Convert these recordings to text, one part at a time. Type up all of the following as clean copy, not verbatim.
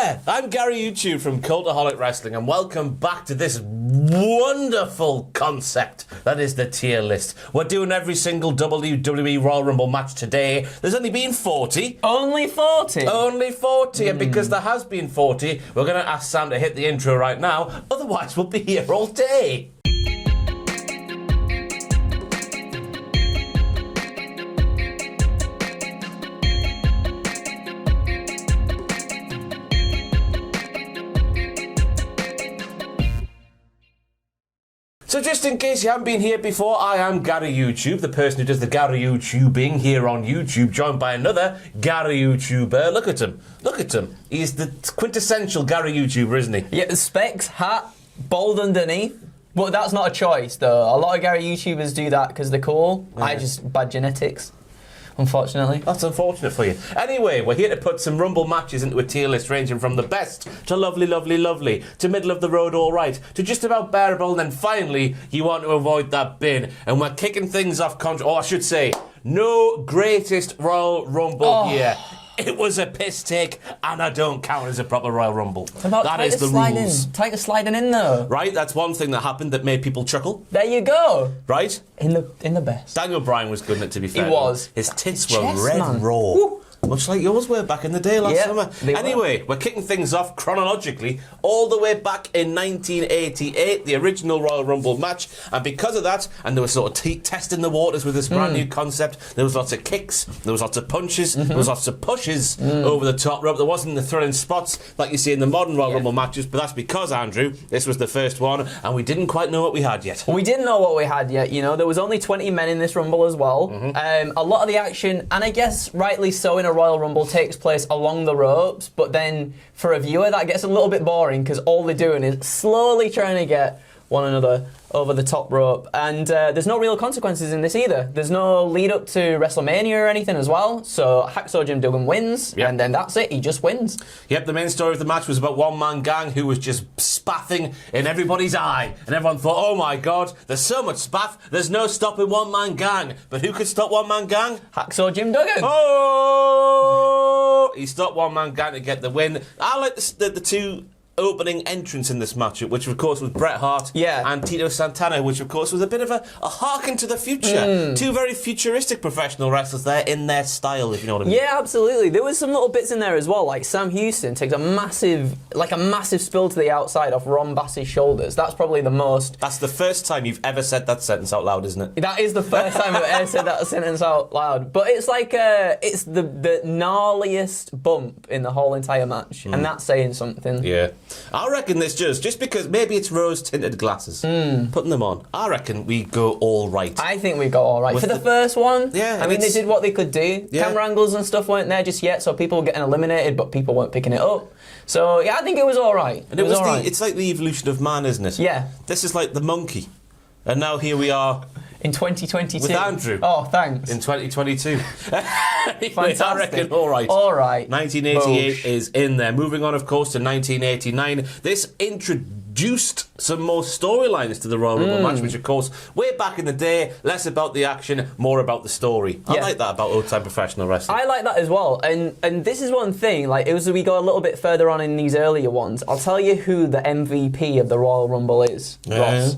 there! I'm Gary YouTube from Cultaholic Wrestling, and welcome back to this wonderful concept that is the tier list. We're doing every single WWE Royal Rumble match today. There's only been 40. Only 40? Only 40, and because there has been 40, we're going to ask Sam to hit the intro right now, otherwise we'll be here all day. So just in case you haven't been here before, I am Gary YouTube, the person who does the Gary YouTubing here on YouTube, joined by another Gary YouTuber. Look at him. Look at him. He's the quintessential Gary YouTuber, isn't he? Yeah, the specs, hat, bald underneath. But that's not a choice, though. A lot of Gary YouTubers do that because they're cool. Yeah. I just bad genetics, unfortunately. That's unfortunate for you. Anyway, we're here to put some Rumble matches into a tier list ranging from the best to lovely, lovely, lovely, to middle of the road all right, to just about bearable, and then finally, you want to avoid that bin. And we're kicking things off, I should say, no greatest Royal Rumble here. It was a piss take, and I don't count as a proper Royal Rumble. That is the rules. Tiger sliding in, though. Right, that's one thing that happened that made people chuckle. There you go. Right? In the best. Daniel Bryan was good in it, to be fair. He was. His tits were red raw. Woo. Much like yours were back in the day last summer. Anyway, we're kicking things off chronologically all the way back in 1988, the original Royal Rumble match. And because of that, and they were sort of testing the waters with this brand new concept, there was lots of kicks, there was lots of punches, there was lots of pushes over the top rope. There wasn't the thrilling spots like you see in the modern Royal Rumble matches, but that's because, Andrew, this was the first one, and we didn't quite know what we had yet. We didn't know what we had yet, you know. There was only 20 men in this Rumble as well. A lot of the action, and I guess rightly so in a Royal Rumble, takes place along the ropes, but then for a viewer that gets a little bit boring because all they're doing is slowly trying to get one another over the top rope, and there's no real consequences in this either. There's no lead up to WrestleMania or anything as well, so Hacksaw Jim Duggan wins, and then that's it, he just wins. Yep, the main story of the match was about one-man gang who was just spaffing in everybody's eye, and everyone thought, oh my god, there's so much spaff, there's no stopping one-man gang. But who could stop one-man gang? Hacksaw Jim Duggan. Oh! He stopped one-man gang to get the win. I like the two opening entrance in this matchup, which of course was Bret Hart and Tito Santana, which of course was a bit of a harken to the future. Two very futuristic professional wrestlers there in their style, if you know what I mean. Yeah, absolutely. There was some little bits in there as well, like Sam Houston takes a massive spill to the outside off Ron Bass's shoulders. That's probably the most... That's the first time you've ever said that sentence out loud, isn't it? That is the first time I've ever said that sentence out loud. But it's like, it's the gnarliest bump in the whole entire match, and that's saying something. Yeah. I reckon this just because maybe it's rose-tinted glasses, putting them on, I reckon we go all right. I think we go all right. For the first one, yeah, I mean, they did what they could do. Yeah. Camera angles and stuff weren't there just yet, so people were getting eliminated, but people weren't picking it up. So, yeah, I think it was all right. And it's like the evolution of man, isn't it? Yeah. This is like the monkey. And now here we are... in 2022. With Andrew. Oh, thanks. In 2022. Fantastic. I reckon all right. All right. 1988 Boosh. is in there. Moving on, of course, to 1989. This introduced some more storylines to the Royal Rumble match, which, of course, way back in the day, less about the action, more about the story. I like that about old-time professional wrestling. I like that as well. And this is one thing, like, as we go a little bit further on in these earlier ones, I'll tell you who the MVP of the Royal Rumble is, Ross.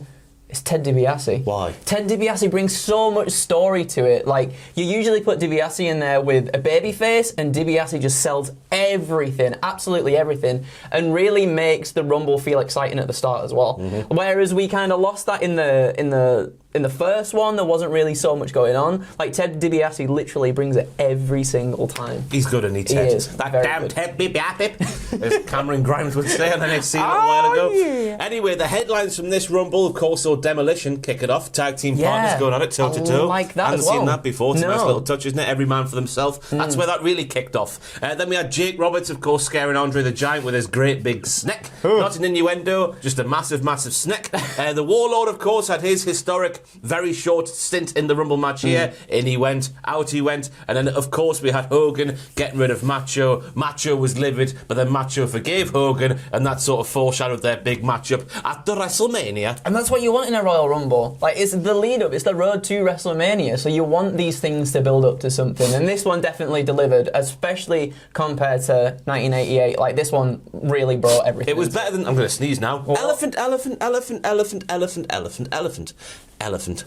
It's Ted DiBiase. Why? Ted DiBiase brings so much story to it. Like, you usually put DiBiase in there with a baby face, and DiBiase just sells everything, absolutely everything, and really makes the Rumble feel exciting at the start as well. Whereas we kind of lost that in the first one, there wasn't really so much going on. Like, Ted DiBiase literally brings it every single time. He's good, isn't he, Ted? He is. That damn good. Ted DiBiase, as Cameron Grimes would say on NXT a while ago. Yeah. Anyway, the headlines from this Rumble, of course, saw Demolition kick it off. Tag team partners going at it toe-to-toe. Like that Hadn't as well. seen that before. It's a nice little touch, isn't it? Every man for themselves. That's where that really kicked off. Then we had Jake Roberts, of course, scaring Andre the Giant with his great big sneck. Not an innuendo, just a massive, massive sneck. The Warlord, of course, had his historic very short stint in the Rumble match here. In he went, out he went, and then of course we had Hogan getting rid of Macho. Macho was livid, but then Macho forgave Hogan, and that sort of foreshadowed their big matchup at the WrestleMania. And that's what you want in a Royal Rumble. Like, it's the lead up, it's the road to WrestleMania, so you want these things to build up to something. And this one definitely delivered, especially compared to 1988. Like, this one really brought everything. It was better than... I'm going to sneeze now. What? Elephant.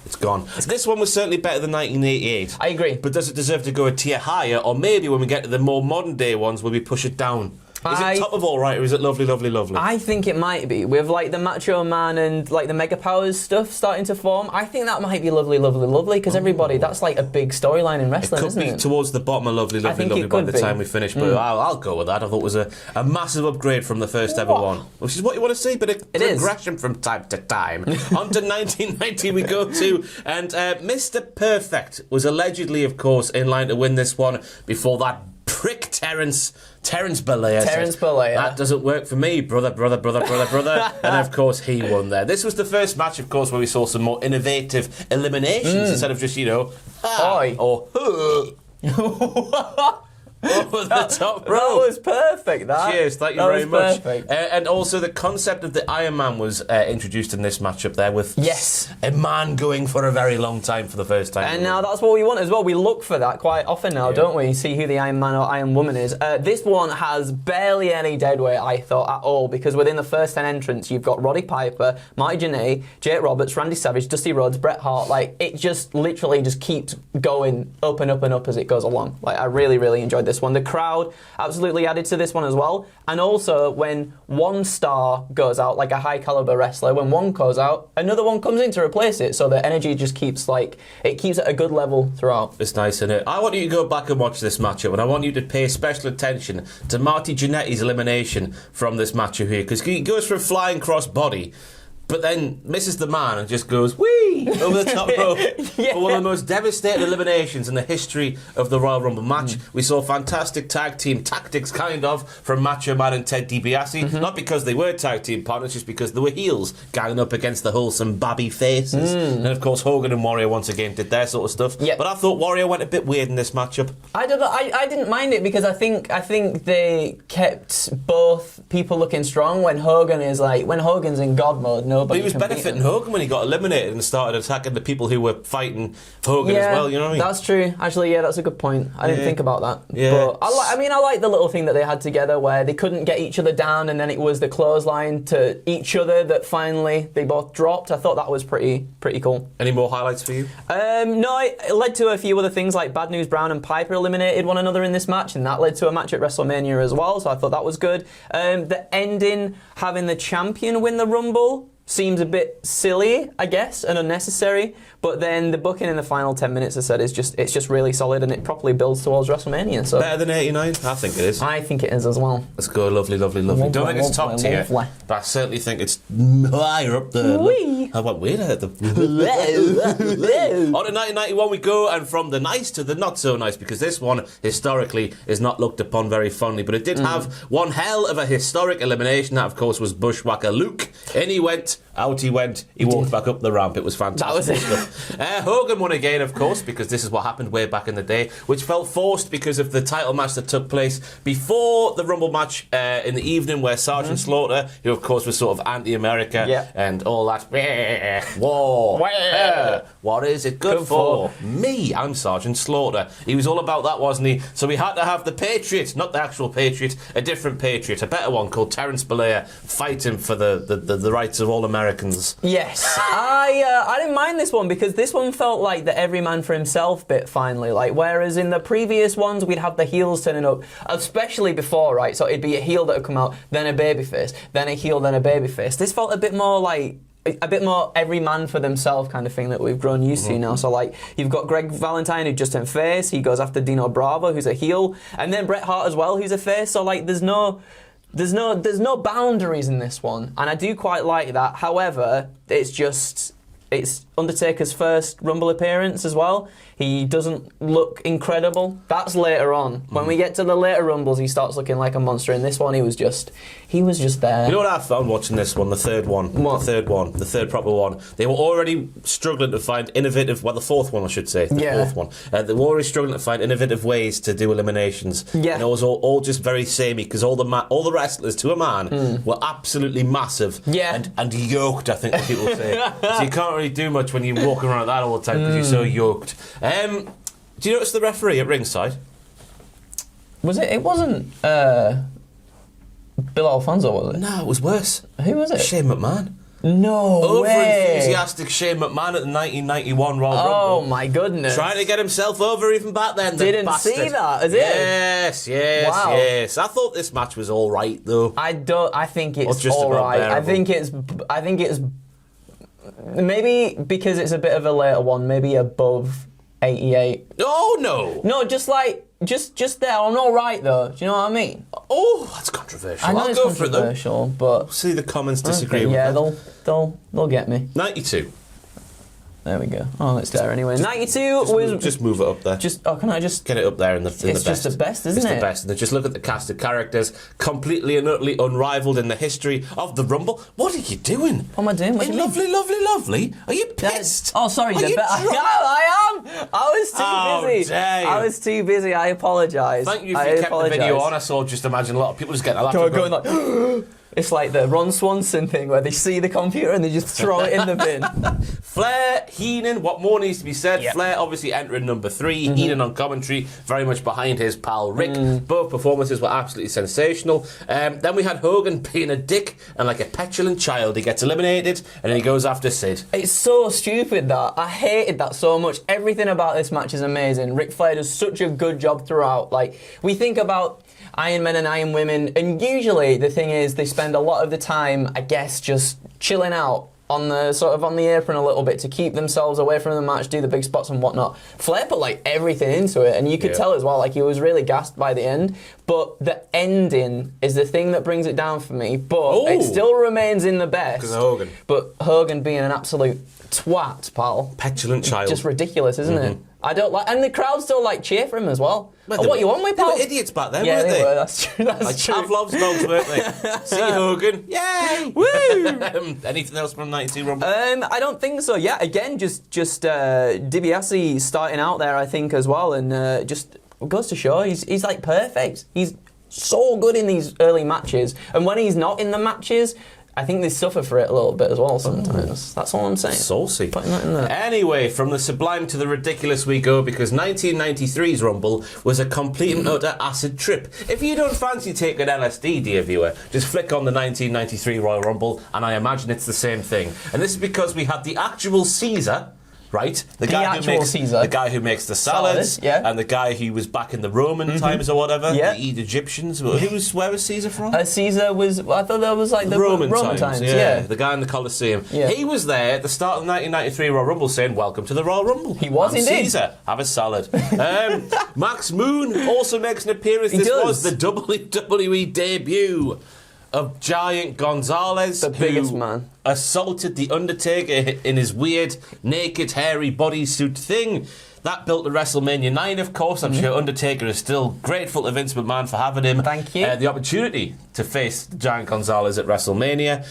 It's gone. This one was certainly better than 1988. I agree. But does it deserve to go a tier higher? Or maybe when we get to the more modern day ones, will we push it down? Is it top of all right, or is it lovely, lovely, lovely? I think it might be. With, like, the Macho Man and, like, the Mega Powers stuff starting to form, I think that might be lovely, lovely, lovely, because everybody, that's, like, a big storyline in wrestling, isn't it? It could be towards the bottom of lovely, lovely, lovely by the time we finish, but I'll go with that. I thought it was a massive upgrade from the first ever one, which is what you want to see, but it progression from time to time. On to 1990 we go to, and Mr. Perfect was allegedly, of course, in line to win this one before that prick Terence Bollea. That doesn't work for me, brother. And of course he won there. This was the first match, of course, where we saw some more innovative eliminations instead of just, or over the top rope. That was perfect, that. Cheers, thank you very much. And also the concept of the Iron Man was introduced in this matchup there with a man going for a very long time for the first time. And now that's what we want as well. We look for that quite often now, don't we? See who the Iron Man or Iron Woman is. This one has barely any deadweight, I thought, at all, because within the first 10 entrants, you've got Roddy Piper, Marty Jannetty, Jake Roberts, Randy Savage, Dusty Rhodes, Bret Hart. Like, it just literally just keeps going up and up and up as it goes along. Like, I really, really enjoyed this one. The crowd absolutely added to this one as well. And also, when one star goes out, like a high caliber wrestler, when one goes out, another one comes in to replace it. So the energy just keeps, like, it keeps at a good level throughout. It's nice, isn't it? I want you to go back and watch this matchup, and I want you to pay special attention to Marty Jannetty's elimination from this matchup here, because he goes for a flying cross body, but then misses the man and just goes, whee, over the top rope. For one of the most devastating eliminations in the history of the Royal Rumble match. We saw fantastic tag team tactics, kind of, from Macho Man and Ted DiBiase. Not because they were tag team partners, just because they were heels ganging up against the wholesome babby faces. And of course, Hogan and Warrior once again did their sort of stuff. But I thought Warrior went a bit weird in this matchup. I didn't mind it, because I think they kept both people looking strong when Hogan's in God mode. But he was benefiting Hogan when he got eliminated and started attacking the people who were fighting Hogan as well, you know what I mean? That's true. Actually, that's a good point. I didn't think about that. But I like the little thing that they had together where they couldn't get each other down, and then it was the clothesline to each other that finally they both dropped. I thought that was pretty cool. Any more highlights for you? No, it led to a few other things, like Bad News Brown and Piper eliminated one another in this match, and that led to a match at WrestleMania as well, so I thought that was good. The ending, having the champion win the Rumble, seems a bit silly, I guess, and unnecessary. But then the booking in the final 10 minutes, I said, it's just really solid, and it properly builds towards WrestleMania. So better than 89? I think it is. I think it is as well. Let's go, lovely. Don't think it's top tier, but I certainly think it's higher up there. How about weird? On to 1991 we go, and from the nice to the not so nice, because this one historically is not looked upon very fondly, but it did have one hell of a historic elimination. That, of course, was Bushwhacker Luke. In he went, out he went, he walked back up the ramp. It was fantastic stuff. Hogan won again, of course, because this is what happened way back in the day, which felt forced because of the title match that took place before the Rumble match in the evening, where Sergeant Slaughter, who of course was sort of anti-America and all that, war, what is it good for? Me, I'm Sergeant Slaughter. He was all about that, wasn't he? So we had to have the Patriot, not the actual Patriot, a different Patriot, a better one called Terence Bollea, fighting for the rights of all Americans. Yes, I didn't mind this one, because this one felt like the every man for himself bit finally. Like, whereas in the previous ones we'd have the heels turning up, especially before, right? So it'd be a heel that would come out, then a babyface, then a heel, then a babyface. This felt a bit more like every man for themselves kind of thing that we've grown used to now. So, like, you've got Greg Valentine, who just turned face. He goes after Dino Bravo, who's a heel, and then Bret Hart as well, who's a face. So, like, there's no boundaries in this one, and I do quite like that. However, it's Undertaker's first Rumble appearance as well. He doesn't look incredible. That's later on. When we get to the later Rumbles, he starts looking like a monster. In this one, he was just there. You know what I found watching this one, the third one? What? The third proper one. They were already struggling to find innovative, well, the fourth one, I should say, fourth one. They were already struggling to find innovative ways to do eliminations. Yeah. And it was all just very samey, because all the wrestlers, to a man, were absolutely massive. Yeah. And yoked, I think people say. So you can't really do much when you're walking around like that all the time, because you're so yoked. Do you notice the referee at ringside? Was it? It wasn't Bill Alfonso, was it? No, it was worse. Who was it? Shane McMahon. No way. Over-enthusiastic Shane McMahon at the 1991 Royal Rumble. Oh my goodness. Trying to get himself over even back then. Didn't see that, is it? Yes. I thought this match was all right, though. I think it's just all right. bearable. I think it's maybe because it's a bit of a later one, maybe above 88. Oh no. No, just there. I'm all right though. Do you know what I mean? Oh, that's controversial. I know I'll it's go for it though. controversial, but See the comments disagree okay, with yeah, that. they'll get me. 92. There we go. Oh, it's there anyway. 92 was just move it up there. Can I just Get it up there in the best. It's just the best, isn't it? It's the best. And then just look at the cast of characters, completely and utterly unrivaled in the history of the Rumble. What are you doing? What am I doing? What do you mean? Lovely. Are you pissed? Oh, sorry. Are you drunk? I am. I was too busy. Dare you. I was too busy. I apologise. Thank you for you kept the video on. I saw just imagine a lot of people just getting a laptop going like. It's like the Ron Swanson thing where they see the computer and they just throw it in the bin. Flair, Heenan, what more needs to be said? Yep. Flair obviously entering number 3, Heenan on commentary, very much behind his pal Rick. Both performances were absolutely sensational. Then we had Hogan being a dick and like a petulant child. He gets eliminated and then he goes after Sid. It's so stupid that. I hated that so much. Everything about this match is amazing. Ric Flair does such a good job throughout. Like, we think about Iron Men and Iron Women, and usually the thing is they spend a lot of the time, I guess, just chilling out on the apron a little bit to keep themselves away from the match, do the big spots and whatnot. Flair put like everything into it, and you could tell as well, like he was really gassed by the end. But the ending is the thing that brings it down for me. But it still remains in the best. Because of Hogan. But Hogan being an absolute twat, pal. Petulant child. Just ridiculous, isn't it? I don't like, and the crowd still like cheer for him as well. What you want with, pal? They were idiots back then, yeah, weren't they were. That's true. That's like true. Pavlov's dogs, weren't they? See Hogan, yay! Woo! Anything else from 92 Rumble? I don't think so. Yeah, again, just DiBiase starting out there, I think, as well, and just goes to show he's like perfect. He's so good in these early matches, and when he's not in the matches, I think they suffer for it a little bit as well sometimes. That's all I'm saying. Saucy. Putting that in there. Anyway, from the sublime to the ridiculous we go, because 1993's Rumble was a complete and utter acid trip. If you don't fancy taking LSD, dear viewer, just flick on the 1993 Royal Rumble, and I imagine it's the same thing. And this is because we had the actual Caesar, right? The guy who makes the salads, and the guy who was back in the Roman times or whatever, the Egyptians. Where was Caesar from? Caesar was, I thought that was like the Roman times. Yeah, the guy in the Colosseum. Yeah. He was there at the start of the 1993 Royal Rumble saying, "Welcome to the Royal Rumble." He was indeed. Caesar, have a salad. Max Moon also makes an appearance. This was the WWE debut of Giant Gonzalez, the biggest man, assaulted The Undertaker in his weird, naked, hairy bodysuit thing. That built to WrestleMania 9, of course. I'm sure Undertaker is still grateful to Vince McMahon for having him. Thank you. The opportunity to face Giant Gonzalez at WrestleMania.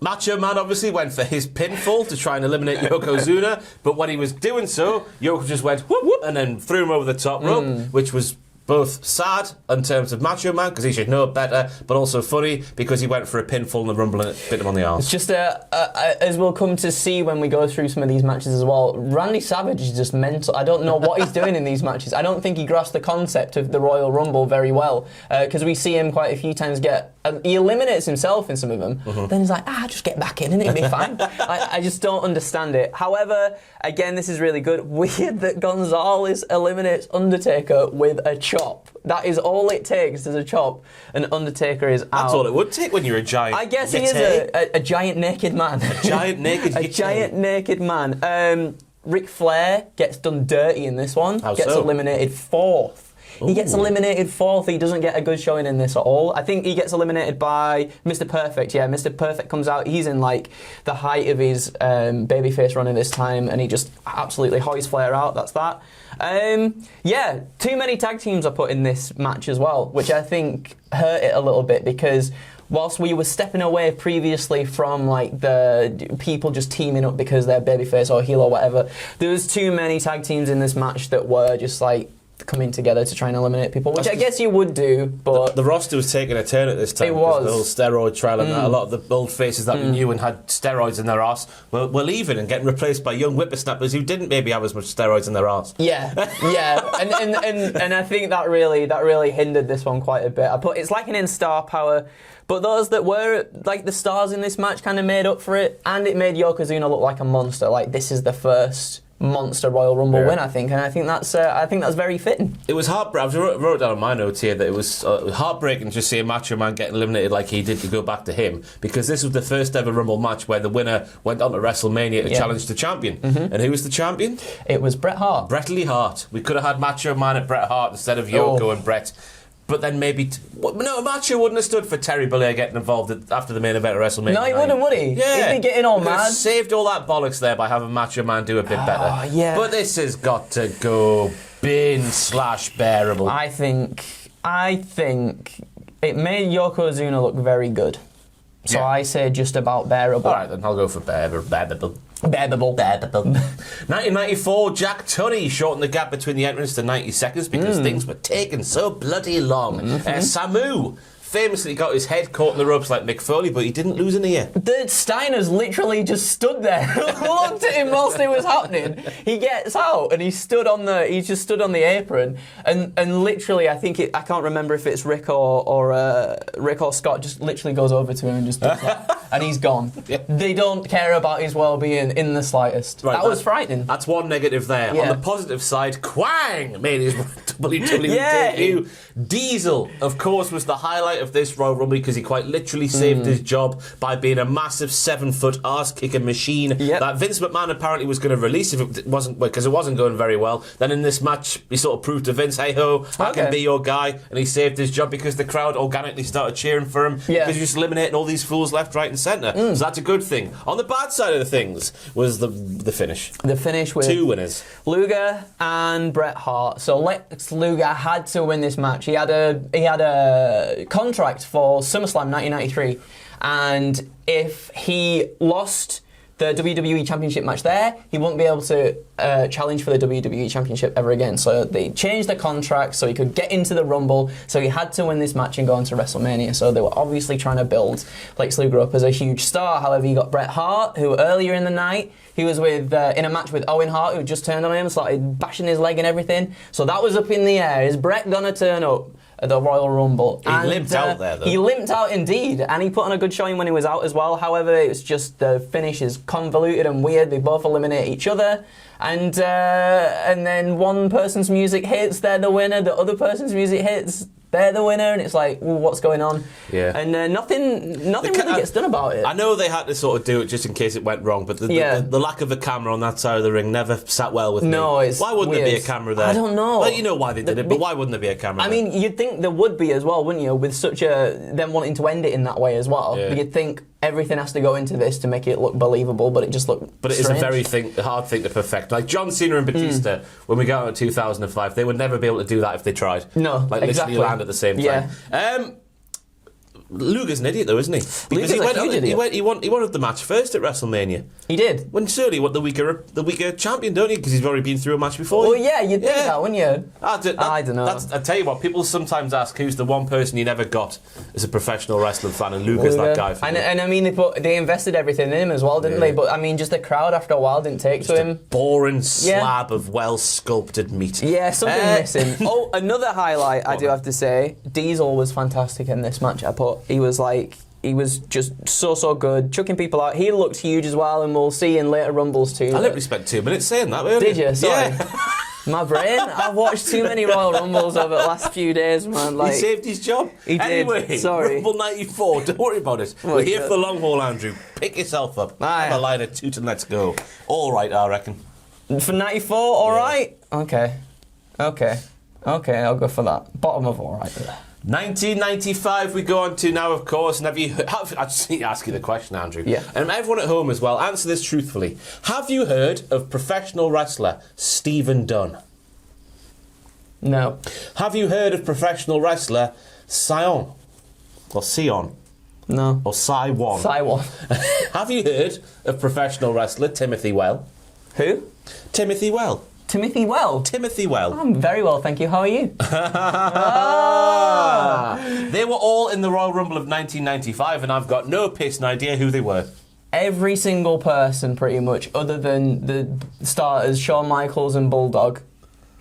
Macho Man obviously went for his pinfall to try and eliminate Yokozuna, but when he was doing so, Yoko just went whoop, whoop, and then threw him over the top rope, which was both sad in terms of Macho Man, because he should know better, but also funny because he went for a pinfall in the Rumble and it bit him on the arse. It's just, as we'll come to see when we go through some of these matches as well, Randy Savage is just mental. I don't know what he's doing in these matches. I don't think he grasped the concept of the Royal Rumble very well, because we see him quite a few times he eliminates himself in some of them, then he's like, just get back in and it'll be fine. I just don't understand it. However, again, this is really good. Weird that Gonzalez eliminates Undertaker with a chop. That is all it takes is a chop, and Undertaker is out. That's all it would take when you're a giant. I guess he is a giant naked man. A giant naked A giant naked man. Ric Flair gets done dirty in this one. Gets eliminated fourth. He gets eliminated 4th. He doesn't get a good showing in this at all. I think he gets eliminated by Mr. Perfect. Yeah, Mr. Perfect comes out. He's in like the height of his babyface run in this time, and he just absolutely hoists Flair out. That's that. Yeah, too many tag teams are put in this match as well, which I think hurt it a little bit because whilst we were stepping away previously from like the people just teaming up because they're babyface or heel or whatever, there was too many tag teams in this match that were just like coming together to try and eliminate people, which I guess you would do, but the roster was taking a turn at this time. It was. The whole steroid trial and that. A lot of the old faces that we knew and had steroids in their arse were leaving and getting replaced by young whippersnappers who didn't maybe have as much steroids in their arse. Yeah, and I think that really hindered this one quite a bit. It's lacking in star power, but those that were like the stars in this match kind of made up for it, and it made Yokozuna look like a monster. Like this is the first monster Royal Rumble win, I think, and I think that's very fitting. It was heartbreaking. I wrote down on my notes here that it was heartbreaking to see a Macho Man getting eliminated like he did to go back to him, because this was the first ever Rumble match where the winner went on to WrestleMania to challenge the champion. And who was the champion? It was Bret Hart. Bret Lee Hart. We could have had Macho Man at Bret Hart instead of Yoko and Bret. But then maybe... no, Macho wouldn't have stood for Terry Bollea getting involved after the main event of WrestleMania. No, he wouldn't, would he? Yeah. He'd be getting all mad. Saved all that bollocks there by having Macho Man do a bit better. Yeah. But this has got to go bin/bearable. I think it made Yokozuna look very good. So I say just about bearable. All right, then I'll go for bearable. Bearable. 1994, Jack Tunney shortened the gap between the entrance to 90 seconds because things were taking so bloody long. Samu famously got his head caught in the ropes like Mick Foley, but he didn't lose an ear. The Steiners literally just stood there, looked at him whilst it was happening. He gets out and he just stood on the apron, and literally, I can't remember if it's Rick or Scott, just literally goes over to him and just does that, and he's gone. Yep. They don't care about his well-being in the slightest. Right, that was frightening. That's one negative there. Yeah. On the positive side, Quang made his WWE debut. Diesel, of course, was the highlight of this Royal Rumble because he quite literally saved his job by being a massive 7-foot arse-kicking machine that Vince McMahon apparently was going to release if it wasn't, because it wasn't going very well. Then in this match, he sort of proved to Vince, hey ho, I can be your guy, and he saved his job because the crowd organically started cheering for him because he was eliminating all these fools left, right, and centre. So that's a good thing. On the bad side of the things was the finish. The finish with 2 winners, Luger and Bret Hart. So Lex Luger had to win this match. He had a contract for SummerSlam 1993, and if he lost the WWE Championship match there, he wouldn't be able to challenge for the WWE Championship ever again. So they changed the contract so he could get into the Rumble, so he had to win this match and go into WrestleMania. So they were obviously trying to build Lex Luger up as a huge star. However, you got Bret Hart, who earlier in the night, he was with in a match with Owen Hart, who just turned on him, started bashing his leg and everything. So that was up in the air. Is Bret gonna turn up at the Royal Rumble? He limped out there, though. He limped out indeed, and he put on a good showing when he was out as well. However, it was just the finish is convoluted and weird. They both eliminate each other, and then one person's music hits, they're the winner. The other person's music hits, they're the winner, and it's like, well, what's going on? Yeah. And nothing really gets done about it. I know they had to sort of do it just in case it went wrong, but the lack of a camera on that side of the ring never sat well with me. It's why wouldn't weird. there be a camera there? I don't know. Well, you know why they did it, but why wouldn't there be a camera there? I mean, you'd think there would be as well, wouldn't you? With such them wanting to end it in that way as well. Yeah. You'd think everything has to go into this to make it look believable, but it just looked But it strange. is a very hard thing to perfect. Like John Cena and Batista, when we got out in 2005, they would never be able to do that if they tried. No, like exactly. literally land at the same time. Yeah. Luger's an idiot, though, isn't he? Because he wanted the match first at WrestleMania. He did. When surely you want the weaker champion, don't you? Because he's already been through a match before. Well, yeah, you'd think that, wouldn't you? I don't know. I tell you what, people sometimes ask who's the one person you never got as a professional wrestling fan, and Luger's that guy for me. And I mean, they invested everything in him as well, didn't they? But I mean, just the crowd after a while didn't take to him. A boring slab of well-sculpted meat. Yeah, something missing. Oh, another highlight I do have to say, Diesel was fantastic in this match. He was just so good, chucking people out. He looked huge as well, and we'll see in later Rumbles too. I literally spent 2 minutes saying that, really. Did you? Sorry. Yeah. My brain. I've watched too many Royal Rumbles over the last few days, man. He saved his job. He did. Anyway, sorry. Rumble 94, don't worry about it. We're here for the long haul, Andrew. Pick yourself up. Have a line of toot and let's go. All right, I reckon. For 94, all right? Okay. Okay, I'll go for that. Bottom of all right there. 1995 we go on to now, of course, and I just need to ask you the question, Andrew. Yeah. And everyone at home as well, answer this truthfully. Have you heard of professional wrestler Stephen Dunn? No. Have you heard of professional wrestler Sion? Or Sion? No. Or Sion? Sion. Have you heard of professional wrestler Timothy Well? Who? Timothy Well. Timothy Well. Timothy Well. I'm very well, thank you. How are you? They were all in the Royal Rumble of 1995, and I've got no pissing idea who they were. Every single person, pretty much, other than the starters, Shawn Michaels and Bulldog.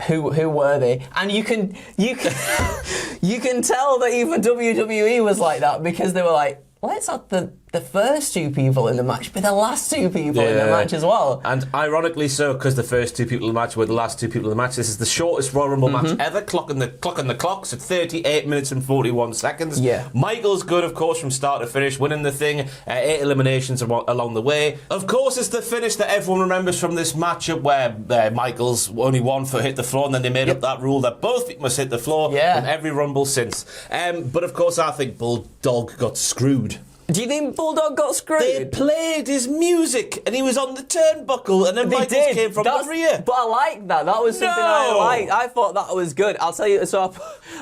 Who were they? And you can you can tell that even WWE was like that, because they were like, let's have the first two people in the match be the last two people in the match as well. And ironically so, because the first two people in the match were the last two people in the match. This is the shortest Royal Rumble match ever, clocking the clocks at 38 minutes and 41 seconds. Yeah. Michael's good, of course, from start to finish, winning the thing. 8 eliminations along the way. Of course, it's the finish that everyone remembers from this matchup, where Michael's only one foot hit the floor, and then they made up that rule that both feet must hit the floor from every Rumble since. But of course, I think Bulldog got screwed. Do you think Bulldog got screwed? They played his music, and he was on the turnbuckle, and then Michaels came from the rear. But I like that. That was something I liked. I thought that was good. I'll tell you. So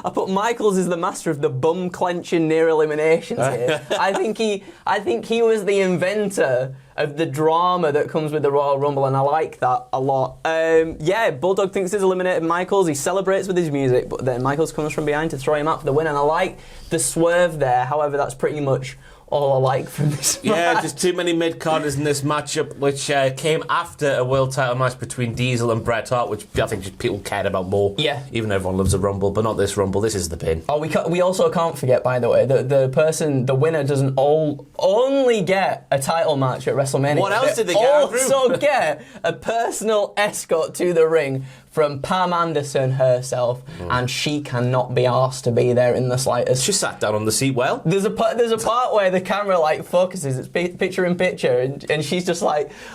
I put Michaels as the master of the bum clenching near eliminations here. I think he was the inventor of the drama that comes with the Royal Rumble, and I like that a lot. Bulldog thinks he's eliminated Michaels. He celebrates with his music, but then Michaels comes from behind to throw him out for the win, and I like the swerve there. However, that's pretty much all I like from this match. Yeah, just too many mid-carders in this matchup, which came after a world title match between Diesel and Bret Hart, which I think just people cared about more. Yeah. Even though everyone loves a Rumble, but not this Rumble. This is the pin. Oh, we also can't forget, by the way, the winner doesn't only get a title match at WrestleMania. What else did they get, Andrew? Also get a personal escort to the ring from Pam Anderson herself, and she cannot be asked to be there in the slightest. She sat down on the seat well. There's a part where the camera focuses, it's picture in picture, and she's just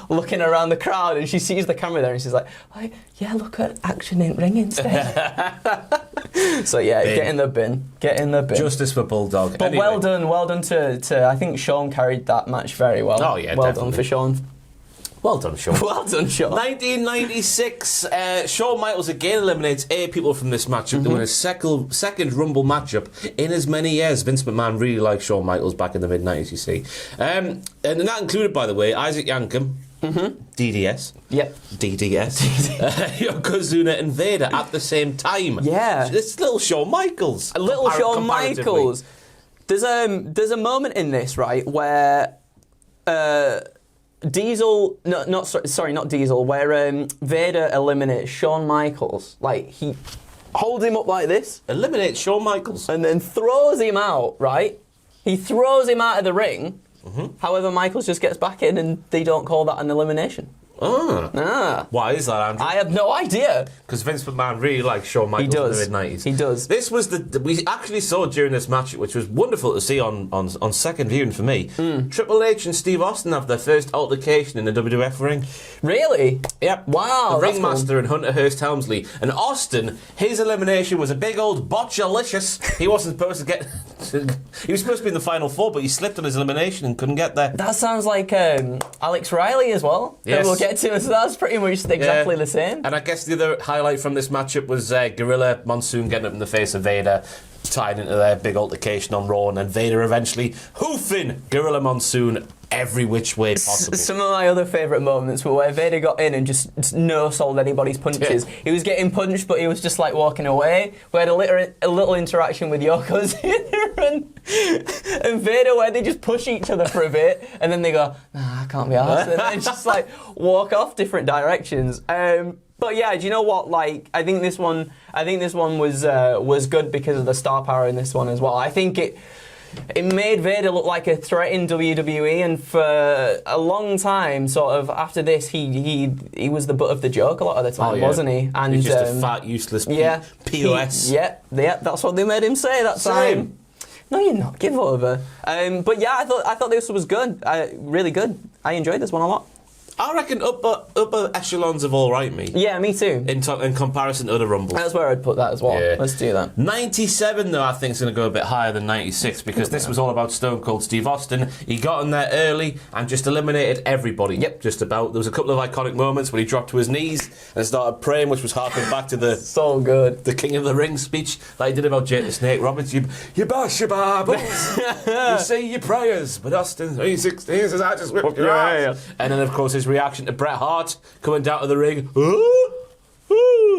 looking around the crowd, and she sees the camera there, and she's like, yeah, look at action in ring instead. So yeah, bin. Get in the bin. Justice for Bulldog. But anyway. well done to I think Shawn carried that match very well. Oh yeah, well definitely. done for Shawn. Well done, Shawn. Well done, Shawn. 1996, Shawn Michaels again eliminates 8 people from this matchup to win a second Rumble matchup in as many years. Vince McMahon really liked Shawn Michaels back in the mid-90s, you see. And that included, by the way, Isaac Yankem, DDS. Yep. DDS. Yokozuna and Vader at the same time. Yeah. It's little Shawn Michaels. Little Shawn Michaels. There's a moment in this, right, where Diesel, not Diesel, where Vader eliminates Shawn Michaels. He holds him up like this. Eliminates Shawn Michaels. And then throws him out, right? He throws him out of the ring. However, Michaels just gets back in, and they don't call that an elimination. Why is that, Andrew? I have no idea. Because Vince McMahon really likes Shawn Michaels in the mid-90s. He does. This was we actually saw during this match, which was wonderful to see on second viewing for me. Triple H and Steve Austin have their first altercation in the WWF ring. Really? Yep. Wow. The Ringmaster and Hunter Hearst Helmsley. And Austin, his elimination was a big old botchalicious. He wasn't supposed to get... he was supposed to be in the final 4, but he slipped on his elimination and couldn't get there. That sounds like Alex Riley as well. Yes. We'll get to, so that's pretty much exactly the same. And I guess the other highlight from this matchup was Gorilla Monsoon getting up in the face of Vader, tied into their big altercation on Raw, and then Vader eventually hoofing Gorilla Monsoon every which way possible. Some of my other favourite moments were where Vader got in and just no-sold anybody's punches. He was getting punched, but he was just walking away. We had a little interaction with Yokozuna and Vader where they just push each other for a bit, and then they go, nah, I can't be arsed, and then just walk off different directions. But yeah, do you know what? I think this one was good because of the star power in this one as well. I think it made Vader look like a threat in WWE, and for a long time, sort of after this, he was the butt of the joke a lot of the time, wasn't he? And he's just a fat, useless POS. Yeah, that's what they made him say that time. No, you're not. Give over. But yeah, I thought this was good. Really good. I enjoyed this one a lot. I reckon upper echelons of all right, me. Yeah, me too. In comparison to other Rumbles. That's where I'd put that as well. Yeah. Let's do that. 97, though, I think is going to go a bit higher than 96 because this was all about Stone Cold Steve Austin. He got in there early and just eliminated everybody. Yep. Just about. There was a couple of iconic moments when he dropped to his knees and started praying, which was harking back to the so good. The King of the Ring speech that he did about Jake the Snake Roberts. You bash your Bibles, you say your prayers, but Austin 316 says I just whipped your ass. And then, of course, his reaction to Bret Hart coming down to the ring.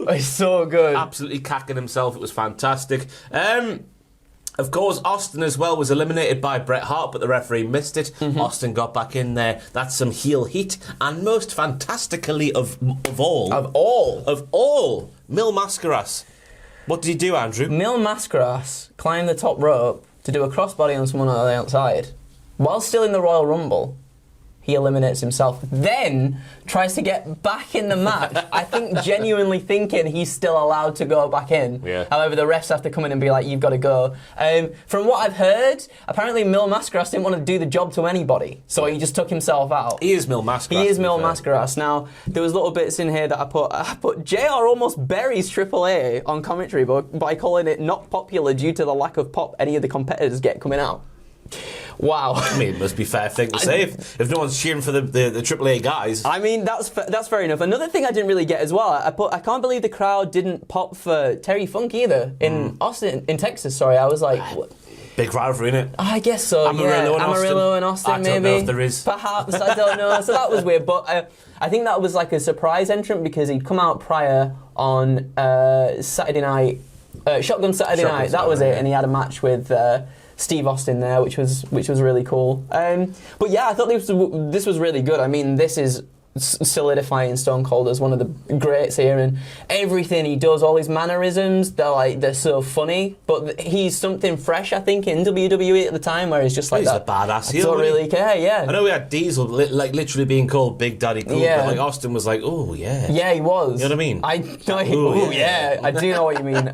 It's so good. Absolutely cacking himself. It was fantastic. Of course, Austin as well was eliminated by Bret Hart, but the referee missed it. Austin got back in there. That's some heel heat. And most fantastically of all, Mil Mascaras. What did he do, Andrew? Mil Mascaras climbed the top rope to do a crossbody on someone on the outside. While still in the Royal Rumble, he eliminates himself, then tries to get back in the match. I think genuinely thinking he's still allowed to go back in. Yeah. However, the refs have to come in and be like, you've got to go. From what I've heard, apparently Mil Mascaras didn't want to do the job to anybody, so he just took himself out. He is Mil Mascaras. He is Mil Mascaras. Now, there was little bits in here that I put JR almost buries AAA on commentary by calling it not popular due to the lack of pop any of the competitors get coming out. Wow. I mean, it must be a fair thing to say if no one's cheering for the AAA guys. I mean, that's fair enough. Another thing I didn't really get as well, I can't believe the crowd didn't pop for Terry Funk either in Austin, in Texas. Sorry, I was like, what? Big rivalry, innit? I guess so. Amarillo and Austin, maybe. I don't know if there is. Perhaps, I don't know. So that was weird, but I think that was like a surprise entrant because he'd come out prior on Saturday night, Shotgun Saturday night. That was it, and he had a match with Steve Austin there, which was really cool. But yeah, I thought this was really good. I mean, this is solidifying Stone Cold as one of the greats here, and everything he does, all his mannerisms, they're so funny. But he's something fresh, I think, in WWE at the time, where he's just like he's a badass heel. I don't really care. Yeah, I know we had Diesel literally being called Big Daddy Cool, but like Austin was like, oh yeah, yeah, he was. You know what I mean? I do know what you mean,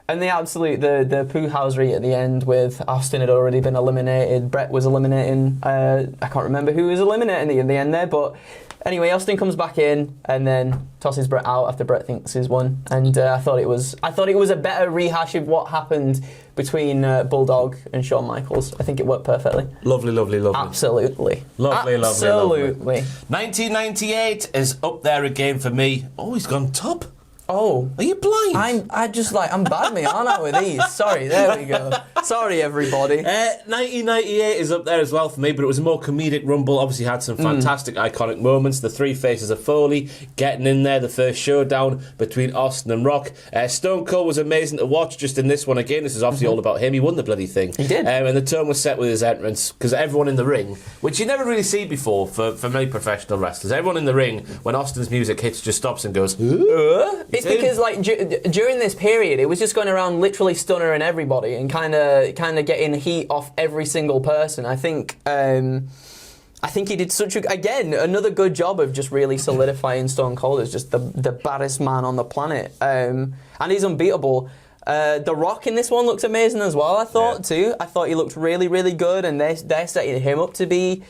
and the absolute, the poo-housery at the end with Austin had already been eliminated, Bret was eliminating, I can't remember who was eliminating in the end there, but anyway, Austin comes back in and then tosses Bret out after Bret thinks he's won, and I thought it was a better rehash of what happened between Bulldog and Shawn Michaels. I think it worked perfectly. Lovely. Absolutely. Lovely. 1998 is up there again for me. Oh, he's gone top. Oh. Are you blind? I'm bad, me, aren't I, with these? Sorry, there we go. Sorry, everybody. 1998 is up there as well for me, but it was a more comedic Rumble. Obviously had some fantastic iconic moments. The three faces of Foley getting in there, the first showdown between Austin and Rock. Stone Cold was amazing to watch just in this one again. This is obviously all about him. He won the bloody thing. He did. And the tone was set with his entrance, because everyone in the ring, which you never really see before for many professional wrestlers, everyone in the ring, when Austin's music hits, just stops and goes, It's because like during this period, it was just going around literally stunnering everybody and kind of getting heat off every single person. I think he did another good job of just really solidifying Stone Cold as just the baddest man on the planet, and he's unbeatable. The Rock in this one looks amazing as well. I thought too. I thought he looked really, really good, and they're setting him up to be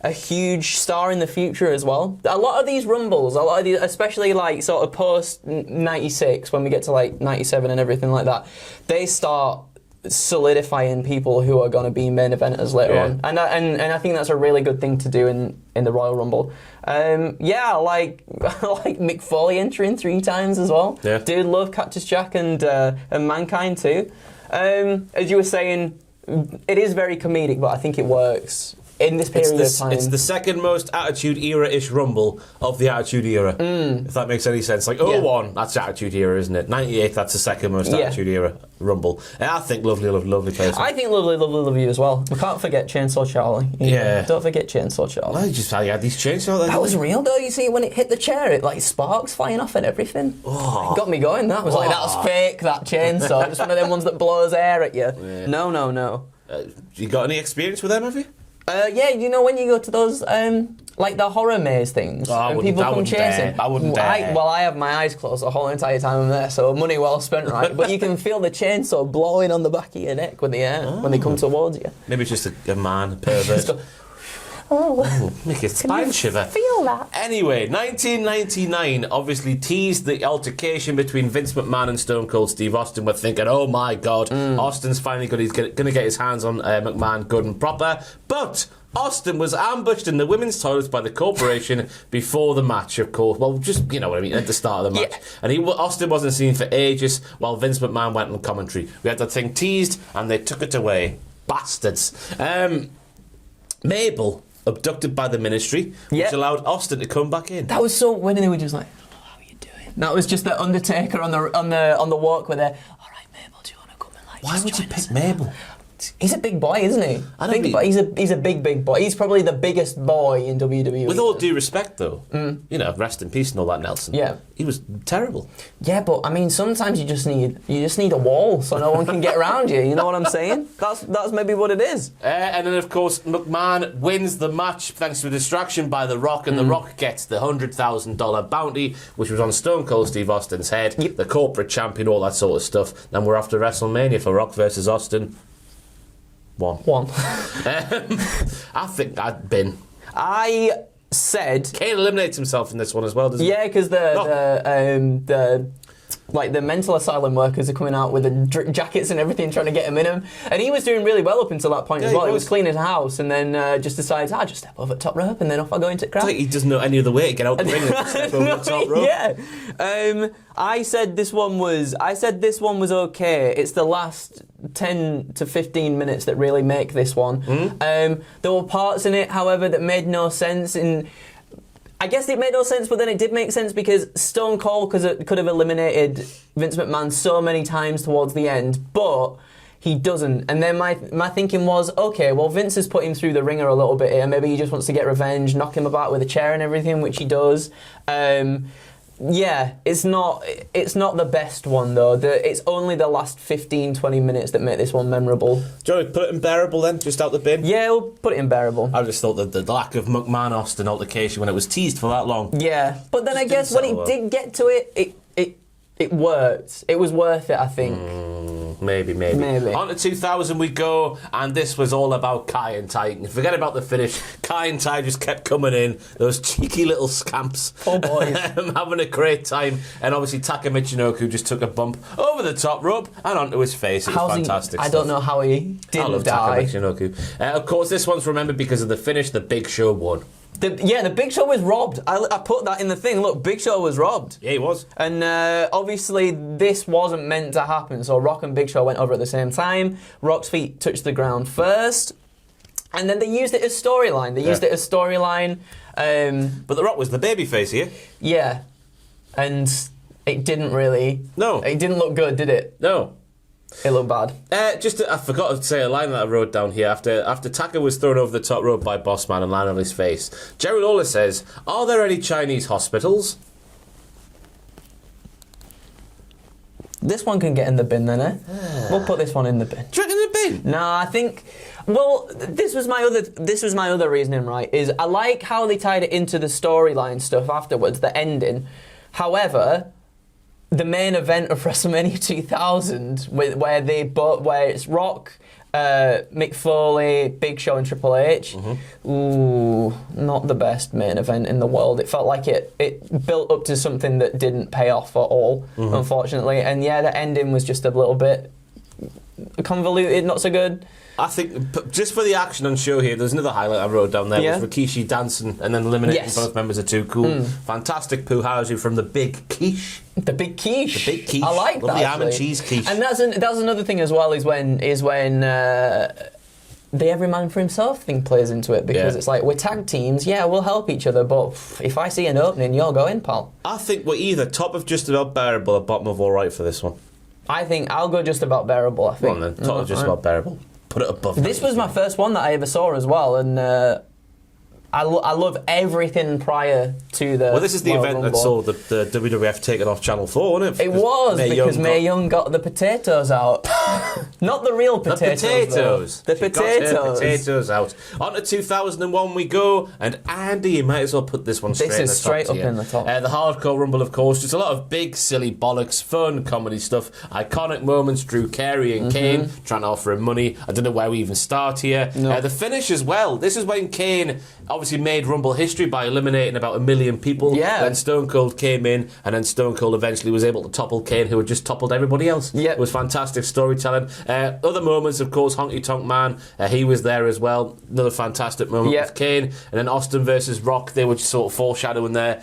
a huge star in the future as well. A lot of these Rumbles, especially like sort of post 96, when we get to like 97 and everything like that, they start solidifying people who are going to be main eventers later on, and I think that's a really good thing to do in the Royal Rumble. Like Mick Foley entering 3 times as well. Yeah. Dude, love Cactus Jack and Mankind too. As you were saying, it is very comedic, but I think it works in this period of time. It's the second most Attitude Era-ish Rumble of the Attitude Era, if that makes any sense. Like 01, that's Attitude Era, isn't it? 98, that's the second most Attitude Era Rumble. And I think lovely person. I think lovely you as well. We can't forget Chainsaw Charlie. Don't forget Chainsaw Charlie. I had these chainsaw. That was real though. You see, when it hit the chair, it like sparks flying off and everything. Oh. It got me going. That was like, that was fake, that chainsaw. Just one of them ones that blows air at you. Yeah. No. You got any experience with them, have you? You know when you go to those, like the horror maze things, and people come chasing. I wouldn't dare. I have my eyes closed the whole entire time I'm there, so money well spent, right? But you can feel the chainsaw blowing on the back of your neck when they come towards you. Maybe it's just a man, a pervert. Make your spine shiver. Feel that. Anyway, 1999 obviously teased the altercation between Vince McMahon and Stone Cold Steve Austin. We're thinking, oh my God, Austin's finally he's going to get his hands on McMahon good and proper. But Austin was ambushed in the women's toilets by the corporation before the match, of course. Well, just, you know what I mean, at the start of the match. Yeah. And Austin wasn't seen for ages while Vince McMahon went on commentary. We had that thing teased and they took it away. Bastards. Mabel abducted by the ministry, which allowed Austin to come back in. That was so when they were just like, oh, how are you doing? That was just the Undertaker on the walk where they're, all right, Mabel, do you want to come and why would you pick Mabel? He's a big boy, isn't he? He's a big boy. He's probably the biggest boy in WWE. With all due respect, though, you know, rest in peace and all that, Nelson. Yeah, he was terrible. Yeah, but I mean, sometimes you just need a wall so no one can get around you. You know what I'm saying? That's maybe what it is. And then, of course, McMahon wins the match thanks to a distraction by The Rock, and The Rock gets the $100,000 bounty, which was on Stone Cold Steve Austin's head, the corporate champion, all that sort of stuff. Then we're off to WrestleMania for Rock versus Austin. One. I think I'd been. I said Kane eliminates himself in this one as well, doesn't he? Yeah, because the mental asylum workers are coming out with the jackets and everything, trying to get him in them. And he was doing really well up until that point as well. He was cleaning his house and then just decides, I'll just step over the top rope and then off I go into the crowd. It's like he doesn't know any other way to get out the ring and step over the top rope. Yeah. I said this one was okay. It's the last 10 to 15 minutes that really make this one. There were parts in it, however, that made no sense. I guess it made no sense, but then it did make sense because Stone Cold could have eliminated Vince McMahon so many times towards the end, but he doesn't. And then my thinking was, okay, well, Vince has put him through the ringer a little bit here. Maybe he just wants to get revenge, knock him about with a chair and everything, which he does. Yeah, it's not the best one, though. It's only the last 15, 20 minutes that make this one memorable. Do you want to put it in bearable then, just out the bin? Yeah, we'll put it in bearable. I just thought that the lack of McMahon-Austin altercation when it was teased for that long. Yeah, but then I guess when it did get to it worked. It was worth it, I think. Maybe. On to 2000 we go, and this was all about Kai and Ty. Forget about the finish. Kai and Ty just kept coming in. Those cheeky little scamps. Oh, boys. Having a great time. And obviously Taka Michinoku just took a bump over the top rope and onto his face. It was fantastic stuff. I don't know how he didn't I love die. Taka Michinoku. Of course, this one's remembered because of the finish. The Big Show won. The Big Show was robbed. I put that in the thing. Look, Big Show was robbed. Yeah, he was. And obviously this wasn't meant to happen, so Rock and Big Show went over at the same time. Rock's feet touched the ground first, and then they used it as storyline. But The Rock was the babyface here. Yeah, and it didn't really... No. It didn't look good, did it? No. It looked bad. I forgot to say a line that I wrote down here. After Taka was thrown over the top rope by Bossman and landed on his face, Jerry Lawler says, "Are there any Chinese hospitals?" This one can get in the bin then, eh? We'll put this one in the bin. Do you reckon in the bin? No, I think... Well, this was my other reasoning, right, is I like how they tied it into the storyline stuff afterwards, the ending. However... The main event of WrestleMania 2000, where it's Rock, Mick Foley, Big Show, and Triple H. Ooh, not the best main event in the world. It felt like it built up to something that didn't pay off at all, unfortunately. And yeah, the ending was just a little bit convoluted, not so good. I think, just for the action on show here, there's another highlight I wrote down there, was Rikishi dancing and then eliminating both members of Too Cool. Fantastic Puhazu from the Big Quiche. The Big Quiche. The Big Quiche. I like that. Lovely ham and cheese quiche. And that's another thing as well, is when the every man for himself thing plays into it, because it's like, we're tag teams, we'll help each other, but if I see an opening, you'll go in, pal. I think we're either top of just about bearable or bottom of all right for this one. I think I'll go just about bearable, I think. Go on then, top of just about bearable. Put it above. This was my first one that I ever saw as well, and I love everything prior to the. Well, this is the Royal event Rumble. that saw the WWF taken off Channel 4, wasn't it? It was because Mae Young got the potatoes out. Not the real potatoes. The potatoes. The potatoes. Potatoes out. On to 2001 we go, and Andy, you might as well put this one straight in the top. This is straight up in the top. The Hardcore Rumble, of course, just a lot of big, silly bollocks, fun comedy stuff, iconic moments. Drew Carey and Kane trying to offer him money. I don't know where we even start here. No. The finish as well. This is when Kane obviously made Rumble history by eliminating about 1 million people. Yeah. Then Stone Cold came in, and then Stone Cold eventually was able to topple Kane, who had just toppled everybody else. Yeah. It was fantastic storytelling. Other moments, of course, Honky Tonk Man, he was there as well. Another fantastic moment with Kane. And then Austin versus Rock, they were just sort of foreshadowing there.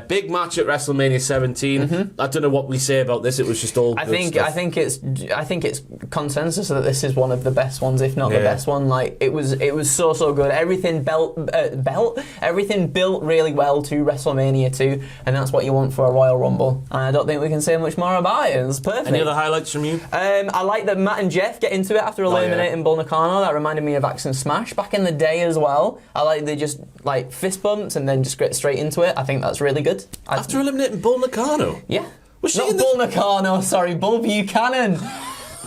Big match at WrestleMania 17. I don't know what we say about this. It was just all good stuff. I think it's consensus that this is one of the best ones, if not the best one. Like it was so good. Everything everything built really well to WrestleMania 2, and that's what you want for a Royal Rumble. And I don't think we can say much more about it. It was perfect. Any other highlights from you? I like that Matt and Jeff get into it after eliminating Bull Nakano. That reminded me of Axe and Smash back in the day as well. I like they just like fist bumps and then just get straight into it. I think that's really good. After eliminating Bull Nakano? Yeah. Was she Not Bull Nakano, sorry, Bull Buchanan.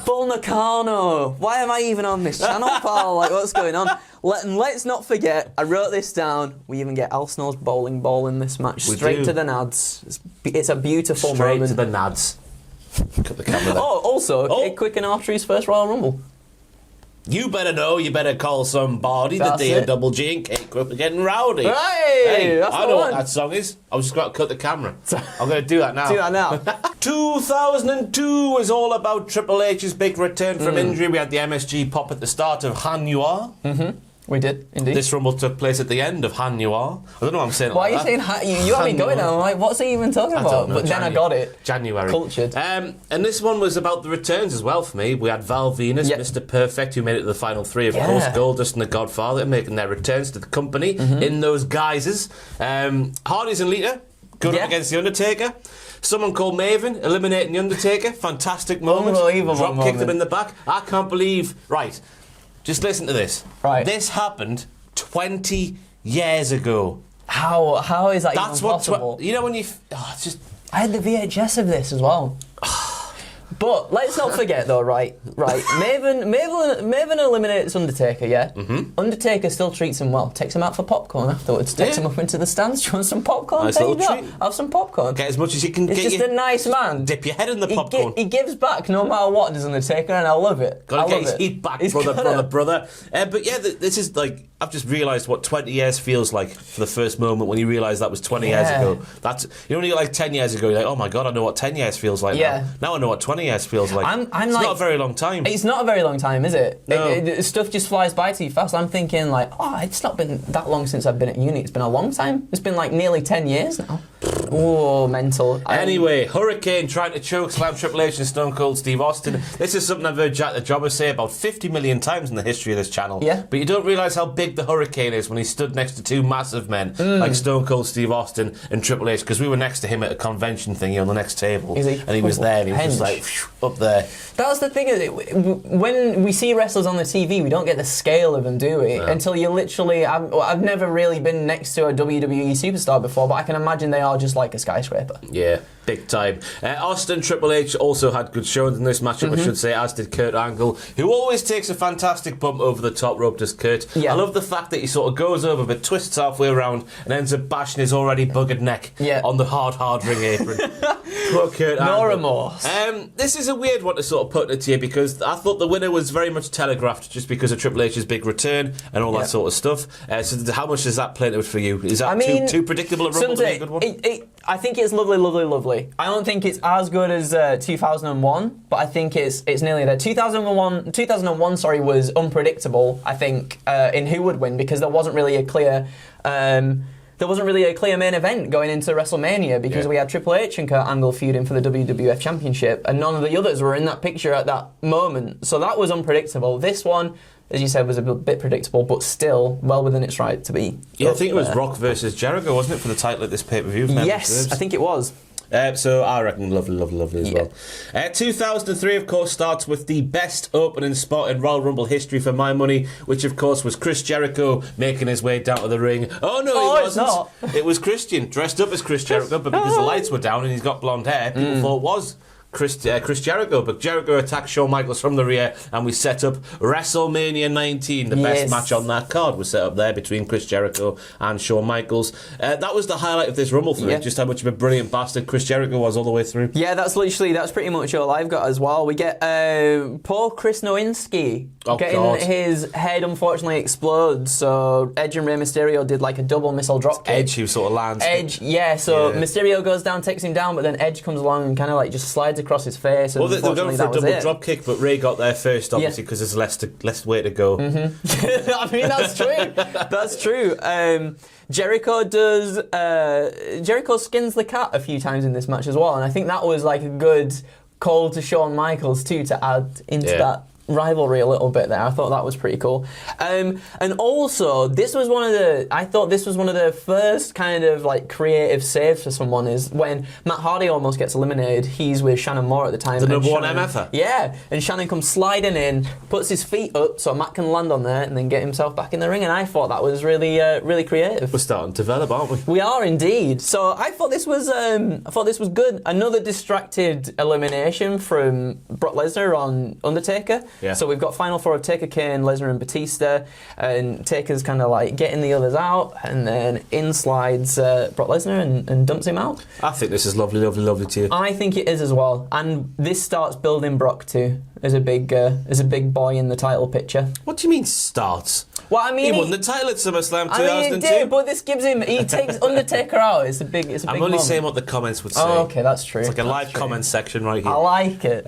Bull Nakano. Why am I even on this channel, pal? Like, what's going on? Let's not forget, I wrote this down, we even get Al Snow's bowling ball in this match. Straight to the nads. It's a beautiful moment. Straight to the nads. Cut the camera there. Oh, also, Quick and Archery's first Royal Rumble. You better know, you better call somebody. That's the day it. of Double G and Kate Quick are getting rowdy. Hey, that's I the know one. what that song is. I was just going to cut the camera. I'm going to do that now. Do that now. 2002 was all about Triple H's big return from injury. We had the MSG pop at the start of Hanwha. We did, indeed. This Rumble took place at the end of Hanwha. I don't know what I'm saying. Why like are you saying you had me going now? I'm like, what's he even talking about? know, But then I got it. January. Cultured. And this one was about the returns as well for me. We had Val Venus, Mr. Perfect, who made it to the final three. Of course, Goldust and the Godfather making their returns to the company in those guises. Hardys and Lita going up against The Undertaker. Someone called Maven eliminating The Undertaker. Fantastic moment. Unbelievable Drop moment. kicked him in the back. I can't believe... Right, just listen to this. Right. This happened 20 years ago. How is that That's even possible? you know when you... it's just... I had the VHS of this as well. But let's not forget though, right? Maven eliminates Undertaker, yeah? Undertaker still treats him well. Takes him out for popcorn afterwards. Takes him up into the stands. Do you want some popcorn? Nice Take little that. treat. Have some popcorn. Get as much as you can He's get. just a nice man. Dip your head in the popcorn. He gives back no matter what, does Undertaker, and I love it. Gotta get his heat back, brother. But yeah, this is like, I've just realised what 20 years feels like for the first moment when you realise that was 20 years ago. That's, you know, when you're like 10 years ago, you're like, oh my God, I know what 10 years feels like now. Now I know what 20 years feels like. It's not a very long time. It's not a very long time, is it? No. Stuff just flies by too fast. I'm thinking like, it's not been that long since I've been at uni. It's been a long time. It's been like nearly 10 years now. Oh, mental. Anyway, Hurricane trying to choke slam Triple H and Stone Cold Steve Austin. This is something I've heard Jack the Jobber say about 50 million times in the history of this channel. Yeah. But you don't realise how big the Hurricane is when he stood next to two massive men like Stone Cold Steve Austin and Triple H, because we were next to him at a convention thingy on the next table. And he was there and he was just like up there. That's the thing, is it? When we see wrestlers on the TV, we don't get the scale of them, do we? No. Until you literally... I've never really been next to a WWE superstar before, but I can imagine they are just like a skyscraper. Yeah, big time. Austin Triple H also had good showings in this matchup, I should say, as did Kurt Angle, who always takes a fantastic bump over the top rope, does Kurt. I love the fact that he sort of goes over but twists halfway around and ends up bashing his already buggered neck on the hard ring apron. Poor Kurt Angle. No remorse. This is a weird one to sort of put it to you, because I thought the winner was very much telegraphed just because of Triple H's big return and all that sort of stuff. So how much does that play into it for you? Is that too predictable a Rumble to be a good one? I think it's lovely, lovely, lovely. I don't think it's as good as 2001, but I think it's nearly there. 2001, was unpredictable, I think, in who would win, because there wasn't really a clear... there wasn't really a clear main event going into WrestleMania, because we had Triple H and Kurt Angle feuding for the WWF Championship, and none of the others were in that picture at that moment. So that was unpredictable. This one, as you said, was a bit predictable, but still well within its right to be. Yeah, I think it was Rock versus Jericho, wasn't it, for the title of this pay-per-view? Yes, I think it was. So I reckon lovely, lovely, lovely as well. 2003, of course, starts with the best opening spot in Royal Rumble history for my money, which, of course, was Chris Jericho making his way down to the ring. Oh, no, he wasn't. It's not. It was Christian, dressed up as Chris Jericho, but because the lights were down and he's got blonde hair, people thought it was Chris Jericho, but Jericho attacked Shawn Michaels from the rear, and we set up WrestleMania 19. The best match on that card was set up there between Chris Jericho and Shawn Michaels. That was the highlight of this Rumble for me, just how much of a brilliant bastard Chris Jericho was all the way through. Yeah, that's pretty much all I've got as well. We get Paul Chris Nowinski getting his head unfortunately explodes, so Edge and Rey Mysterio did like a double missile drop kick. Edge, who sort of lands. Edge, Mysterio goes down, takes him down, but then Edge comes along and kind of like just slides across his face. Well, they're going for a double drop kick, but Ray got there first, obviously, because there's less way to go. I mean, that's true. That's true. Jericho skins the cat a few times in this match as well, and I think that was like a good call to Shawn Michaels too, to add into that rivalry a little bit there. I thought that was pretty cool. And also, I thought this was one of the first kind of like creative saves for someone, is when Matt Hardy almost gets eliminated. He's with Shannon Moore at the time. The number one MFer. Yeah, and Shannon comes sliding in, puts his feet up so Matt can land on there and then get himself back in the ring, and I thought that was really really creative. We're starting to develop, aren't we? We are indeed. So I thought this was good. Another distracted elimination from Brock Lesnar on Undertaker. Yeah. So we've got Final Four of Taker, Kane, Lesnar and Batista, and Taker's kind of like getting the others out, and then in slides Brock Lesnar and dumps him out. I think this is lovely, lovely, lovely too. I think it is as well, and this starts building Brock too as a big boy in the title picture. What do you mean starts? Well, I mean, he won the title at SummerSlam 2002. I mean, he did, but this gives him. He takes Undertaker out. It's a big. I'm only saying what the comments would say. Oh, okay, that's true. It's like a live comment section right here. I like it.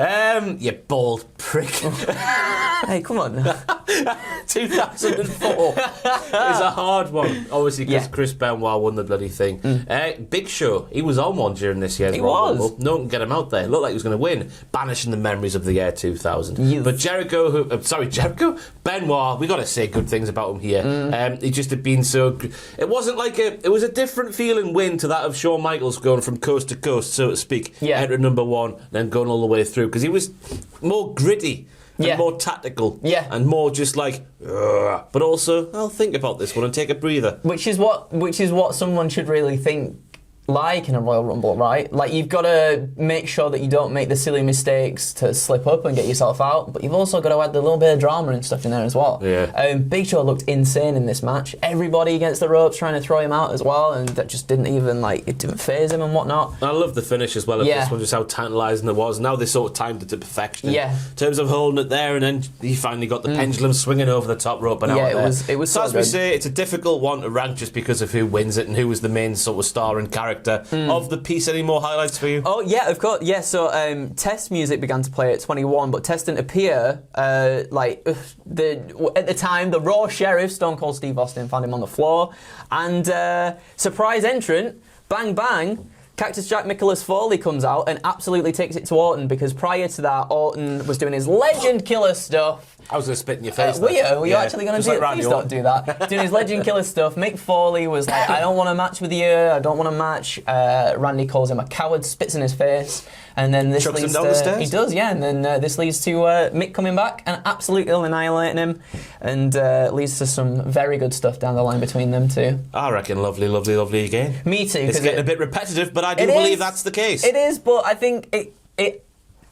You bald prick. Hey, come on. 2004 is a hard one, obviously, because Chris Benoit won the bloody thing. Big Show, he was on one during this year's Royal Rumble. No one can get him out there. It looked like he was going to win, banishing the memories of the year 2000. But Jericho, Benoit, we got to say good things about him here. He just had been so. It wasn't like it was a different feeling win to that of Shawn Michaels going from coast to coast, so to speak. Entering number one, then going all the way through, because he was more gritty. And more tactical, and more just like, but also, I'll think about this one and take a breather. Which is what someone should really think like in a Royal Rumble, right? Like, you've got to make sure that you don't make the silly mistakes to slip up and get yourself out, but you've also got to add the little bit of drama and stuff in there as well. Big Show looked insane in this match. Everybody against the ropes trying to throw him out as well, and that just didn't even, like, it didn't faze him and whatnot. I love the finish as well of this one, just how tantalising it was. Now they sort of timed it to perfection in terms of holding it there, and then he finally got the pendulum swinging over the top rope and out there. It was so as we say, it's a difficult one to rank just because of who wins it and who was the main sort of star and character of the piece. Any more highlights for you? Oh yeah, of course. Yeah, so Test music began to play at 21, but Test didn't appear. At the time, the Raw Sheriff, Stone Cold Steve Austin, found him on the floor, and surprise entrant, Bang Bang, Cactus Jack Nicholas Foley comes out and absolutely takes it to Orton, because prior to that, Orton was doing his Legend Killer stuff. I was going to spit in your face. Were you actually going to do it? Please don't do that. Doing his Legend Killer stuff. Mick Foley was like, I don't want to match with you. I don't want to match. Randy calls him a coward, spits in his face. And then this leads him down the stairs? He does, yeah. And then this leads to Mick coming back and absolutely annihilating him. And leads to some very good stuff down the line between them two. I reckon lovely, lovely, lovely again. Me too. It's getting a bit repetitive, but I do believe that's the case. It is, but I think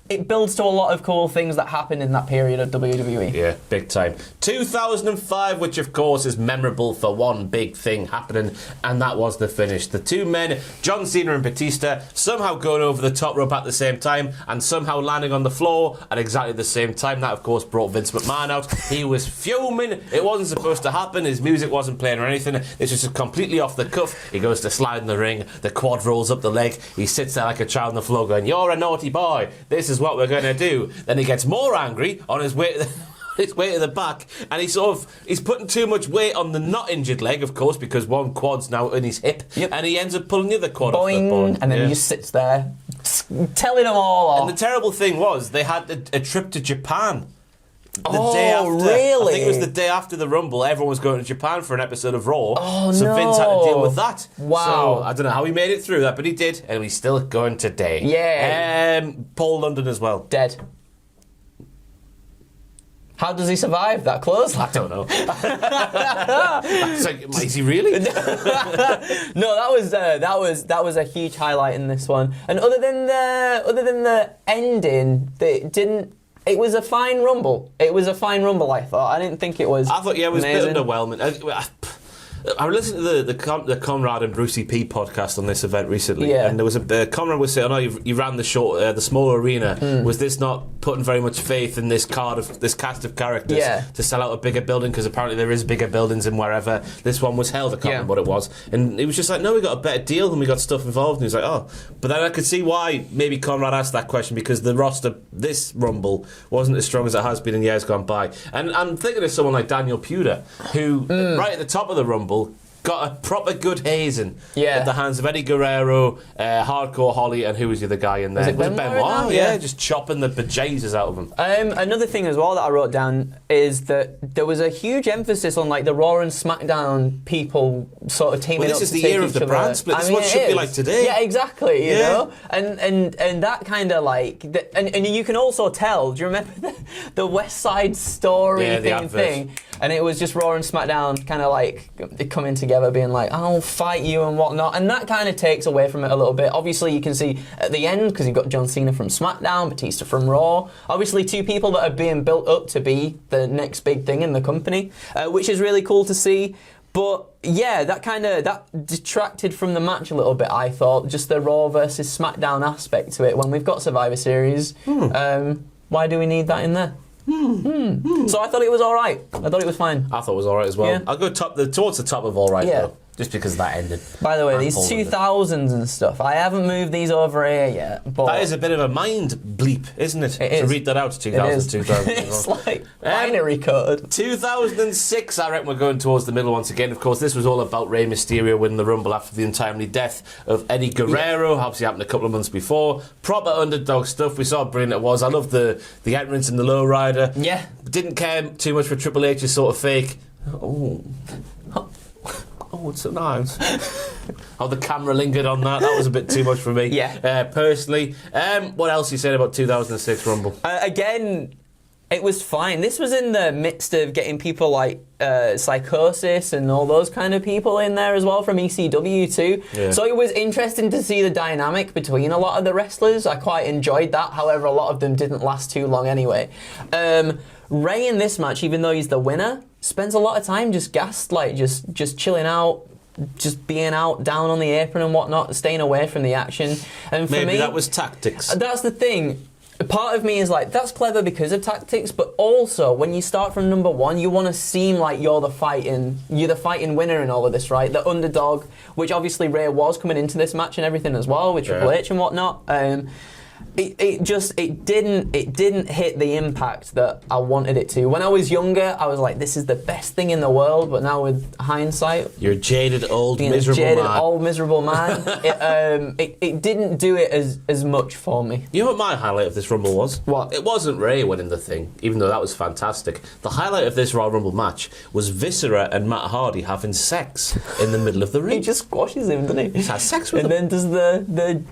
it builds to a lot of cool things that happened in that period of WWE. Yeah, big time. 2005, which of course is memorable for one big thing happening, and that was the finish. The two men, John Cena and Batista, somehow going over the top rope at the same time and somehow landing on the floor at exactly the same time. That, of course, brought Vince McMahon out. He was fuming. It wasn't supposed to happen. His music wasn't playing or anything. This was just completely off the cuff. He goes to slide in the ring. The quad rolls up the leg. He sits there like a child on the floor going, "You're a naughty boy. This is what we're going to do." Then he gets more angry on his way to the back, and he's putting too much weight on the not injured leg, of course, because one quad's now in his hip, and he ends up pulling the other quad off the board. And then he just sits there telling them all off. And the terrible thing was they had a trip to Japan. The day after, really? I think it was the day after the Rumble. Everyone was going to Japan for an episode of Raw. So Vince had to deal with that. Wow. So I don't know how he made it through that, but he did, and he's still going today. Yeah. Paul London as well. Dead. How does he survive that clothesline? I don't know. It's like, is he really? No, that was a huge highlight in this one. And other than the ending, it was a fine Rumble. It was a fine Rumble, I thought. I didn't think it was. I thought, it was amazing. a bit underwhelming. I listened to the Conrad and Brucey P podcast on this event recently, and there was Conrad was saying, "Oh, you ran the small arena. Was this not putting very much faith in this cast of characters to sell out a bigger building? Because apparently there is bigger buildings in wherever this one was held. I can't remember what it was." And he was just like, "No, we got a better deal and we got stuff involved." And he was like, "Oh," but then I could see why maybe Conrad asked that question, because the roster this Rumble wasn't as strong as it has been in years gone by. And I'm thinking of someone like Daniel Puder, who right at the top of the Rumble got a proper good hazing at the hands of Eddie Guerrero, Hardcore Holly, and who was the other guy in there? Was it Benoit? Yeah, just chopping the bejesus out of him. Another thing as well that I wrote down is that there was a huge emphasis on like the Raw and SmackDown people sort of teaming up. This is the year of the brand split. This is what should be like today. Yeah, exactly. You know, and that kind of like, and you can also tell. Do you remember the West Side Story thing? And it was just Raw and SmackDown kind of like coming together, being like, "I'll fight you" and whatnot, and that kind of takes away from it a little bit. Obviously, you can see at the end, because you've got John Cena from SmackDown, Batista from Raw. Obviously, two people that are being built up to be the next big thing in the company, which is really cool to see. But yeah, that detracted from the match a little bit, I thought. Just the Raw versus SmackDown aspect to it. When we've got Survivor Series, why do we need that in there? So I thought it was all right. I thought it was fine. I thought it was all right as well. Yeah. I'll go towards the top of all right though, just because that ended. By the way, these 2000s and stuff, I haven't moved these over here yet. But that is a bit of a mind bleep, isn't it? To read that out, 2000. It's like binary code. 2006, I reckon we're going towards the middle once again. Of course, this was all about Rey Mysterio winning the Rumble after the untimely death of Eddie Guerrero. Obviously happened a couple of months before. Proper underdog stuff. We saw how brilliant it was. I loved the entrance in the lowrider. Yeah. Didn't care too much for Triple H's sort of fake. Oh, it's so nice. The camera lingered on that. That was a bit too much for me. Yeah. Personally. What else you said about 2006 Rumble? Again, it was fine. This was in the midst of getting people like Psychosis and all those kind of people in there as well from ECW too. Yeah. So it was interesting to see the dynamic between a lot of the wrestlers. I quite enjoyed that. However, a lot of them didn't last too long anyway. Rey in this match, even though he's the winner, spends a lot of time just gassed, like just chilling out, just being out down on the apron and whatnot, staying away from the action. And for maybe me, that was tactics. That's the thing. Part of me is like, that's clever because of tactics, but also when you start from number one, you want to seem like you're the fighting winner in all of this, right? The underdog, which obviously Rey was coming into this match and everything as well with Triple H and whatnot. It didn't hit the impact that I wanted it to. When I was younger, I was like, this is the best thing in the world, but now with hindsight, you're a jaded old miserable man. It didn't do it as much for me. You know what my highlight of this Rumble was? What? It wasn't Rey winning the thing, even though that was fantastic. The highlight of this Royal Rumble match was Viscera and Matt Hardy having sex in the middle of the ring. He just squashes him, doesn't he? He has sex with him. him. And then does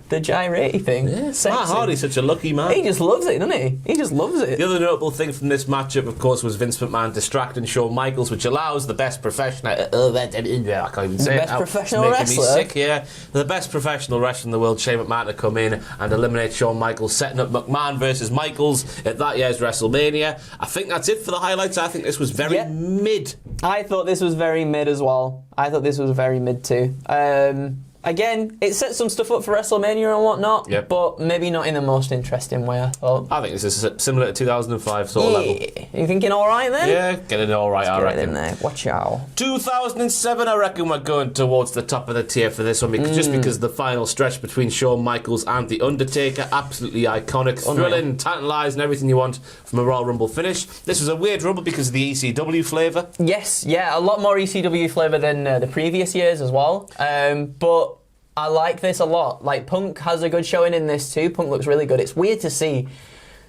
the gyrate thing. Yeah. Matt Hardy's such a lucky man. He just loves it, doesn't he? He just loves it. The other notable thing from this matchup, of course, was Vince McMahon distracting Shawn Michaels, which allows the best professional... I can't even say it. The best professional wrestler? Making me sick, yeah. The best professional wrestler in the world, Shane McMahon, to come in and eliminate Shawn Michaels, setting up McMahon versus Michaels at that year's WrestleMania. I think that's it for the highlights. I think this was very mid. I thought this was very mid as well. I thought this was very mid too. Again, it set some stuff up for WrestleMania and whatnot, but maybe not in the most interesting way, I thought. I think this is similar to 2005 sort of level. You thinking all right then? Yeah, getting it all right, I reckon. Get it in there. Watch out. 2007, I reckon we're going towards the top of the tier for this one, just because the final stretch between Shawn Michaels and The Undertaker, absolutely iconic, thrilling, tantalising, everything you want from a Royal Rumble finish. This was a weird Rumble because of the ECW flavour. Yes, yeah, a lot more ECW flavour than the previous years as well, but I like this a lot. Like, Punk has a good showing in this too. Punk looks really good. It's weird to see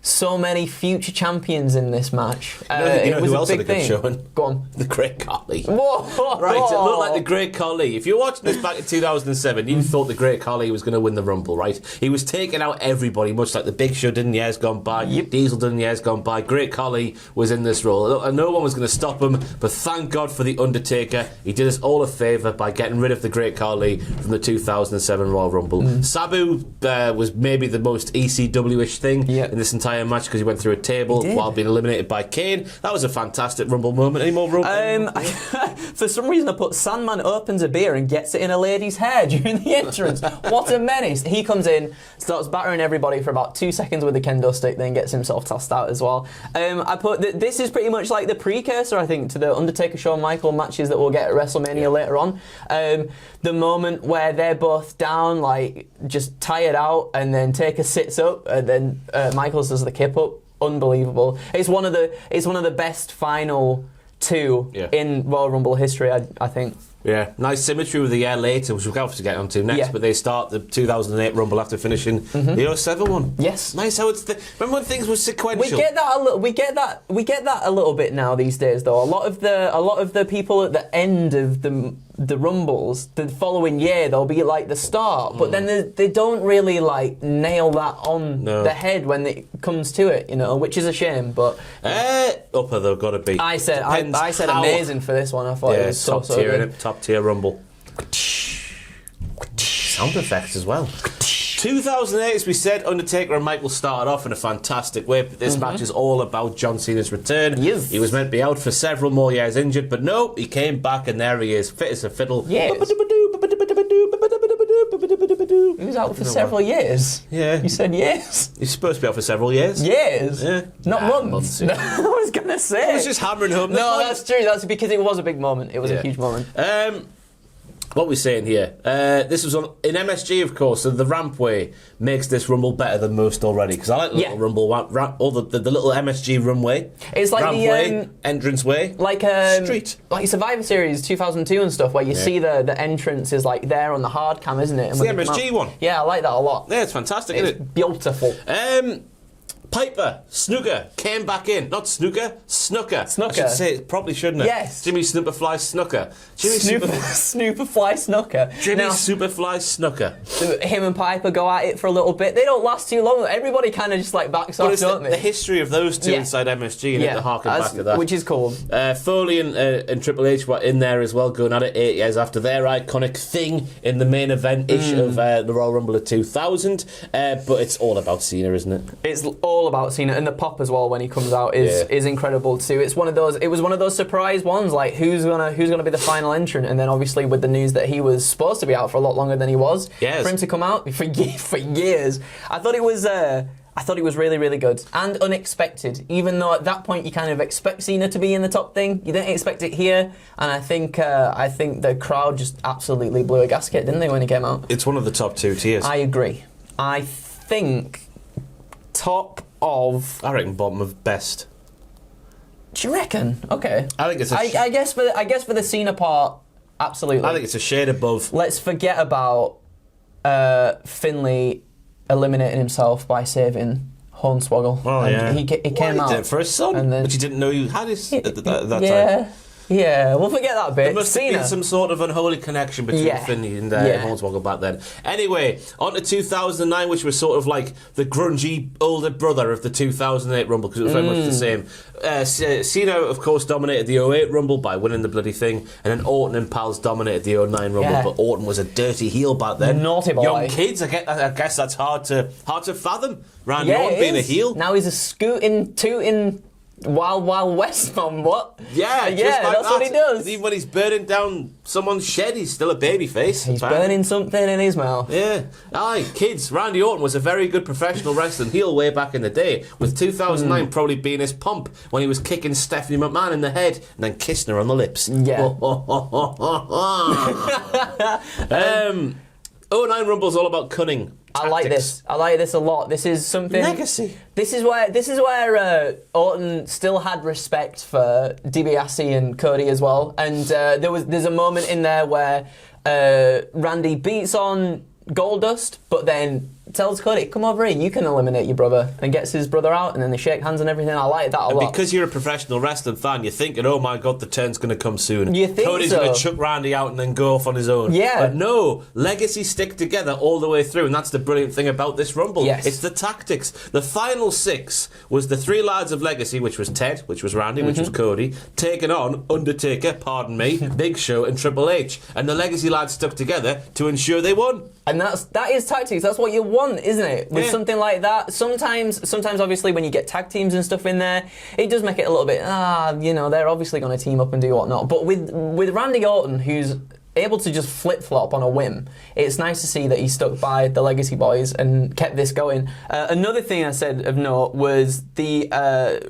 so many future champions in this match. You know it was who a else big had a good thing. showing? Go on. The Great Khali. Whoa! Right, it looked like the Great Khali. If you're watching this back in 2007, you thought the Great Khali was going to win the Rumble, right? He was taking out everybody, much like the Big Show did in years gone by, Diesel did in years gone by. Great Khali was in this role. No one was going to stop him, but thank God for The Undertaker. He did us all a favour by getting rid of the Great Khali from the 2007 Royal Rumble. Sabu was maybe the most ECW-ish thing in this entire match because he went through a table while being eliminated by Kane. That was a fantastic Rumble moment. Any more Rumble? For some reason, I put Sandman opens a beer and gets it in a lady's hair during the entrance. What a menace. He comes in, starts battering everybody for about 2 seconds with a kendo stick, then gets himself tossed out as well. I put this is pretty much like the precursor, I think, to the Undertaker Shawn Michaels matches that we'll get at WrestleMania later on. The moment where they're both down, like, just tired out, and then Taker sits up, and then Michaels does the kip up. Unbelievable. It's one of the best final two in Royal Rumble history, I think. Yeah, nice symmetry with the year later, which we'll have to get onto next. But they start the 2008 Rumble after finishing the 07 one. Yes, nice how it's. Remember when things were sequential? We get that a little bit now these days, though. A lot of the people at the end of the Rumbles the following year, they'll be like the start, but then they don't really like nail that on the head when it comes to it, which is a shame. But upper though, gotta be. I said amazing for this one. I thought it was so tier good. in it, top tier Rumble. Sound effects as well. 2008, as we said, Undertaker and Michael started off in a fantastic way, but this match is all about John Cena's return. Yes. He was meant to be out for several more years injured, but no, he came back and there he is, fit as a fiddle. Yes. He was out for several years. Yeah. You said years. He's supposed to be out for several years. Years? Yeah. Not months. No, I was going to say. I was just hammering home. No, that's true. That's because it was a big moment. It was a huge moment. What we're saying here, this was in MSG, of course, so the rampway makes this Rumble better than most already, because I like the little Rumble, all the little MSG runway. It's like rampway, entrance way, like street. Like Survivor Series 2002 and stuff, where you see the entrance is like there on the hard cam, isn't it? It's the MSG one. Yeah, I like that a lot. Yeah, it's fantastic, isn't it? Beautiful. Piper, Snooker, came back in. Not Snooker, Snooker. Snooker. I should say it properly, shouldn't it? Yes. Jimmy Snooperfly Snooker. Snooperfly Snooker. Jimmy Superfly Snooker. Him and Piper go at it for a little bit. They don't last too long. Everybody kind of just like backs off, don't they? The history of those two inside MSG and the harken back to that. Which is cool. Foley and Triple H were in there as well, going at it 8 years after their iconic thing in the main event-ish of the Royal Rumble of 2000. But it's all about Cena, isn't it? It's all about Cena, and the pop as well when he comes out is incredible too. It was one of those surprise ones, like who's gonna be the final entrant, and then obviously with the news that he was supposed to be out for a lot longer than he was, for him to come out for years, I thought it was really, really good and unexpected. Even though at that point you kind of expect Cena to be in the top thing, you didn't expect it here, and I think the crowd just absolutely blew a gasket, didn't they, when he came out? It's one of the top 2 tiers. I agree. I think top of... I reckon bottom of best. Do you reckon? Okay. I think it's I guess for the Cena part, absolutely. I think it's a shade above. Let's forget about Finlay eliminating himself by saving Hornswoggle. Oh, and he came out. He did it for his son, which he didn't know he had his at that time. Yeah, we'll forget that bit. There must have been some sort of unholy connection between Finlay and Hornswoggle back then. Anyway, on to 2009, which was sort of like the grungy older brother of the 2008 Rumble, because it was very much the same. Cena, of course, dominated the 08 Rumble by winning the bloody thing, and then Orton and Pals dominated the 09 Rumble, but Orton was a dirty heel back then. Naughty boy. Young kids, I guess that's hard to fathom. Randy Orton being a heel. Now he's a tooting Wild West man, what? Yeah, that's what he does. Even when he's burning down someone's shed, he's still a baby face. He's burning something in his mouth. Yeah. Aye, kids, Randy Orton was a very good professional wrestling heel way back in the day, with 2009 probably being his pump when he was kicking Stephanie McMahon in the head and then kissing her on the lips. Yeah. 09 Rumble's all about cunning. I like this. I like this a lot. This is something. Legacy. This is where Orton still had respect for DiBiase and Cody as well. And there's a moment in there where Randy beats on Goldust, but then tells Cody, come over here, you can eliminate your brother, and gets his brother out, and then they shake hands and everything. I like that a lot. Because you're a professional wrestling fan, you're thinking, oh my God, the turn's going to come soon. You think Cody's going to chuck Randy out and then go off on his own. Yeah. But no, legacy stick together all the way through, and that's the brilliant thing about this Rumble. Yes. It's the tactics. The final 6 was the 3 lads of legacy, which was Ted, which was Randy, which was Cody, taking on Undertaker, pardon me, Big Show and Triple H. And the legacy lads stuck together to ensure they won. And that is tactics. That's what you want, isn't it? With something like that. Sometimes obviously when you get tag teams and stuff in there, it does make it a little bit, they're obviously going to team up and do whatnot. But with Randy Orton, who's able to just flip-flop on a whim, it's nice to see that he stuck by the Legacy Boys and kept this going. Another thing I said of note was the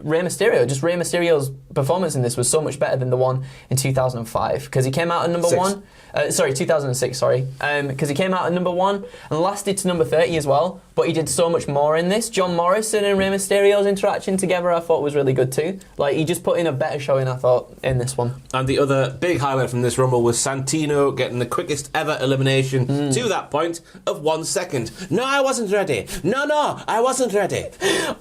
Rey Mysterio. Just Rey Mysterio's performance in this was so much better than the one in 2005, because he came out at number 1. 2006, sorry. Because he came out at number 1 and lasted to number 30 as well, but he did so much more in this. John Morrison and Rey Mysterio's interaction together I thought was really good too. Like, he just put in a better showing, I thought, in this one. And the other big highlight from this Rumble was Santino getting the quickest ever elimination to that point of 1 second. No, I wasn't ready. No, I wasn't ready.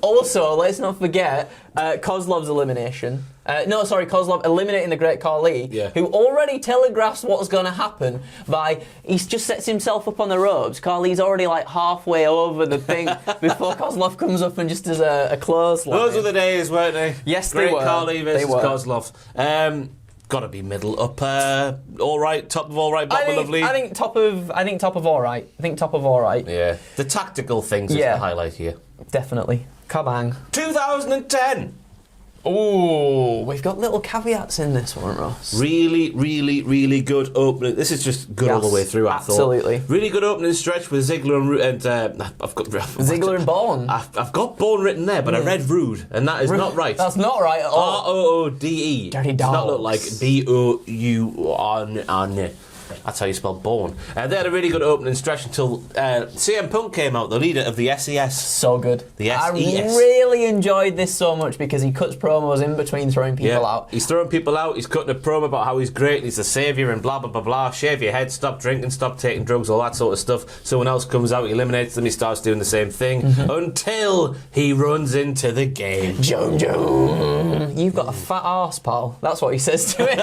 Also, let's not forget Kozlov's elimination. Kozlov eliminating the Great Khali, who already telegraphs what's going to happen by, he just sets himself up on the ropes. Khali's already like halfway over the thing before Kozlov comes up and just does a clothesline. Those were the days, weren't they? Yes, Great they were. Khali versus Kozlov. Got to be middle, upper, all right, top of all right, bottom of league. I think top of all right. Yeah, the tactical things is the highlight here. Definitely. Kabang. 2010. Oh, we've got little caveats in this one, Ross. Really, really, really good opening. This is just good all the way through, I thought. Absolutely. Really good opening stretch with Ziggler and Ziggler and Bourne. I've got Bourne written there, but I read Rude, and that is not right. That's not right at all. Roode. Dirty dogs. Does not look like Bourne. That's how you spell Bourne. They had a really good opening stretch until CM Punk came out, the leader of the SES. So good. The SES. I really enjoyed this so much because he cuts promos in between throwing people out. He's throwing people out, he's cutting a promo about how he's great and he's the saviour and blah, blah, blah, blah. Shave your head, stop drinking, stop taking drugs, all that sort of stuff. Someone else comes out, he eliminates them, he starts doing the same thing until he runs into the game. Jojo, you've got a fat arse, pal. That's what he says to him.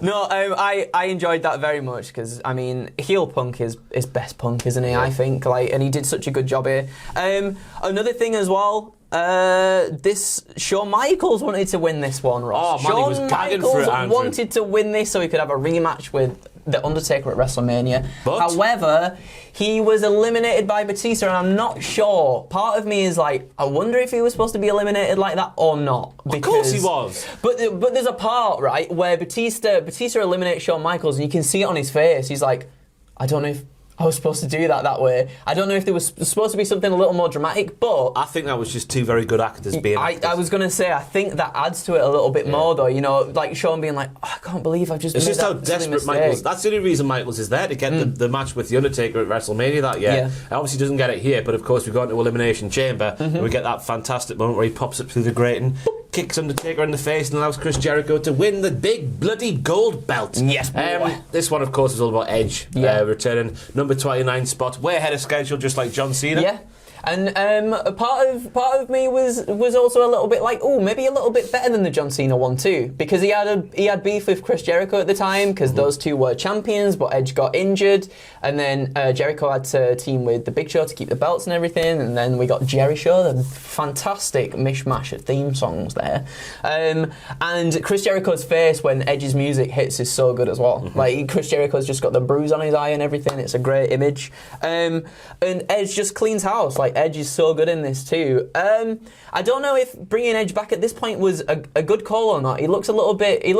No, I enjoyed that very much because, I mean, heel Punk is best Punk, isn't he? Yeah. I think, and he did such a good job here. Another thing as well, this Shawn Michaels wanted to win this one, Ross. Oh man, he was gagging for it, Andrew. Wanted to win this so he could have a rematch with The Undertaker at WrestleMania. But however, he was eliminated by Batista, and I'm not sure. Part of me is like, I wonder if he was supposed to be eliminated like that or not. Of course he was. But there's a part, right, where Batista eliminates Shawn Michaels, and you can see it on his face. He's like, I don't know if I was supposed to do that way. I don't know if there was supposed to be something a little more dramatic, but I think that was just two very good actors being actors. I was going to say, I think that adds to it a little bit more, though. You know, like Shawn being like, I can't believe I've just made that. It's just how desperate Michaels. That's the only reason Michaels is there, to get the match with The Undertaker at WrestleMania that year. Yeah. Obviously doesn't get it here, but of course we go into Elimination Chamber and we get that fantastic moment where he pops up through the grating, kicks Undertaker in the face and allows Chris Jericho to win the big bloody gold belt. Yes, boy. This one, of course, is all about Edge returning number 29 spot, way ahead of schedule, just like John Cena. Yeah. And part of me was also a little bit like, oh, maybe a little bit better than the John Cena one too, because he had beef with Chris Jericho at the time, because those two were champions, but Edge got injured, and then Jericho had to team with the Big Show to keep the belts and everything, and then we got Jerry Show, the fantastic mishmash of theme songs there, and Chris Jericho's face when Edge's music hits is so good as well. Like, Chris Jericho's just got the bruise on his eye and everything. It's a great image, and Edge just cleans house. Like, Edge is so good in this too. I don't know if bringing Edge back at this point was a good call or not. He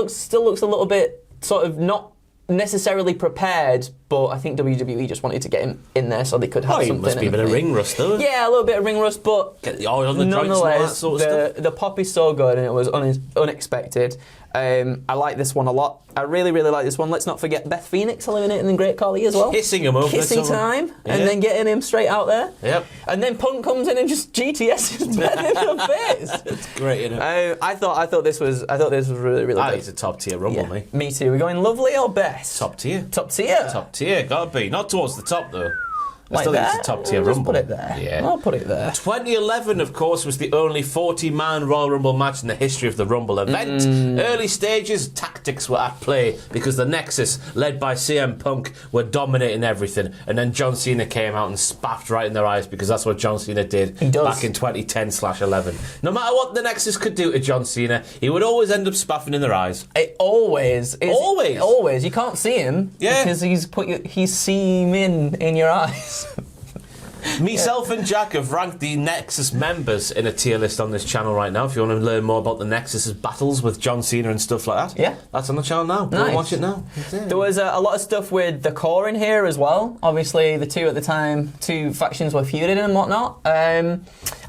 still looks a little bit sort of not necessarily prepared, but I think WWE just wanted to get him in there so they could have something. He must be a bit of ring rust though. Yeah, a little bit of ring rust, but get the oil on the joints and all that sort of stuff. The pop is so good and it was unexpected. I like this one a lot. I really, really like this one. Let's not forget Beth Phoenix eliminating the Great Khali as well. Kissing him over. Kissing time, and then getting him straight out there. Yep. And then Punk comes in and just GTS's Beth in the face. It's great, isn't it? I thought this was really, really good. It's a top tier Rumble, mate. Me too. We're going lovely or best? Top tier. Top tier. Top tier. Gotta be. Not towards the top though. I still think it's a top-tier Rumble. Put it there. Yeah. I'll put it there. 2011, of course, was the only 40-man Royal Rumble match in the history of the Rumble event. Early stages, tactics were at play because the Nexus, led by CM Punk, were dominating everything. And then John Cena came out and spaffed right in their eyes because that's what John Cena did back in 2010/11. No matter what the Nexus could do to John Cena, he would always end up spaffing in their eyes. Always. You can't see him because he's seeming in your eyes. Myself and Jack have ranked the Nexus members in a tier list on this channel right now. If you want to learn more about the Nexus's battles with John Cena and stuff like that, that's on the channel now. Go and watch it now. There was a lot of stuff with the core in here as well. Obviously, the two factions were feuding and whatnot. I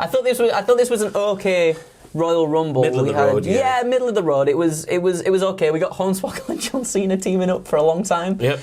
thought this was an okay Royal Rumble. Middle of the road, yeah, middle of the road. It was okay. We got Hornswoggle and John Cena teaming up for a long time. Yep.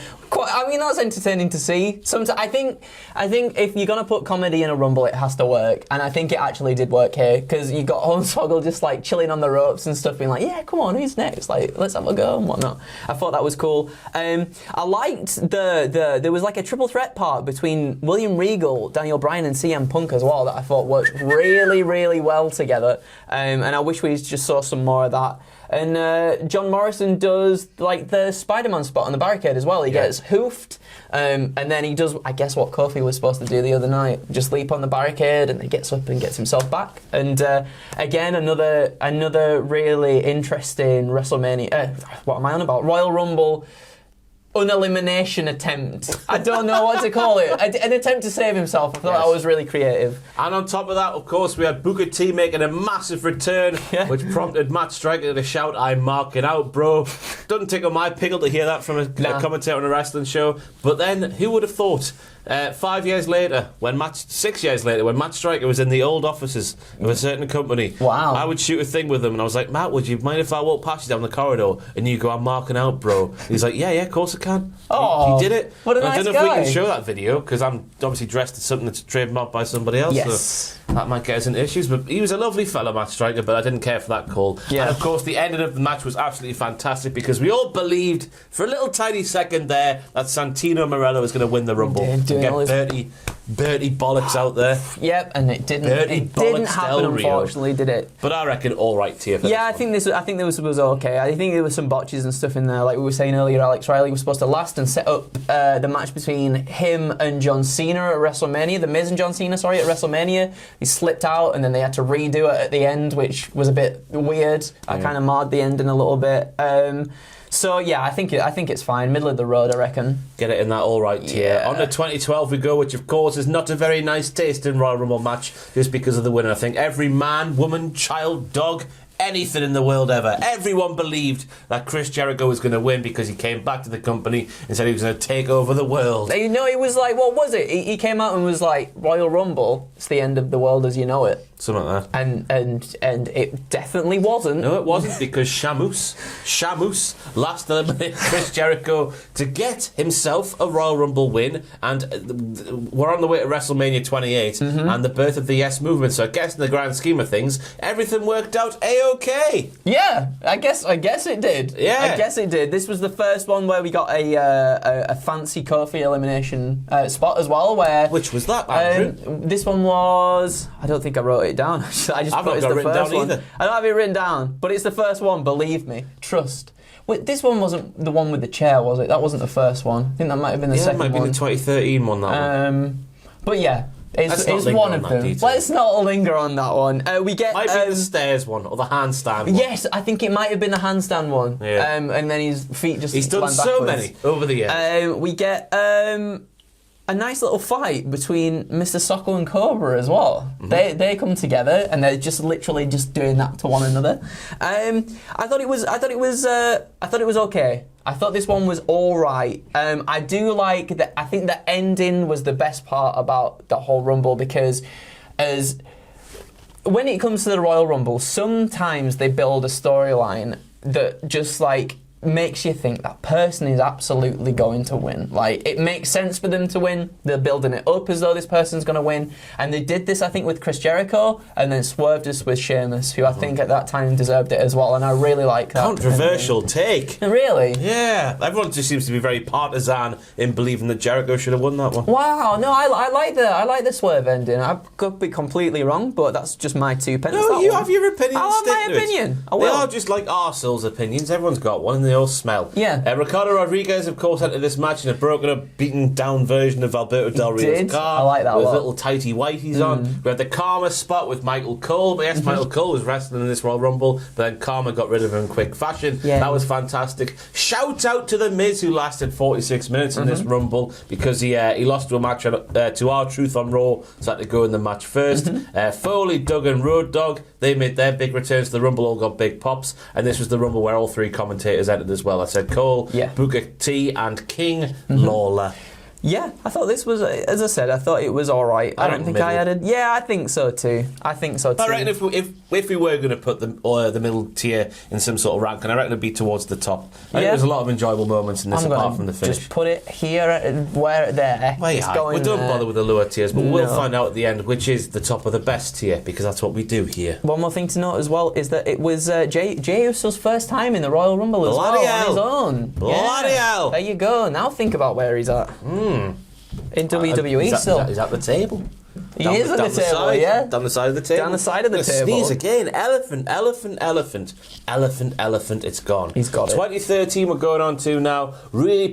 That's entertaining to see. Sometimes I think if you're gonna put comedy in a Rumble, it has to work, and I think it actually did work here because you got Hornswoggle just like chilling on the ropes and stuff, being like, "Yeah, come on, who's next? Like, let's have a go and whatnot." I thought that was cool. I liked there was like a triple threat part between William Regal, Daniel Bryan, and CM Punk as well that I thought worked really, really well together. And I wish we just saw some more of that. And John Morrison does like the Spider-Man spot on the barricade as well. He gets hoofed, and then he does, I guess, what Kofi was supposed to do the other night: just leap on the barricade, and he gets up and gets himself back. And again, another really interesting WrestleMania. What am I on about? Royal Rumble. Unelimination attempt. I don't know what to call it. An attempt to save himself. I thought that was really creative. And on top of that, of course, we had Booker T making a massive return, which prompted Matt Striker to shout, "I'm marking out, bro." Doesn't tickle my pickle to hear that from a commentator on a wrestling show. But then, who would have thought? 6 years later, when Matt Striker was in the old offices of a certain company, I would shoot a thing with him, and I was like, "Matt, would you mind if I walk past you down the corridor and you go, 'I'm marking out, bro'?" And he's like, yeah, of course I can. He did it. What a nice guy. I don't know if we can show that video because I'm obviously dressed as something that's trademarked by somebody else. Yes. So that might get us into issues, but he was a lovely fella, Matt Striker, but I didn't care for that call. Yeah. And of course, the ending of the match was absolutely fantastic because we all believed for a little tiny second there that Santino Marella was going to win the Rumble. Get Bertie bollocks out there. Yep, and it didn't. It didn't happen, unfortunately, did it? But I reckon all right tier. Yeah, I think this was okay. I think there was some botches and stuff in there. Like we were saying earlier, Alex Riley was supposed to last and set up the match between him and John Cena at WrestleMania. The Miz and John Cena, at WrestleMania. He slipped out, and then they had to redo it at the end, which was a bit weird. I kind of marred the ending a little bit. So yeah, I think it's fine. Middle of the road, I reckon. Get it in that all right tier. On to 2012 we go, which of course is not a very nice taste in Royal Rumble match just because of the winner. I think every man, woman, child, dog, anything in the world ever, everyone believed that Chris Jericho was going to win because he came back to the company and said he was going to take over the world. You know, he was like, what was it? He came out and was like, Royal Rumble, it's the end of the world as you know it. Something like that. And it definitely wasn't. No, it wasn't, because Shamus last eliminated Chris Jericho to get himself a Royal Rumble win, and we're on the way to WrestleMania 28 and the birth of the Yes Movement. So I guess in the grand scheme of things, everything worked out A-OK. Yeah, I guess it did. Yeah, I guess it did. This was the first one where we got a fancy Kofi elimination spot as well. Which was that, Andrew? This one was, I don't think I wrote it down. I just I've put not got it written down one. either. I don't have it written down, but it's the first one. Believe me, trust. Wait, this one wasn't the one with the chair, was it? That wasn't the first one. I think that might have been the second one. Yeah, it might be the 2013 one. That one. But yeah. It's one of them. Detail. Let's not linger on that one. We get might be the stairs one or the handstand one. Yes, I think it might have been the handstand one. Yeah. And then his feet just He's done land so backwards. many over the years. We get a nice little fight between Mr. Sokol and Cobra as well. They come together and they're just literally just doing that to one another. I thought it was okay. I thought this one was all right. I do like that. I think the ending was the best part about the whole Rumble, because when it comes to the Royal Rumble, sometimes they build a storyline that just like makes you think that person is absolutely going to win. Like, it makes sense for them to win. They're building it up as though this person's going to win. And they did this, I think, with Chris Jericho, and then swerved us with Sheamus, who I think at that time deserved it as well. And I really like that. Controversial take. Really? Yeah. Everyone just seems to be very partisan in believing that Jericho should have won that one. Wow. No, I like the swerve ending. I could be completely wrong, but that's just my 2 pence. No, you have your opinion. I'll have my opinion. I will. They are just like arseholes' opinions. Everyone's got one, and they all smell. Yeah. Ricardo Rodriguez, of course, entered this match in a broken up, beaten down version of Alberto Del Rio's car. I like that with a lot. little tighty whiteys on. We had the Karma spot with Michael Cole. But yes, Michael Cole was wrestling in this Royal Rumble, but then Karma got rid of him in quick fashion. Yeah. That was fantastic. Shout out to The Miz, who lasted 46 minutes in this Rumble, because he lost to a match to R-Truth on Raw, so had to go in the match first. Foley, Doug and Road Dogg, they made their big returns to the Rumble, all got big pops, and this was the Rumble where all 3 commentators entered as well. I said Cole, Booker T and King Lawler. Yeah, I thought this was, as I said, I thought it was all right. I don't think I added. Yeah, I think so too. I reckon if we were going to put the middle tier in some sort of ranking, I reckon it'd be towards the top. I think there's a lot of enjoyable moments in this, apart from the finish. Just put it here, where there. Well, yeah, we don't bother with the lower tiers, but we'll find out at the end which is the top of the best tier, because that's what we do here. One more thing to note as well is that it was Jey Uso's first time in the Royal Rumble as well, on his own. Bloody hell! There you go. Now think about where he's at. In WWE still. He's at the table. He is at the table, yeah. Down the side of the table. Down the side of the table. Sneeze again. Elephant. It's gone. He's got it. 2013 we're going on to now. Really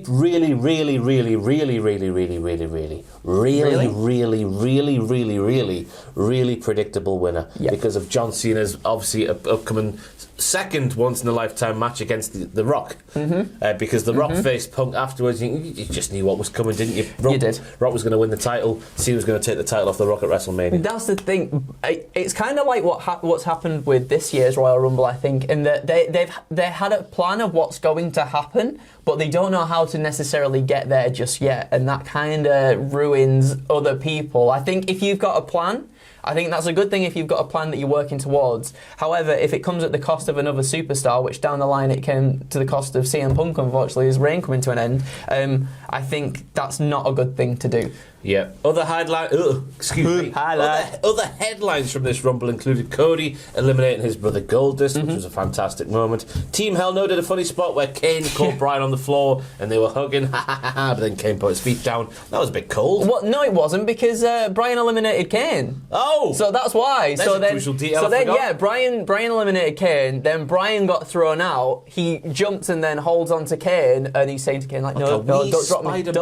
predictable winner. Yep. Because of John Cena's obviously upcoming second once-in-a-lifetime match against The Rock. Because The Rock faced Punk afterwards. You just knew what was coming, didn't you? You did. Rock was going to win the title. Cena was going to take the title off The Rock at WrestleMania. That's the thing. It's kind of like what's happened with this year's Royal Rumble, I think, in that they had a plan of what's going to happen, but they don't know how to necessarily get there just yet, and that kind of ruins other people. I think if you've got a plan, I think that's a good thing if you've got a plan that you're working towards. However, if it comes at the cost of another superstar, which down the line it came to the cost of CM Punk, unfortunately, his reign coming to an end, I think that's not a good thing to do. Yeah. Other headlines. Other headlines from this Rumble included Cody eliminating his brother Goldust, which was a fantastic moment. Team Hell No did a funny spot where Kane caught Bryan on the floor and they were hugging, but then Kane put his feet down. That was a bit cold. What? No, it wasn't, because Bryan eliminated Kane. Oh, so that's why. That's a crucial detail. So then, yeah, Bryan eliminated Kane. Then Bryan got thrown out. He jumps and then holds on to Kane, and he's saying to Kane like, "No, don't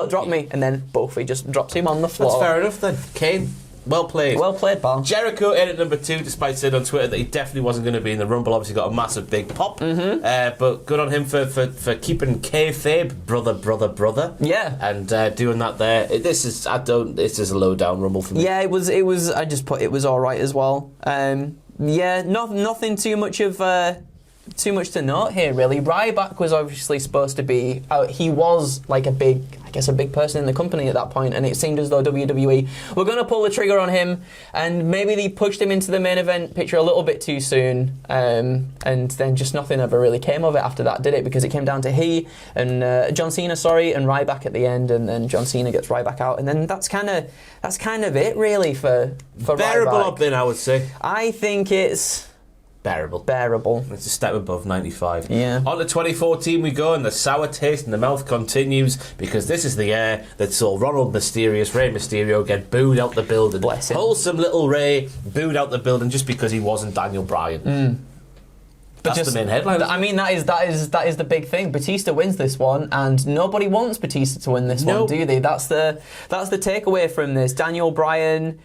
drop me." And then he just drops him on the floor. That's fair enough then. Kane, well played. Well played, pal. Jericho in at number 2, despite saying on Twitter that he definitely wasn't going to be in the Rumble. Obviously got a massive big pop. But good on him for keeping kayfabe, brother. Yeah. And doing that there. This is a low down Rumble for me. Yeah, it was. I just put it was all right as well. Nothing too much to note here, really. Ryback was obviously supposed to be. He was like a big person in the company at that point, and it seemed as though WWE were going to pull the trigger on him, and maybe they pushed him into the main event picture a little bit too soon, and then just nothing ever really came of it after that, did it? Because it came down to John Cena, and Ryback at the end, and then John Cena gets Ryback out, and then that's kind of it, really, for bearable Ryback. Up then, I would say. I think it's Bearable. It's a step above 95. Yeah. On to 2014 we go, and the sour taste in the mouth continues, because this is the year that saw Rey Mysterio, get booed out the building. Bless him. Wholesome little Rey booed out the building just because he wasn't Daniel Bryan. But that's the main headline. I mean, that is the big thing. Batista wins this one, and nobody wants Batista to win this one, do they? That's the takeaway from this. Daniel Bryan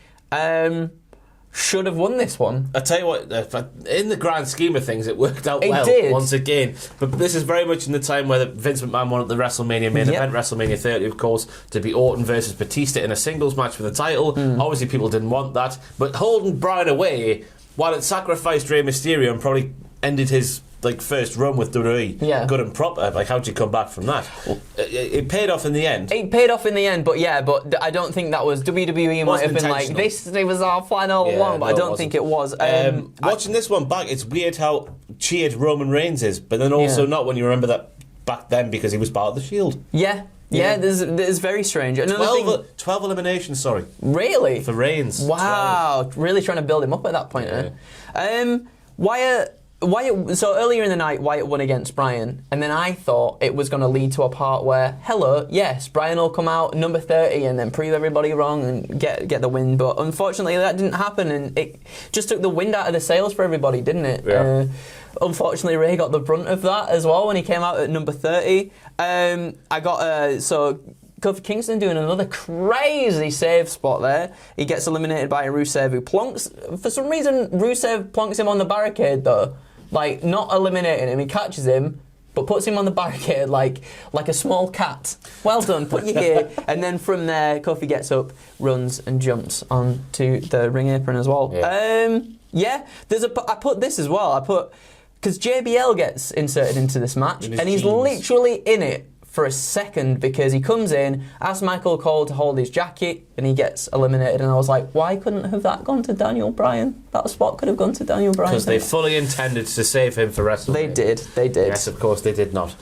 should have won this one. I tell you what, in the grand scheme of things, it worked out well once again. But this is very much in the time where Vince McMahon wanted the WrestleMania main event, WrestleMania 30, of course, to be Orton versus Batista in a singles match for the title. Obviously, people didn't want that. But holding Bryan away, while it sacrificed Rey Mysterio and probably ended his first run with WWE, good and proper. How'd you come back from that? It paid off in the end. It paid off in the end, but I don't think that was WWE. Might have been like, this was our plan all along, but I don't think it was. Watching this one back, it's weird how cheered Roman Reigns is, but then also not when you remember that back then because he was part of the Shield. Yeah. There's very strange. 12 eliminations, sorry. Really? For Reigns. Wow. 12. Really trying to build him up at that point. Wyatt, so earlier in the night, Wyatt won against Bryan, and then I thought it was going to lead to a part where, yes, Bryan will come out number 30 and then prove everybody wrong and get the win, but unfortunately that didn't happen, and it just took the wind out of the sails for everybody, didn't it? Yeah. Unfortunately, Ray got the brunt of that as well when he came out at number 30. Kofi Kingston doing another crazy save spot there. He gets eliminated by Rusev, who plonks. For some reason, Rusev plonks him on the barricade, though. Like, not eliminating him. He catches him, but puts him on the barricade like a small cat. Well done, put you here. And then from there, Kofi gets up, runs, and jumps onto the ring apron as well. Yeah. I put this as well. Because JBL gets inserted into this match, and he's literally in it for a second because he comes in, asks Michael Cole to hold his jacket, and he gets eliminated. And I was like, why couldn't have that gone to Daniel Bryan? That spot could have gone to Daniel Bryan. Because they fully intended to save him for WrestleMania. They did. Yes, of course, they did not.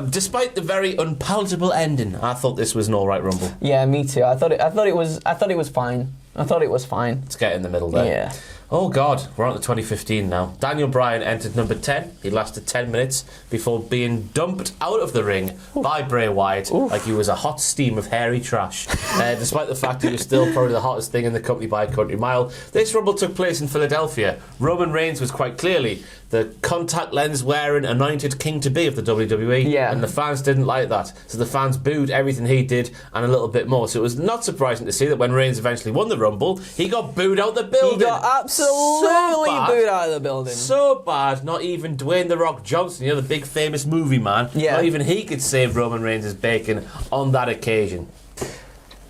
Despite the very unpalatable ending, I thought this was an all right Rumble. Yeah, me too. I thought it was fine. Let's get in the middle there. Yeah. Oh God, we're on to 2015 now. Daniel Bryan entered number 10. He lasted 10 minutes before being dumped out of the ring by Bray Wyatt like he was a hot steam of hairy trash. Despite the fact he was still probably the hottest thing in the company by a country mile. This Rumble took place in Philadelphia. Roman Reigns was quite clearly the contact lens wearing anointed king-to-be of the WWE, and the fans didn't like that. So the fans booed everything he did and a little bit more. So it was not surprising to see that when Reigns eventually won the Rumble, he got booed out the building. He got absolutely booed out of the building. So bad, not even Dwayne "The Rock" Johnson, the big famous movie man, not even he could save Roman Reigns' bacon on that occasion.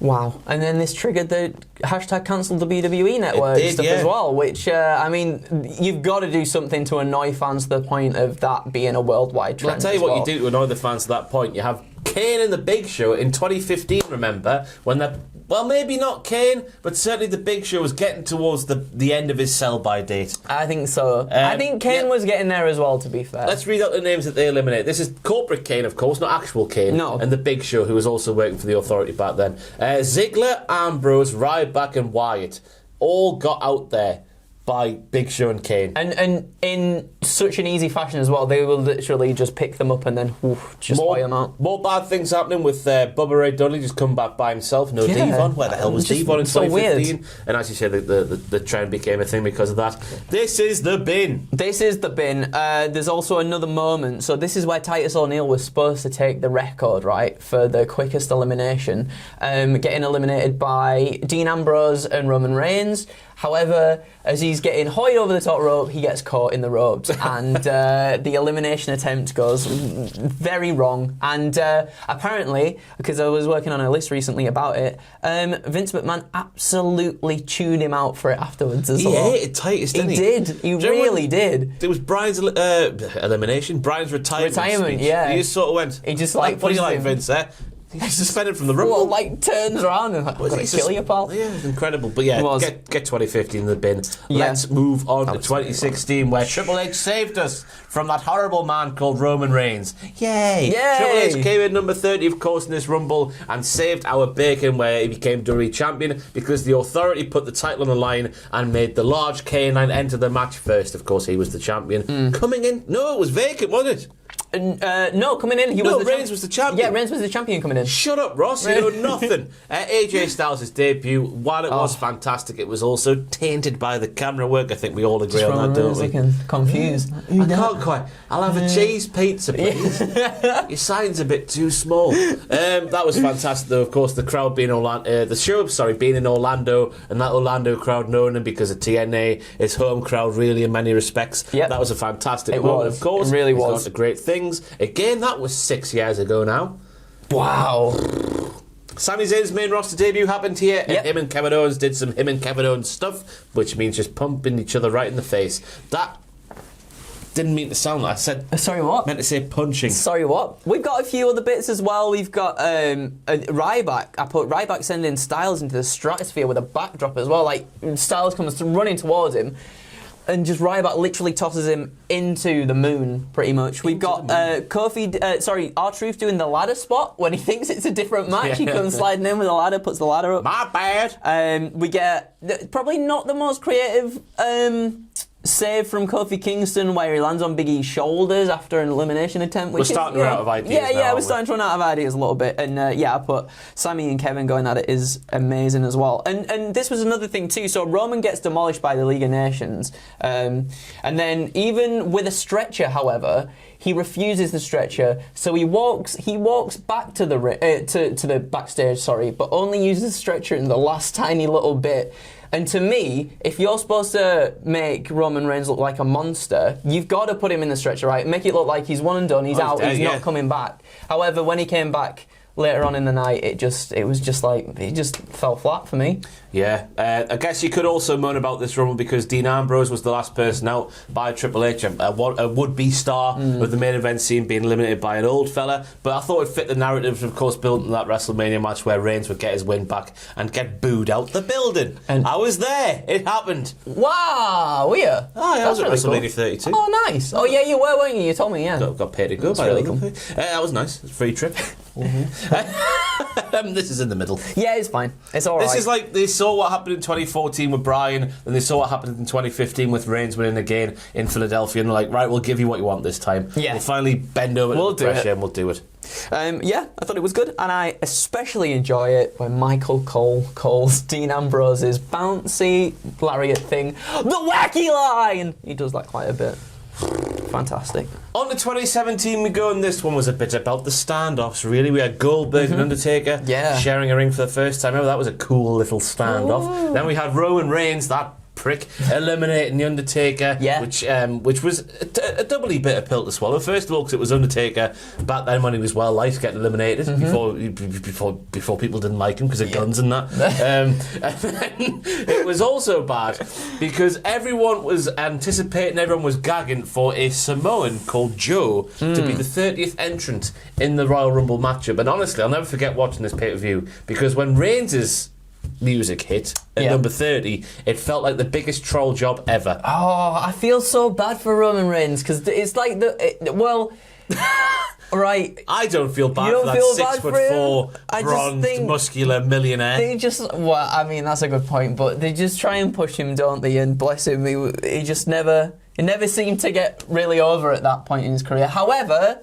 Wow. And then this triggered the hashtag cancel WWE network stuff as well, which, you've got to do something to annoy fans to the point of that being a worldwide trend. Well, I'll tell you what you do to annoy the fans to that point. You have Kane and the Big Show in 2015, remember, when well, maybe not Kane, but certainly the Big Show was getting towards the end of his sell-by date. I think so. I think Kane was getting there as well, to be fair. Let's read out the names that they eliminate. This is corporate Kane, of course, not actual Kane. No. And the Big Show, who was also working for the Authority back then. Ziggler, Ambrose, Ryback and Wyatt all got out there by Big Show and Kane. And in such an easy fashion as well. They will literally just pick them up and then buy them out. More bad things happening with Bubba Ray Dudley just come back by himself. No Devon. Where the hell was Devon in 2015? Weird. And as you say, the trend became a thing because of that. This is the bin. There's also another moment. So this is where Titus O'Neil was supposed to take the record, right, for the quickest elimination, getting eliminated by Dean Ambrose and Roman Reigns. However, as he's getting hoisted over the top rope, he gets caught in the ropes, and the elimination attempt goes very wrong. And apparently, because I was working on a list recently about it, Vince McMahon absolutely chewed him out for it afterwards as well. He hated Titus, didn't he? He did. He really did. It was Brian's elimination, Brian's retirement speech. Yeah. He just sort of went, he just what do you like, Vince, He's suspended from the Rumble. Well, turns around and I'm going to kill you, pal. Yeah, it's incredible. But get 2015 in the bin. Yeah. Let's move on to 2016, where Triple H saved us from that horrible man called Roman Reigns. Yay! Triple H came in number 30, of course, in this Rumble and saved our bacon, where he became WWE Champion because the Authority put the title on the line and made the large canine enter the match first. Of course, he was the champion. Coming in, no, it was vacant, wasn't it? No, coming in, Reigns was the champion. Yeah, Reigns was the champion coming in. Shut up, Ross. You know nothing. AJ Styles' debut, while it was fantastic, it was also tainted by the camera work. I think we all agree on that, don't we? Looking confused. I can't quite. I'll have a cheese pizza, please. Your sign's a bit too small. That was fantastic, though. Of course, the crowd being being in Orlando, and that Orlando crowd knowing him because of TNA, his home crowd, really, in many respects. Yep. That was a fantastic moment. Of course, it really was. He's got great things. Again, that was 6 years ago now. Wow. Sami Zayn's main roster debut happened here, and him and Kevin Owens did some him and Kevin Owens stuff, which means just pumping each other right in the face. That didn't mean to sound like I said. Sorry, what? Meant to say punching. Sorry, what? We've got a few other bits as well. We've got Ryback. I put Ryback sending Styles into the stratosphere with a backdrop as well. Like, Styles comes running towards him. and just Ryback literally tosses him into the moon, pretty much. We've got R-Truth doing the ladder spot when he thinks it's a different match. He comes sliding in with a ladder, puts the ladder up. My bad. We get probably not the most creative save from Kofi Kingston where he lands on Big E's shoulders after an elimination attempt. We're starting to run out of ideas we're starting to run out of ideas a little bit. And I put Sami and Kevin going at it is amazing as well. And this was another thing too. So Roman gets demolished by the League of Nations. And then even with a stretcher, however, he refuses the stretcher, so he walks back to the backstage, but only uses the stretcher in the last tiny little bit. And to me, if you're supposed to make Roman Reigns look like a monster, you've got to put him in the stretcher, right? Make it look like he's one and done, he's out, he's not coming back. However, when he came back later on in the night, it just fell flat for me. Yeah, I guess you could also moan about this Rumble because Dean Ambrose was the last person out by Triple H, a would-be star of the main event scene being eliminated by an old fella. But I thought it fit the narrative, of course, built in that WrestleMania match where Reigns would get his win back and get booed out the building. And I was there. It happened. Wow, were you? Oh, yeah, I was at WrestleMania 32. Oh, nice. Oh, yeah, you were, weren't you? You told me, yeah. Got paid to go. That's really cool. That was nice. It was a free trip. This is in the middle. Yeah, it's fine. It's all right. This is like they saw what happened in 2014 with Bryan, and they saw what happened in 2015 with Reigns winning again in Philadelphia, and they're like, right, we'll give you what you want this time. Yeah. We'll finally bend over to the pressure and we'll do it. I thought it was good, and I especially enjoy it when Michael Cole calls Dean Ambrose's bouncy lariat thing the wacky line. He does that quite a bit. Fantastic. On to 2017 we go, and this one was a bit about the standoffs, really. We had Goldberg and Undertaker sharing a ring for the first time ever. That was a cool little standoff. Ooh. Then we had Roman Reigns, that prick, eliminating the Undertaker, which was a doubly bitter pill to swallow. First of all, because it was Undertaker back then when he was well liked, getting eliminated before people didn't like him because of guns and that. And then it was also bad because everyone was anticipating, everyone was gagging for a Samoan called Joe to be the 30th entrant in the Royal Rumble matchup. And honestly, I'll never forget watching this pay-per-view because when Reigns' music hit at number 30, it felt like the biggest troll job ever. Oh, I feel so bad for Roman Reigns because it's like right. I don't feel bad for that 6'4" bronzed, muscular millionaire. They I mean, that's a good point, but they just try and push him, don't they? And bless him, he just never seemed to get really over at that point in his career. However,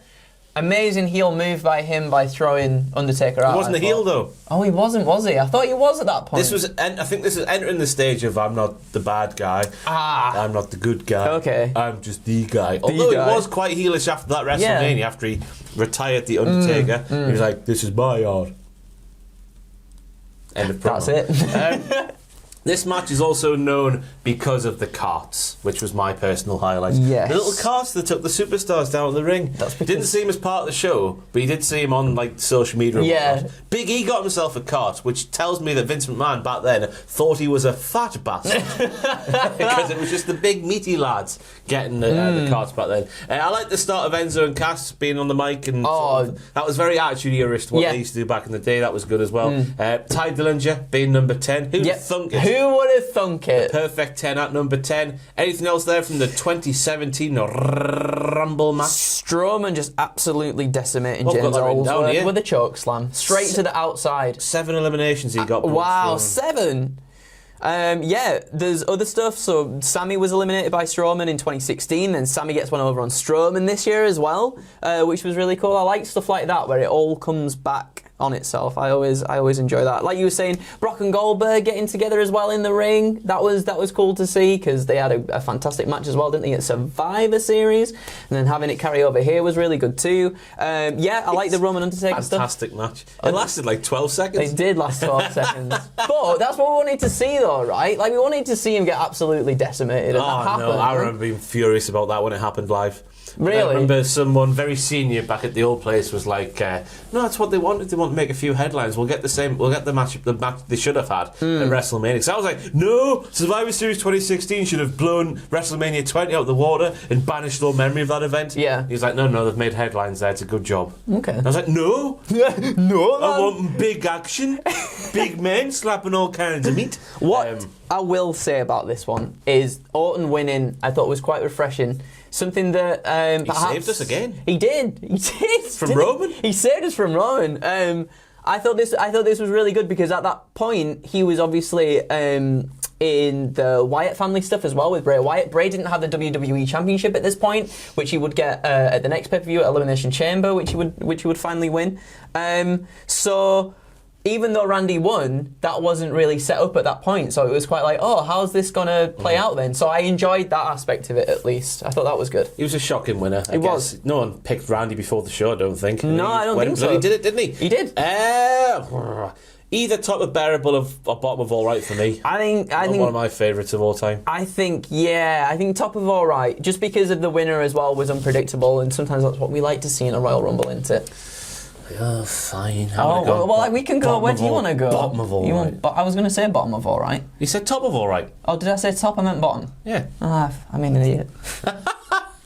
amazing heel move by him by throwing Undertaker out. He wasn't a heel though. Oh, he wasn't, was he? I thought he was at that point. I think this is entering the stage of I'm not the bad guy. I'm not the good guy. Okay. I'm just the guy. Although he was quite heelish after that WrestleMania, after he retired the Undertaker. He was like, "This is my yard." End of promo. That's it. This match is also known because of the carts, which was my personal highlight. Yes. The little carts that took the superstars down the ring. Didn't see him as part of the show, but you did see him on like social media. Yeah. Big E got himself a cart, which tells me that Vince McMahon back then thought he was a fat bastard because it was just the big meaty lads getting the carts back then. I like the start of Enzo and Cass being on the mic, and that was very Attitude Era to what they used to do back in the day. That was good as well. Ty Dillinger being number 10. Who'd thunk it? Who would have thunk it? Perfect 10 at number 10. Anything else there from the 2017 Rumble match? Strowman just absolutely decimating James Ellsworth with a choke slam. Straight to the outside. 7 eliminations he got. Wow, 7? There's other stuff. So Sammy was eliminated by Strowman in 2016, and Sammy gets one over on Strowman this year as well, which was really cool. I like stuff like that where it all comes back on itself. I always enjoy that. Like you were saying, Brock and Goldberg getting together as well in the ring. That was cool to see because they had a fantastic match as well, didn't they, at Survivor Series? And then having it carry over here was really good too. I like the Roman Undertaker stuff. Fantastic match. It lasted like 12 seconds. It did last 12 seconds. But that's what we wanted to see though, right? Like we wanted to see him get absolutely decimated, and that happened. No, I remember being furious about that when it happened live. Really? I remember someone very senior back at the old place was like, no, that's what they wanted. They want to make a few headlines. We'll get the match they should have had at WrestleMania. So I was like, no, Survivor Series 2016 should have blown WrestleMania 20 out the water and banished all memory of that event. Yeah. He's like, no, they've made headlines there. It's a good job. Okay. And I was like, no. No, I want big action, big men slapping all kinds of meat. What I will say about this one is Orton winning, I thought was quite refreshing. Something that he saved us again. He did from Roman. He saved us from Roman. I thought this was really good because at that point he was obviously in the Wyatt family stuff as well with Bray Wyatt. Bray didn't have the WWE Championship at this point, which he would get at the next pay-per-view at Elimination Chamber, which he would finally win. So even though Randy won, that wasn't really set up at that point. So it was quite like, oh, how's this going to play out then? So I enjoyed that aspect of it at least. I thought that was good. He was a shocking winner. I guess. No one picked Randy before the show, I don't think. No, I don't think so. He did it, didn't he? He did. Either top of bearable or bottom of all right for me. I think one of my favourites of all time. I think top of all right, just because of the winner as well was unpredictable, and sometimes that's what we like to see in a Royal Rumble, isn't it? Oh, fine. Well, we can go. Where do you want to go? Bottom of all right. I was going to say bottom of all right. You said top of all right. Oh, did I say top? I meant bottom. Yeah. I'm an idiot.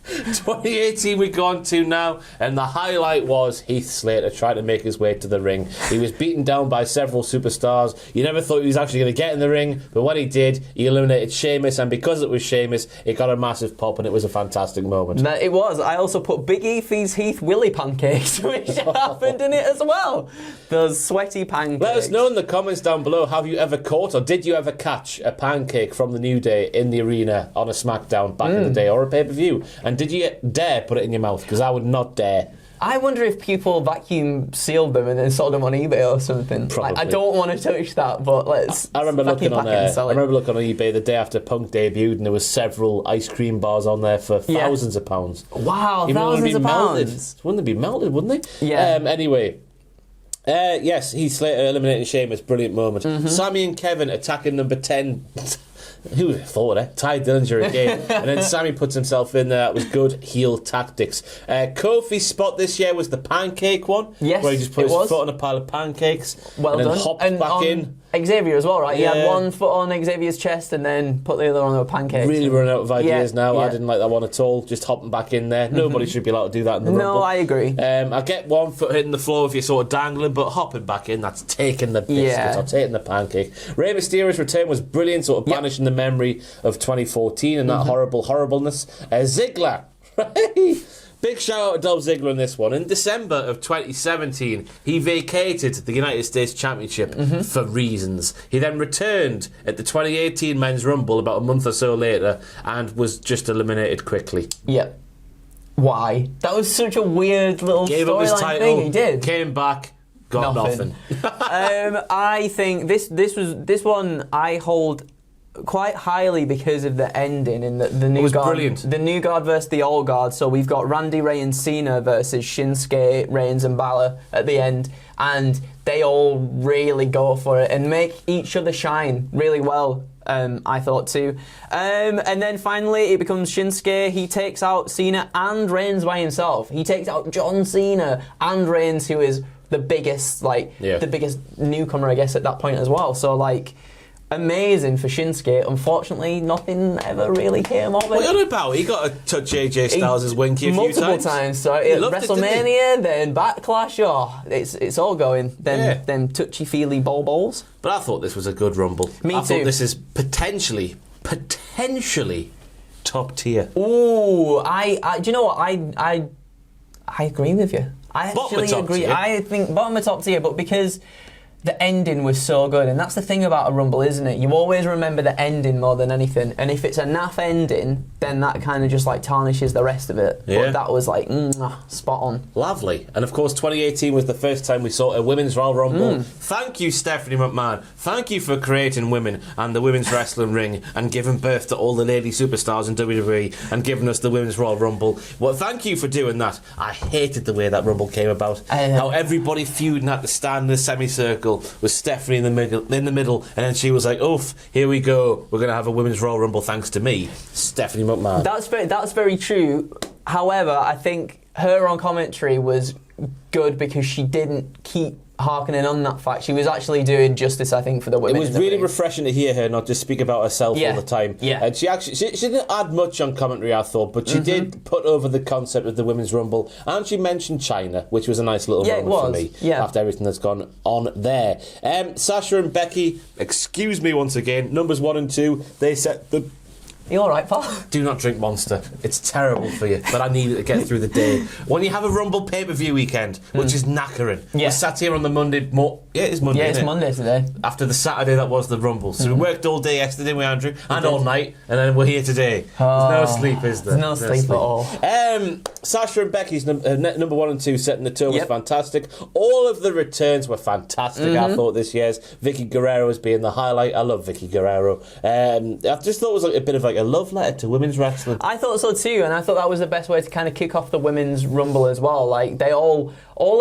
2018 we go on to now, and the highlight was Heath Slater trying to make his way to the ring. He was beaten down by several superstars. You never thought he was actually going to get in the ring, but when he did, he eliminated Sheamus, and because it was Sheamus, it got a massive pop, and it was a fantastic moment. It was. I also put Big E's Heath Willy pancakes, which happened in it as well. Those sweaty pancakes. Let us know in the comments down below, have you ever caught or did you ever catch a pancake from the New Day in the arena on a SmackDown back in the day, or a pay-per-view? And did you dare put it in your mouth? Because I would not dare. I wonder if people vacuum sealed them and then sold them on eBay or something. Probably. I don't want to touch that, but let's. I remember looking on eBay the day after Punk debuted, and there was several ice cream bars on there for thousands of pounds. Wow, thousands of pounds. Wouldn't they be melted? Wouldn't they? Yeah. Anyway. Yes, Heath Slater eliminating Sheamus, brilliant moment. Sammy and Kevin attacking number 10. Who would have thought it? Ty Dillinger again. And then Sammy puts himself in there. That was good heel tactics. Kofi's spot this year was the pancake one. Yes, where he just put his foot on a pile of pancakes. Well and done. then hopped back in. Xavier as well, right? Yeah. He had one foot on Xavier's chest and then put the other on a pancake. Really running out of ideas now. Yeah. I didn't like that one at all. Just hopping back in there. Nobody should be allowed to do that in the Rumble. No, I agree. I get one foot hitting the floor if you're sort of dangling, but hopping back in, that's taking the biscuit or taking the pancake. Rey Mysterio's return was brilliant, sort of banishing the memory of 2014 and that horribleness. Ziggler, right? Big shout out to Dolph Ziggler in this one. In December of 2017, he vacated the United States Championship for reasons. He then returned at the 2018 Men's Rumble about a month or so later and was just eliminated quickly. Yep. Why? That was such a weird little storyline thing he did. Came back, got nothing. I think this one I hold quite highly because of the ending in the new guard. Brilliant. The new guard versus the old guard. So we've got Randy, Ray, and Cena versus Shinsuke, Reigns, and Balor at the end, and they all really go for it and make each other shine really well. I thought too. And then finally it becomes Shinsuke. He takes out Cena and Reigns by himself. He takes out John Cena and Reigns, who is the biggest, the biggest newcomer, I guess, at that point as well. So amazing for Shinsuke. Unfortunately, nothing ever really came of it. What are you about? He got to touch AJ Styles' winky a few times. Multiple times. So WrestleMania, then Backlash. It's all going. Then touchy-feely balls. But I thought this was a good Rumble. Me too. I thought this is potentially top tier. Ooh, do you know what? I agree with you. I actually agree. Tier. I think bottom of top tier, but because the ending was so good, and that's the thing about a Rumble, isn't it? You always remember the ending more than anything, and if it's a naff ending, then that kind of just tarnishes the rest of it. Yeah. But that was spot on. Lovely. And of course 2018 was the first time we saw a Women's Royal Rumble. Thank you, Stephanie McMahon. Thank you for creating women and the women's wrestling ring and giving birth to all the lady superstars in WWE and giving us the Women's Royal Rumble. Well, thank you for doing that. I hated the way that Rumble came about. How everybody feuding had to stand in a semicircle with Stephanie in the middle, and then she was like, "Oof, here we go. We're going to have a Women's Royal Rumble thanks to me, Stephanie McMahon." That's very true. However, I think her on commentary was good because she didn't keep harkening on that fact. She was actually doing justice, I think, for the women. It was really refreshing to hear her not just speak about herself all the time. Yeah. And she didn't add much on commentary, I thought, but she did put over the concept of the Women's Rumble, and she mentioned China, which was a nice little moment for me after everything that's gone on there. Sasha and Becky, excuse me once again, numbers 1 and 2, they set the... You all right, pal? Do not drink Monster. It's terrible for you, but I need it to get through the day. When you have a Rumble pay-per-view weekend, which is knackering. Yeah. We sat here on the Monday... Yeah, it's Monday, it's Monday today. After the Saturday that was the Rumble. So we worked all day yesterday, didn't we, Andrew? And all night, and then we're here today. There's no sleep, is there? There's no sleep at all. Sasha and Becky's number 1 and 2 setting the tone was fantastic. All of the returns were fantastic, I thought, this year's. Vicky Guerrero as being the highlight. I love Vicky Guerrero. I just thought it was like a bit of like a love letter to women's wrestling. I thought so too, and I thought that was the best way to kind of kick off the women's Rumble as well. Like, they all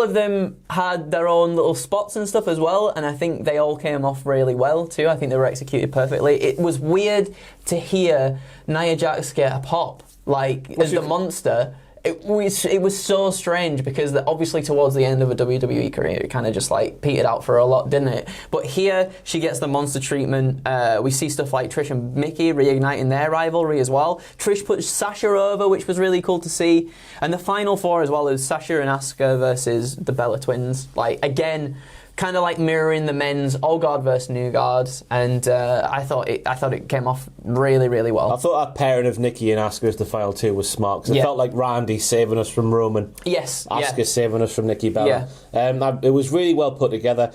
of them had their own little spots and stuff as well, and I think they all came off really well too. I think they were executed perfectly. It was weird to hear Nia Jax get a pop, like, as the monster. It was so strange because obviously towards the end of a WWE career it kind of just like petered out for a lot, didn't it? But here she gets the monster treatment. We see stuff like Trish and Mickey reigniting their rivalry as well. Trish puts Sasha over, which was really cool to see. And the final 4 as well is Sasha and Asuka versus the Bella Twins. Like, again, kind of like mirroring the men's Old Guard versus New Guard, and I thought it came off really, really well. I thought that pairing of Nikki and Asuka as the final 2 was smart, because it felt like Randy saving us from Roman. Yes. Asuka saving us from Nikki Bella. Yeah. It was really well put together.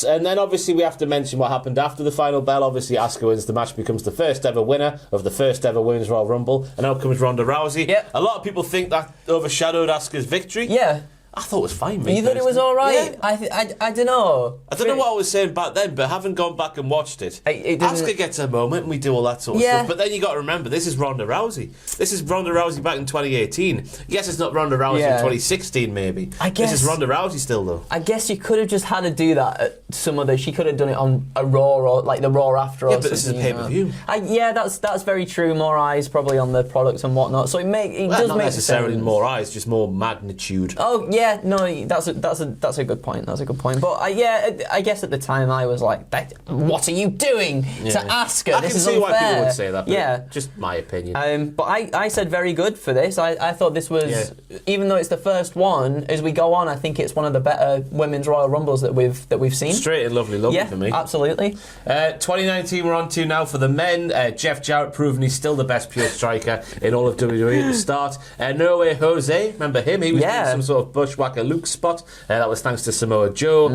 And then obviously we have to mention what happened after the final bell. Obviously Asuka wins the match, becomes the first ever winner of the first ever Women's Royal Rumble, and out comes Ronda Rousey. Yep. A lot of people think that overshadowed Asuka's victory. Yeah. I thought it was fine, mate. You thought it was all right? Yeah. I don't know. I don't know what I was saying back then, but having gone back and watched it, Asuka gets a moment and we do all that sort of stuff. But then you got to remember, this is Ronda Rousey. This is Ronda Rousey back in 2018. Yes, it's not Ronda Rousey in 2016, maybe. This is Ronda Rousey still, though. I guess you could have just had to do that at some other... She could have done it on a Raw or like the Raw after. Yeah, but this is a pay-per-view. Yeah, that's very true. More eyes probably on the product and whatnot. So it does not make necessarily sense. More eyes, just more magnitude. Oh yeah, no, that's a good point. That's a good point. But I guess at the time I was like, "What are you doing to ask her? I can see why people would say that. But just my opinion. But I said very good for this. I thought this was, even though it's the first one, as we go on, I think it's one of the better women's Royal Rumbles that we've seen. Straight and lovely for me. Absolutely. 2019 we're on to now for the men. Jeff Jarrett proving he's still the best pure striker in all of WWE at the start. No Way Jose, remember him? He was doing some sort of bushwhacker Luke spot. That was thanks to Samoa Joe.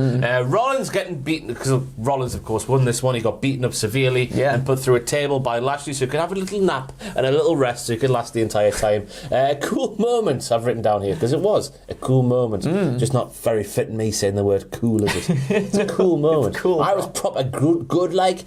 Rollins getting beaten, because Rollins, of course, won this one. He got beaten up severely and put through a table by Lashley so he could have a little nap and a little rest so he could last the entire time. Cool moment, I've written down here, because it was a cool moment. Just not very fitting me saying the word cool, is it? It's a cool moment. It's cool, I was proper good like...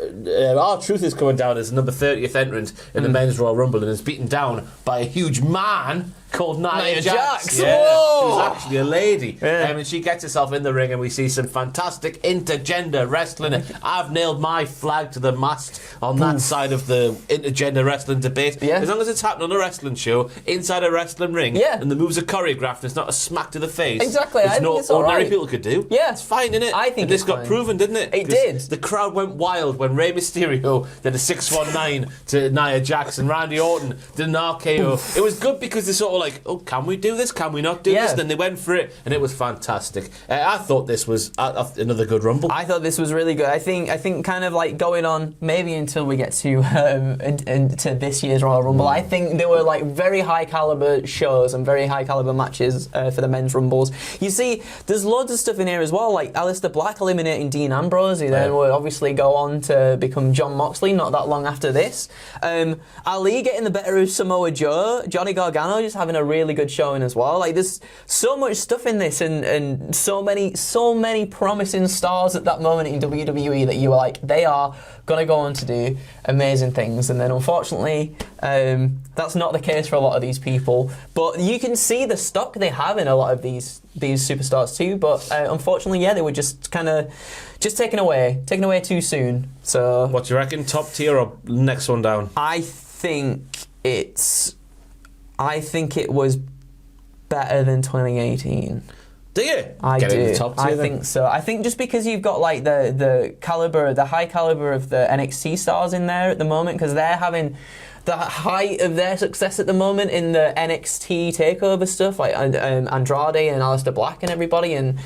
R-Truth is coming down as number 30th entrant in the men's Royal Rumble and is beaten down by a huge man called Nia Jax. Yeah, who's actually a lady. And she gets herself in the ring and we see some fantastic intergender wrestling. I've nailed my flag to the mast on that side of the intergender wrestling debate. As long as it's happening on a wrestling show, inside a wrestling ring, and the moves are choreographed, it's not a smack to the face. Exactly. Which no ordinary people could do. Yeah. It's fine, innit? I think this got proven, didn't it? It did. The crowd went wild when Rey Mysterio did a 619 to Nia Jax and Randy Orton did an RKO. It was good because they sort of like, oh, can we do this? Can we not do this? Then they went for it, and it was fantastic. I thought this was another good Rumble. I thought this was really good. I think kind of like going on maybe until we get to into this year's Royal Rumble. I think there were like very high caliber shows and very high caliber matches for the men's Rumbles. You see, there's loads of stuff in here as well, like Aleister Black eliminating Dean Ambrose. He then would obviously go on to become Jon Moxley not that long after this. Ali getting the better of Samoa Joe. Johnny Gargano just having a really good showing as well. Like, there's so much stuff in this and so many promising stars at that moment in WWE that you were like, they are gonna go on to do amazing things. And then unfortunately that's not the case for a lot of these people, but you can see the stock they have in a lot of these superstars too. But unfortunately, they were just kind of taken away too soon. So what do you reckon, top tier or next one down? I think it's I think it was better than 2018. Do you? I Get do. in the top tier, I then. think so. I think just because you've got like the high caliber of the NXT stars in there at the moment, because they're having the height of their success at the moment in the NXT takeover stuff, like Andrade and Aleister Black and everybody, and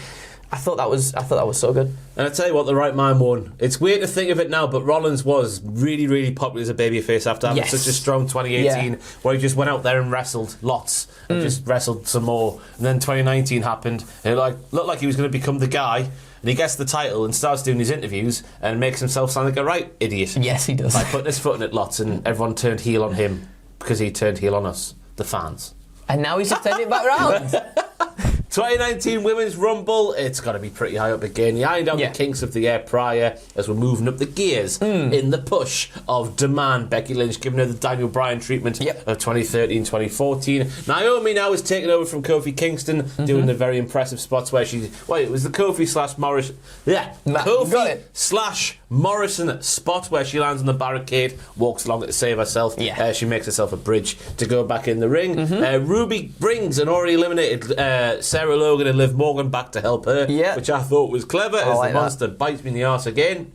I thought that was so good. And I tell you what, the right man won. It's weird to think of it now, but Rollins was really, really popular as a babyface after having such a strong 2018, where he just went out there and wrestled lots and just wrestled some more. And then 2019 happened, and it looked like he was going to become the guy. And he gets the title and starts doing his interviews and makes himself sound like a right idiot. Yes, he does. By putting his foot in it lots, and everyone turned heel on him because he turned heel on us, the fans. And now he's just turned it back around. 2019 Women's Rumble, it's got to be pretty high up again. You ironed out the kinks of the year prior as we're moving up the gears in the push of demand. Becky Lynch giving her the Daniel Bryan treatment of 2013-2014. Naomi now is taking over from Kofi Kingston, doing the very impressive spots where she... Wait, it was the Kofi slash Morrison... Yeah, Kofi slash Morrison spot where she lands on the barricade, walks along it to save herself. She makes herself a bridge to go back in the ring. Ruby brings an already eliminated Sarah Logan and Liv Morgan back to help her, which I thought was clever, as the monster bites me in the arse again.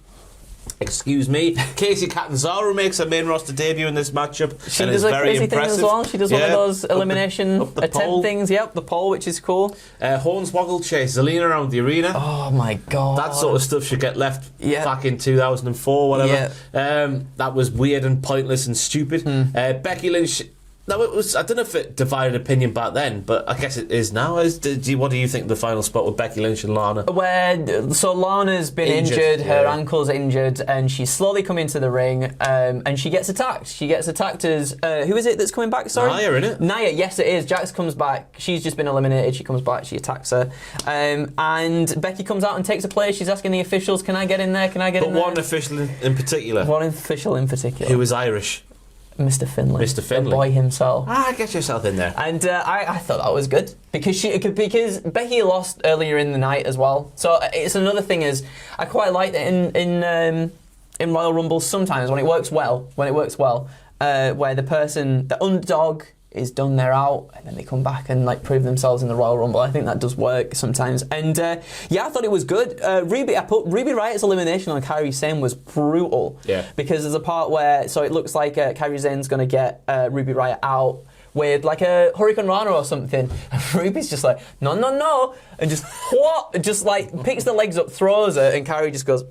Excuse me. Casey Catanzaro makes her main roster debut in this matchup. She does a crazy thing as well. She does one of those elimination attempt things. Yep, the pole, which is cool. Hornswoggle chase Zelina around the arena. Oh my god. That sort of stuff should get left back in 2004, whatever. That was weird and pointless and stupid. Becky Lynch... No, it was. I don't know if it divided opinion back then, but I guess it is now. What do you think of the final spot with Becky Lynch and Lana? So Lana's been injured, her ankle's injured, and she's slowly coming to the ring, and she gets attacked. She gets attacked as who is it that's coming back? Sorry, Nia, isn't it? Nia, yes, it is. Jax comes back. She's just been eliminated. She comes back. She attacks her, and Becky comes out and takes a place. She's asking the officials, "Can I get in there? Can I get in there?" But one official in particular. One official in particular. Who was Irish. Mr. Finlay. Mr. Finlay. The boy himself. Get yourself in there. And I thought that was good. Because Becky lost earlier in the night as well. So it's another thing is, I quite like that in Royal Rumble sometimes when it works well, where the underdog is done, they're out, and then they come back and like prove themselves in the Royal Rumble. I think that does work sometimes. And I thought it was good. I put Ruby Riot's elimination on Kairi Sane was brutal. Yeah. Because there's a part where, so it looks like Kairi Sane's going to get Ruby Riot out with like a Hurricane Rana or something. And Ruby's just like, no, and just what? Just like picks the legs up, throws her, and Kairi just goes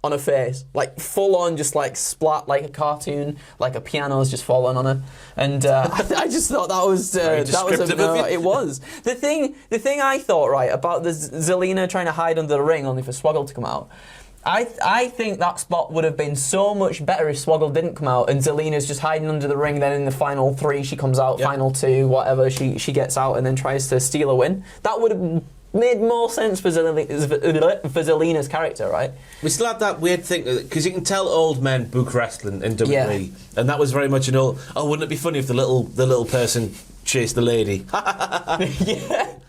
on her face, like full on, just like splat like a cartoon, like a piano's just fallen on her, and I just thought that was it was the thing I thought about the Zelina trying to hide under the ring only for Swoggle to come out. I think that spot would have been so much better if Swoggle didn't come out and Zelina's just hiding under the ring. Then in the final 3 she comes out, final 2, whatever, she gets out and then tries to steal a win. That would have made more sense for Zelina's character, right? We still had that weird thing, because you can tell old men book wrestling in WWE, and that was very much an old, wouldn't it be funny if the little person chased the lady?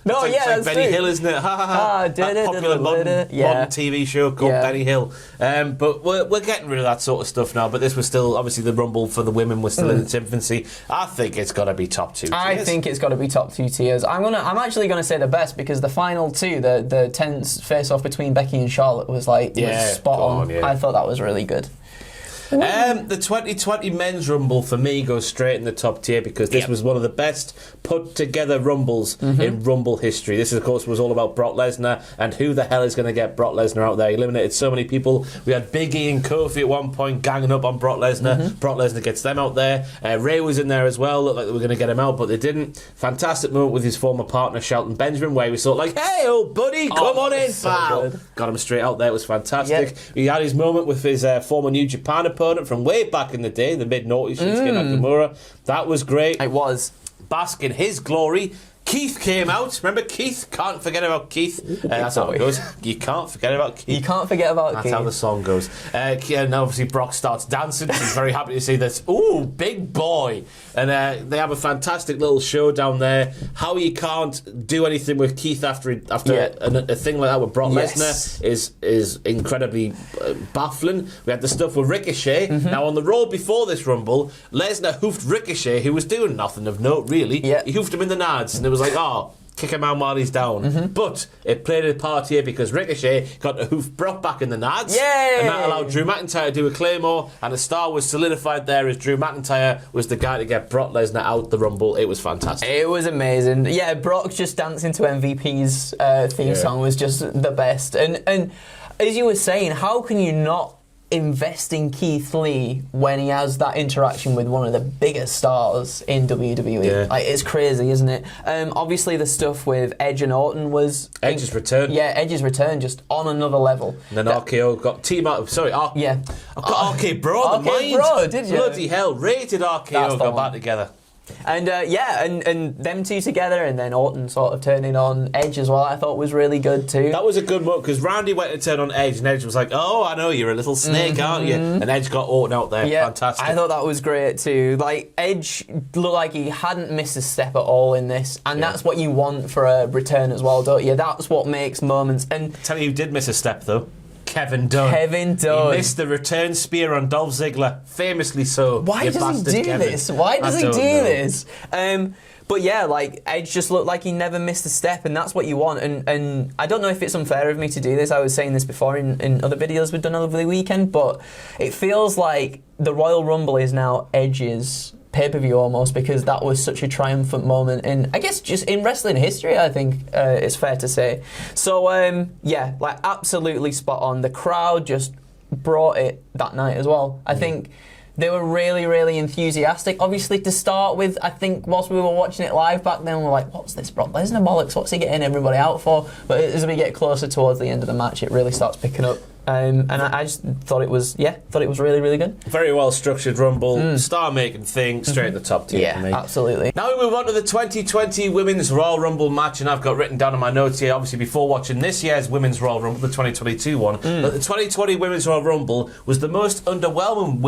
It's like Benny Hill, isn't it? That popular modern TV show called Benny Hill. But we're getting rid of that sort of stuff now, but this was still, obviously the Rumble for the women was still in its infancy. I think it's got to be top 2 tiers. I think it's got to be top 2 tiers. I'm actually going to say the best, because the final 2, the tense face-off between Becky and Charlotte was spot on. I thought that was really good. The 2020 Men's Rumble for me goes straight in the top tier, because this was one of the best put together Rumbles in Rumble history. This, of course, was all about Brock Lesnar and who the hell is going to get Brock Lesnar out there. He eliminated so many people. We had Big E and Kofi at one point ganging up on Brock Lesnar. Brock Lesnar gets them out there. Ray was in there as well. Looked like they were going to get him out, but they didn't. Fantastic moment with his former partner Shelton Benjamin, where he was sort of like, "Hey, old buddy, come on in, pal." Got him straight out there. It was fantastic. He had his moment with his former New Japan opponent from way back in the day, the mid-noughties, Shinsuke Nakamura. That was great. It was. Bask in his glory. Keith came out. Remember Keith? Can't forget about Keith. That's how it goes. You can't forget about Keith. You can't forget about Keith. That's how the song goes. And obviously Brock starts dancing. He's very happy to see this. Ooh, big boy. And they have a fantastic little show down there. How you can't do anything with Keith after a thing like that with Brock Lesnar is incredibly baffling. We had the stuff with Ricochet. Now on the Raw before this Rumble, Lesnar hoofed Ricochet, who was doing nothing of note really. He hoofed him in the nads, and it was like, oh, kick him out while he's down. But it played a part here because Ricochet got to hoof Brock back in the nads. Yay! And that allowed Drew McIntyre to do a Claymore, and the star was solidified there as Drew McIntyre was the guy to get Brock Lesnar out the Rumble. It was fantastic. It was amazing. Yeah, Brock just dancing to MVP's theme song was just the best. And as you were saying, how can you not invest in Keith Lee when he has that interaction with one of the biggest stars in WWE? Like, it's crazy, isn't it? Obviously, the stuff with Edge and Orton was Edge's return. Yeah, Edge's return just on another level. And then RKO got team out. Sorry, I've got RK Bro on the mind. Bro, did you? Bloody hell, rated RKO got back together. And and them two together, and then Orton sort of turning on Edge as well, I thought was really good too. That was a good one because Randy went to turn on Edge, and Edge was like, "Oh, I know you're a little snake, aren't you?" And Edge got Orton out there. Fantastic. I thought that was great too. Like, Edge looked like he hadn't missed a step at all in this, and that's what you want for a return as well, don't you? That's what makes moments. And tell you who did miss a step though. Kevin Dunn. He missed the return spear on Dolph Ziggler, famously so. Why does he do this? Why does he do this? But yeah, like, Edge just looked like he never missed a step, and that's what you want. And I don't know if it's unfair of me to do this. I was saying this before in other videos we've done over the weekend, but it feels like the Royal Rumble is now Edge's pay-per-view almost, because that was such a triumphant moment in, I guess, just in wrestling history, I think it's fair to say. So yeah, like, absolutely spot on. The crowd just brought it that night as well. I think they were really, really enthusiastic. Obviously, to start with, I think whilst we were watching it live back then, we were like, what's this Brock Lesnar bollocks? What's he getting everybody out for? But as we get closer towards the end of the match, it really starts picking up. And I just thought it was, really, really good. Very well structured Rumble, star-making thing, straight at the top tier for me. Absolutely. Now we move on to the 2020 Women's Royal Rumble match, and I've got written down in my notes here, obviously before watching this year's Women's Royal Rumble, the 2022 one, that the 2020 Women's Royal Rumble was the most underwhelming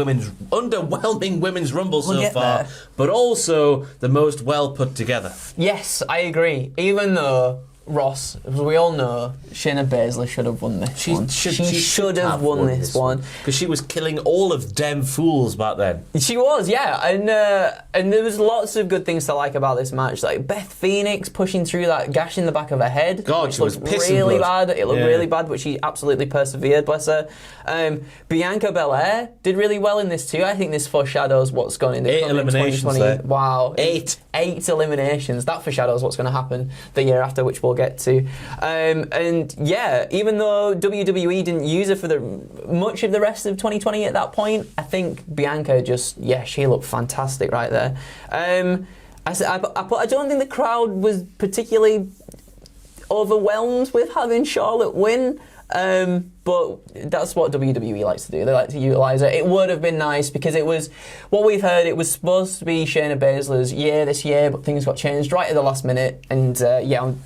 women's Rumble so far, but also the most well put together. Yes, I agree. Even though Ross, as we all know, Shayna Baszler should have won this one. She should have won this one. Because she was killing all of them fools back then. She was, yeah. And there was lots of good things to like about this match. Like Beth Phoenix pushing through that gash in the back of her head. God, she was pissing really blood. bad. It looked really bad, but she absolutely persevered, bless her. Bianca Belair did really well in this too. I think this foreshadows what's going in the 8 eliminations there. Wow. 8 eliminations. That foreshadows what's going to happen the year after, which we'll get to. And yeah, even though WWE didn't use her for much of the rest of 2020 at that point, I think Bianca just, she looked fantastic right there. I don't think the crowd was particularly overwhelmed with having Charlotte win. But that's what WWE likes to do. They like to utilise it. It would have been nice because it was, what we've heard, it was supposed to be Shayna Baszler's year this year, but things got changed right at the last minute, and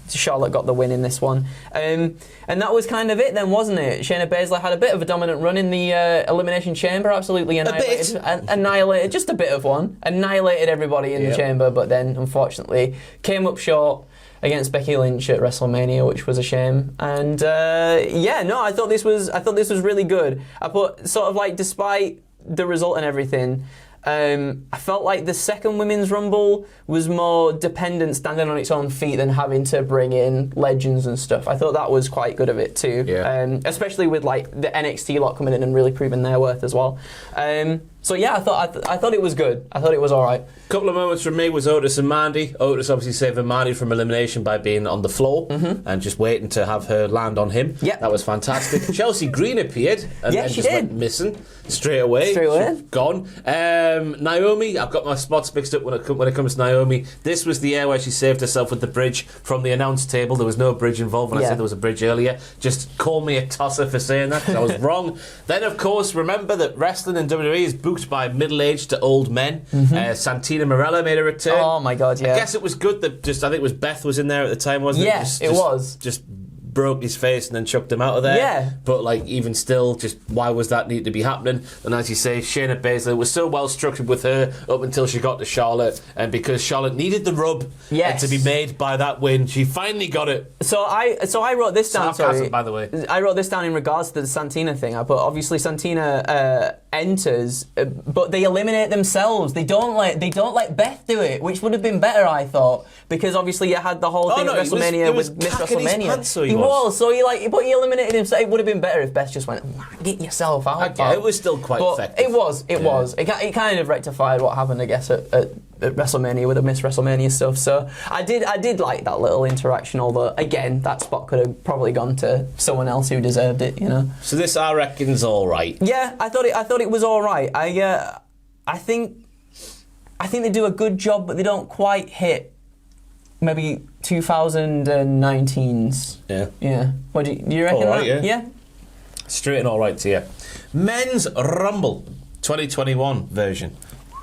Charlotte got the win in this one. And that was kind of it then, wasn't it? Shayna Baszler had a bit of a dominant run in the Elimination Chamber, absolutely annihilated just a bit of one, annihilated everybody in the chamber, but then unfortunately came up short against Becky Lynch at WrestleMania, which was a shame. And I thought this was really good. I put sort of like, despite the result and everything, I felt like the second Women's Rumble was more dependent, standing on its own feet, than having to bring in legends and stuff. I thought that was quite good of it too, especially with like the NXT lot coming in and really proving their worth as well. So yeah, I thought it was good. I thought it was all right. A couple of moments from me was Otis and Mandy. Otis obviously saving Mandy from elimination by being on the floor and just waiting to have her land on him. Yep. That was fantastic. Chelsea Green appeared and then just went missing straight away. She's gone. Naomi, I've got my spots mixed up when it comes to Naomi. This was the air where she saved herself with the bridge from the announce table. There was no bridge involved when I said there was a bridge earlier. Just call me a tosser for saying that, because I was wrong. Then, of course, remember that wrestling in WWE is booked booked by middle-aged to old men. Santina Marella made a return. Oh my God, yeah. I guess it was good that I think it was Beth was in there at the time, wasn't it? Yes, it was. Just broke his face and then chucked him out of there. Yeah. But even still, just why was that need to be happening? And as you say, Shayna Baszler was so well structured with her up until she got to Charlotte, and because Charlotte needed the rub and to be made by that win, she finally got it. So I wrote this down. Sarcasm, by the way. I wrote this down in regards to the Santina thing. I put obviously Santina enters, but they eliminate themselves. They don't let Beth do it, which would have been better, I thought, because obviously you had the whole thing at WrestleMania with Miss WrestleMania. He was. So he eliminated himself. It would have been better if Beth just went, get yourself out. Okay, it was still quite effective. It was. It kind of rectified what happened, I guess, at WrestleMania with the Miss WrestleMania stuff. So I did like that little interaction. Although again, that spot could have probably gone to someone else who deserved it. So this, I reckon's all right. Yeah, I thought it was all right. I think they do a good job, but they don't quite hit maybe 2019's. Yeah. What do you reckon? All right, yeah. Straight and all right to you. Men's Rumble 2021 version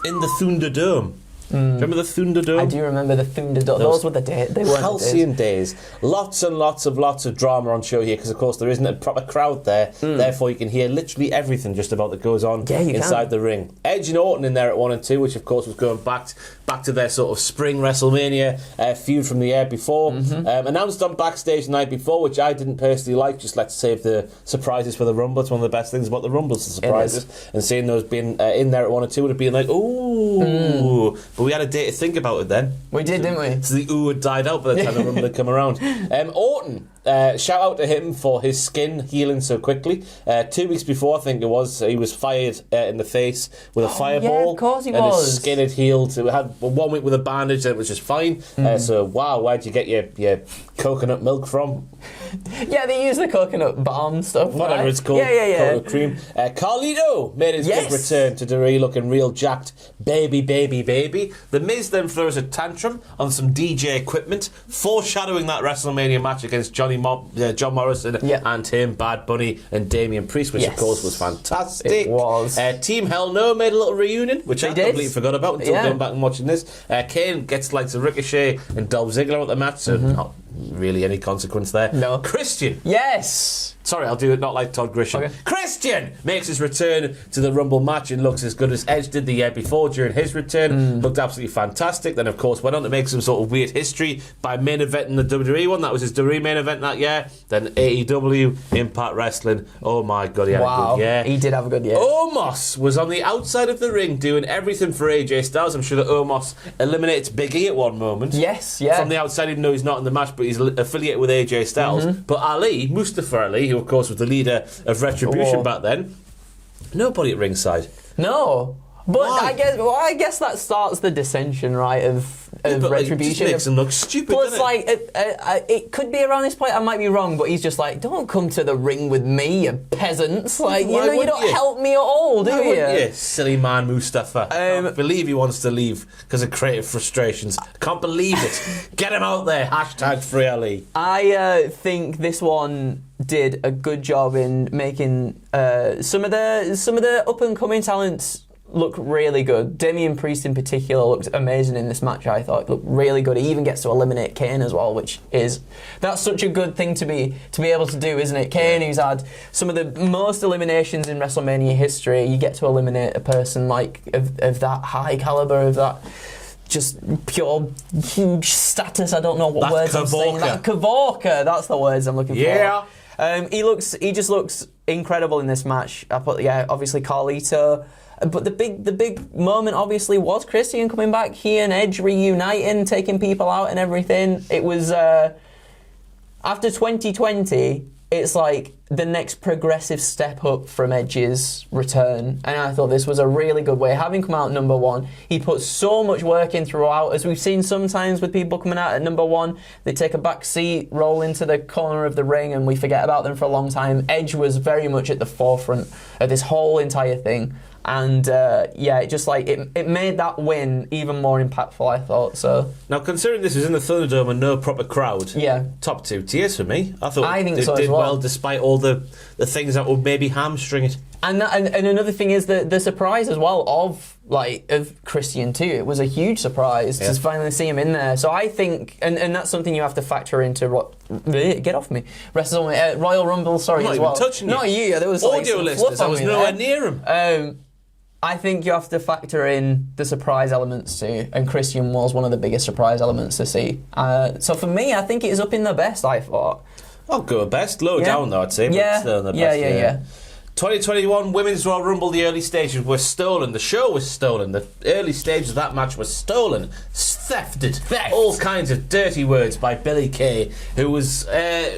in the Thunderdome. Remember the Thunderdome? I do remember the Thunderdome. Those were the days. They were halcyon days. Lots and lots of drama on show here because, of course, there isn't a proper crowd there. Therefore, you can hear literally everything just about that goes on inside the ring. Edge and Orton in there at 1 and 2, which, of course, was going back to their sort of spring WrestleMania feud from the year before. Announced on Backstage the night before, which I didn't personally like. Just let's save the surprises for the Rumble. It's one of the best things about the Rumble, is the surprises. And seeing those being in there at 1 and 2 would have been like, ooh. But we had a day to think about it then. We did, didn't we? So the ooh had died out by the time the Rumble had come around. Orton, shout out to him for his skin healing so quickly. 2 weeks before, I think it was, he was fired in the face with a fireball. Yeah, of course he was. And his skin had healed. So we had 1 week with a bandage and it was just fine. So, wow, where'd you get your coconut milk from? Yeah, they use the coconut balm stuff. Whatever it's called. Yeah. Coconut cream. Carlito made his big return to WWE looking real jacked. Baby. The Miz then throws a tantrum on some DJ equipment, foreshadowing that WrestleMania match against John Morrison and him, Bad Bunny and Damian Priest, which of course was fantastic. It was. Team Hell No made a little reunion, which I completely forgot about until going back and watching this. Kane gets like some Ricochet and Dolph Ziggler at the match, so not really any consequence there. No. Christian. Yes. Sorry, I'll do it not like Todd Grisham. Okay. Christian makes his return to the Rumble match and looks as good as Edge did the year before during his return. Looked absolutely fantastic. Then, of course, went on to make some sort of weird history by main eventing the WWE one. That was his WWE main event that year. Then AEW, Impact Wrestling. Oh, my God, he had a good year. He did have a good year. Omos was on the outside of the ring doing everything for AJ Styles. I'm sure that Omos eliminated Big E at one moment. Yes, yeah. From the outside, even though he's not in the match, but he's affiliated with AJ Styles. But Mustafa Ali, who of course was the leader of Retribution back then, nobody at ringside. No. But I guess that starts the dissension, right, of Retribution. It just makes him look stupid, Plus, doesn't it? it could be around this point, I might be wrong, but he's just like, don't come to the ring with me, you peasants. Like, you don't help me at all, do you? Silly man Mustafa. I can't believe he wants to leave because of creative frustrations. Can't believe it. Get him out there. #Free Ali. I think this one did a good job in making some of the up and coming talents look really good. Damian Priest in particular looked amazing in this match. I thought looked really good. He even gets to eliminate Kane as well, that's such a good thing to be able to do, isn't it? Kane, who's had some of the most eliminations in WrestleMania history, you get to eliminate a person like of that high caliber, of that just pure huge status. I don't know what words I'm saying. That Kavorka, that's the words I'm looking for. Yeah. He just looks incredible in this match. Obviously Carlito. But the big moment obviously was Christian coming back, he and Edge reuniting, taking people out and everything. It was after 2020, it's like the next progressive step up from Edge's return, and I thought this was a really good way. Having come out number one, he put so much work in throughout, as we've seen sometimes with people coming out at number one, they take a back seat, roll into the corner of the ring, and we forget about them for a long time. Edge was very much at the forefront of this whole entire thing. And it made that win even more impactful, I thought. So now, considering this was in the Thunderdome and no proper crowd, top 2 tiers for me. I think it did well despite all the things that would maybe hamstring it. And another thing is the surprise as well of Christian too. It was a huge surprise to finally see him in there. So I think, and that's something you have to factor into. Get off me, WrestleMania, Royal Rumble. Sorry, I'm as not well. even touching you. Not you. There was audio listeners. I was nowhere near him. I think you have to factor in the surprise elements too, and Christian was one of the biggest surprise elements to see. So for me, I think it is up in the best. I thought. I'll go best, low down though, I'd say, but still in the best. Yeah. 2021 Women's Royal Rumble, the early stages were stolen. The show was stolen. The early stages of that match were stolen. Thefted. All kinds of dirty words by Billie Kay, who was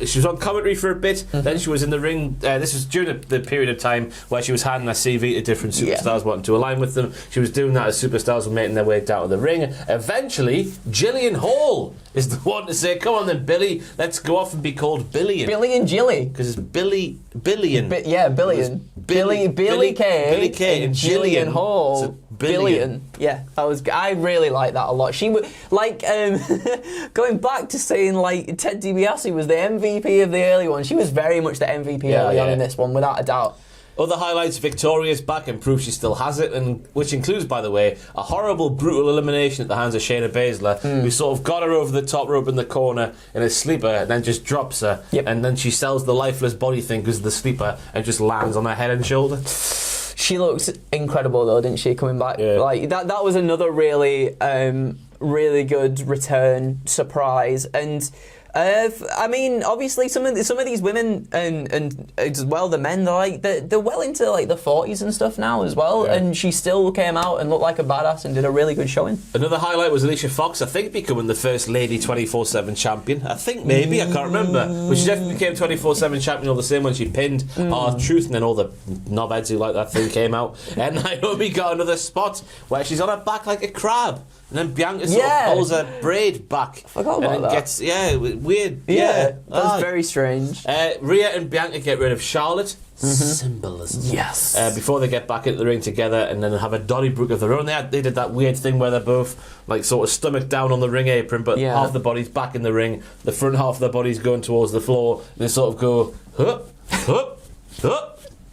she was on commentary for a bit, then she was in the ring. This was during the period of time where she was handing a CV to different superstars wanting to align with them. She was doing that as superstars were making their way down to the ring. Eventually, Jillian Hall is the one to say, come on then, Billy, let's go off and be called Billion. Billy and Jilly. Because it's Billion. Billion. Billy Kay and Jillian Hall. So billion. Yeah, I really like that a lot. She was going back to saying Ted DiBiase was the MVP of the early one. She was very much the MVP early on in this one, without a doubt. Other highlights: Victoria's back and proof she still has it, and which includes, by the way, a horrible, brutal elimination at the hands of Shayna Baszler, who sort of got her over the top rope in the corner in a sleeper, and then just drops her, and then she sells the lifeless body thing because of the sleeper, and just lands on her head and shoulder. She looks incredible though, didn't she? Coming back, that was another really, really good return surprise. And I mean, obviously, some of these women and as well the men, they're well into the 40s and stuff now as well. And she still came out and looked like a badass and did a really good showing. Another highlight was Alicia Fox, I think, becoming the first lady 24/7 champion. I think maybe I can't remember, but she definitely became 24/7 champion all the same when she pinned R-Truth, and then all the knobheads who like that thing came out. And Naomi got another spot where she's on her back like a crab. And then Bianca sort of pulls her braid back. I forgot about that. Gets, weird. That was very strange. Rhea and Bianca get rid of Charlotte. Symbolism. Yes. Before they get back into the ring together and then have a Donnybrook of their own. They did that weird thing where they're both sort of stomach down on the ring apron, but half the body's back in the ring, the front half of their body's going towards the floor. They sort of go, hup, hup, hup.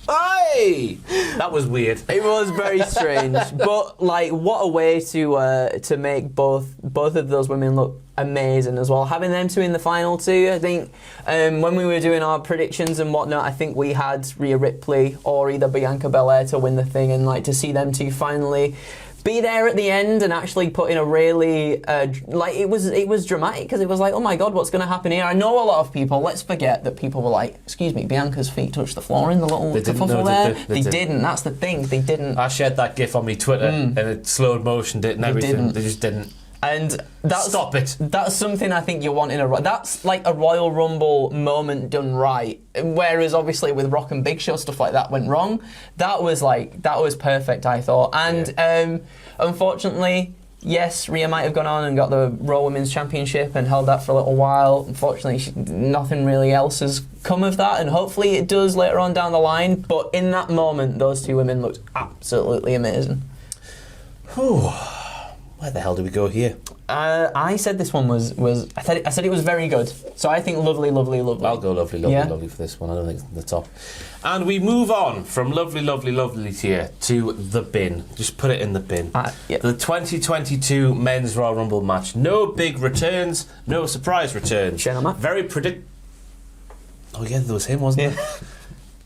Hey! That was weird. It was very strange, but what a way to make both of those women look amazing as well. Having them two in the final too, I think when we were doing our predictions and whatnot, I think we had Rhea Ripley or either Bianca Belair to win the thing, and to see them two finally be there at the end and actually put in a really it was dramatic, because it was oh my god, what's going to happen here? I know a lot of people, let's forget that people were excuse me, Bianca's feet touched the floor in the little kerfuffle there. They didn't. That's the thing, they didn't. I shared that gif on my Twitter and it slowed motioned it and everything. They just didn't. And stop it. That's something I think you want in that's a Royal Rumble moment done right. Whereas obviously with Rock and Big Show stuff like that went wrong. That was perfect, I thought. And unfortunately, yes, Rhea might have gone on and got the Raw Women's Championship and held that for a little while. Unfortunately, nothing really else has come of that, and hopefully it does later on down the line. But in that moment, those two women looked absolutely amazing. Whew. Where the hell do we go here? I said this one was I said it was very good. So I think lovely. I'll go lovely for this one. I don't think it's the top. And we move on from lovely tier to the bin. Just put it in the bin. The 2022 Men's Royal Rumble match. No big returns, no surprise returns. Very Oh yeah, there was him, wasn't there?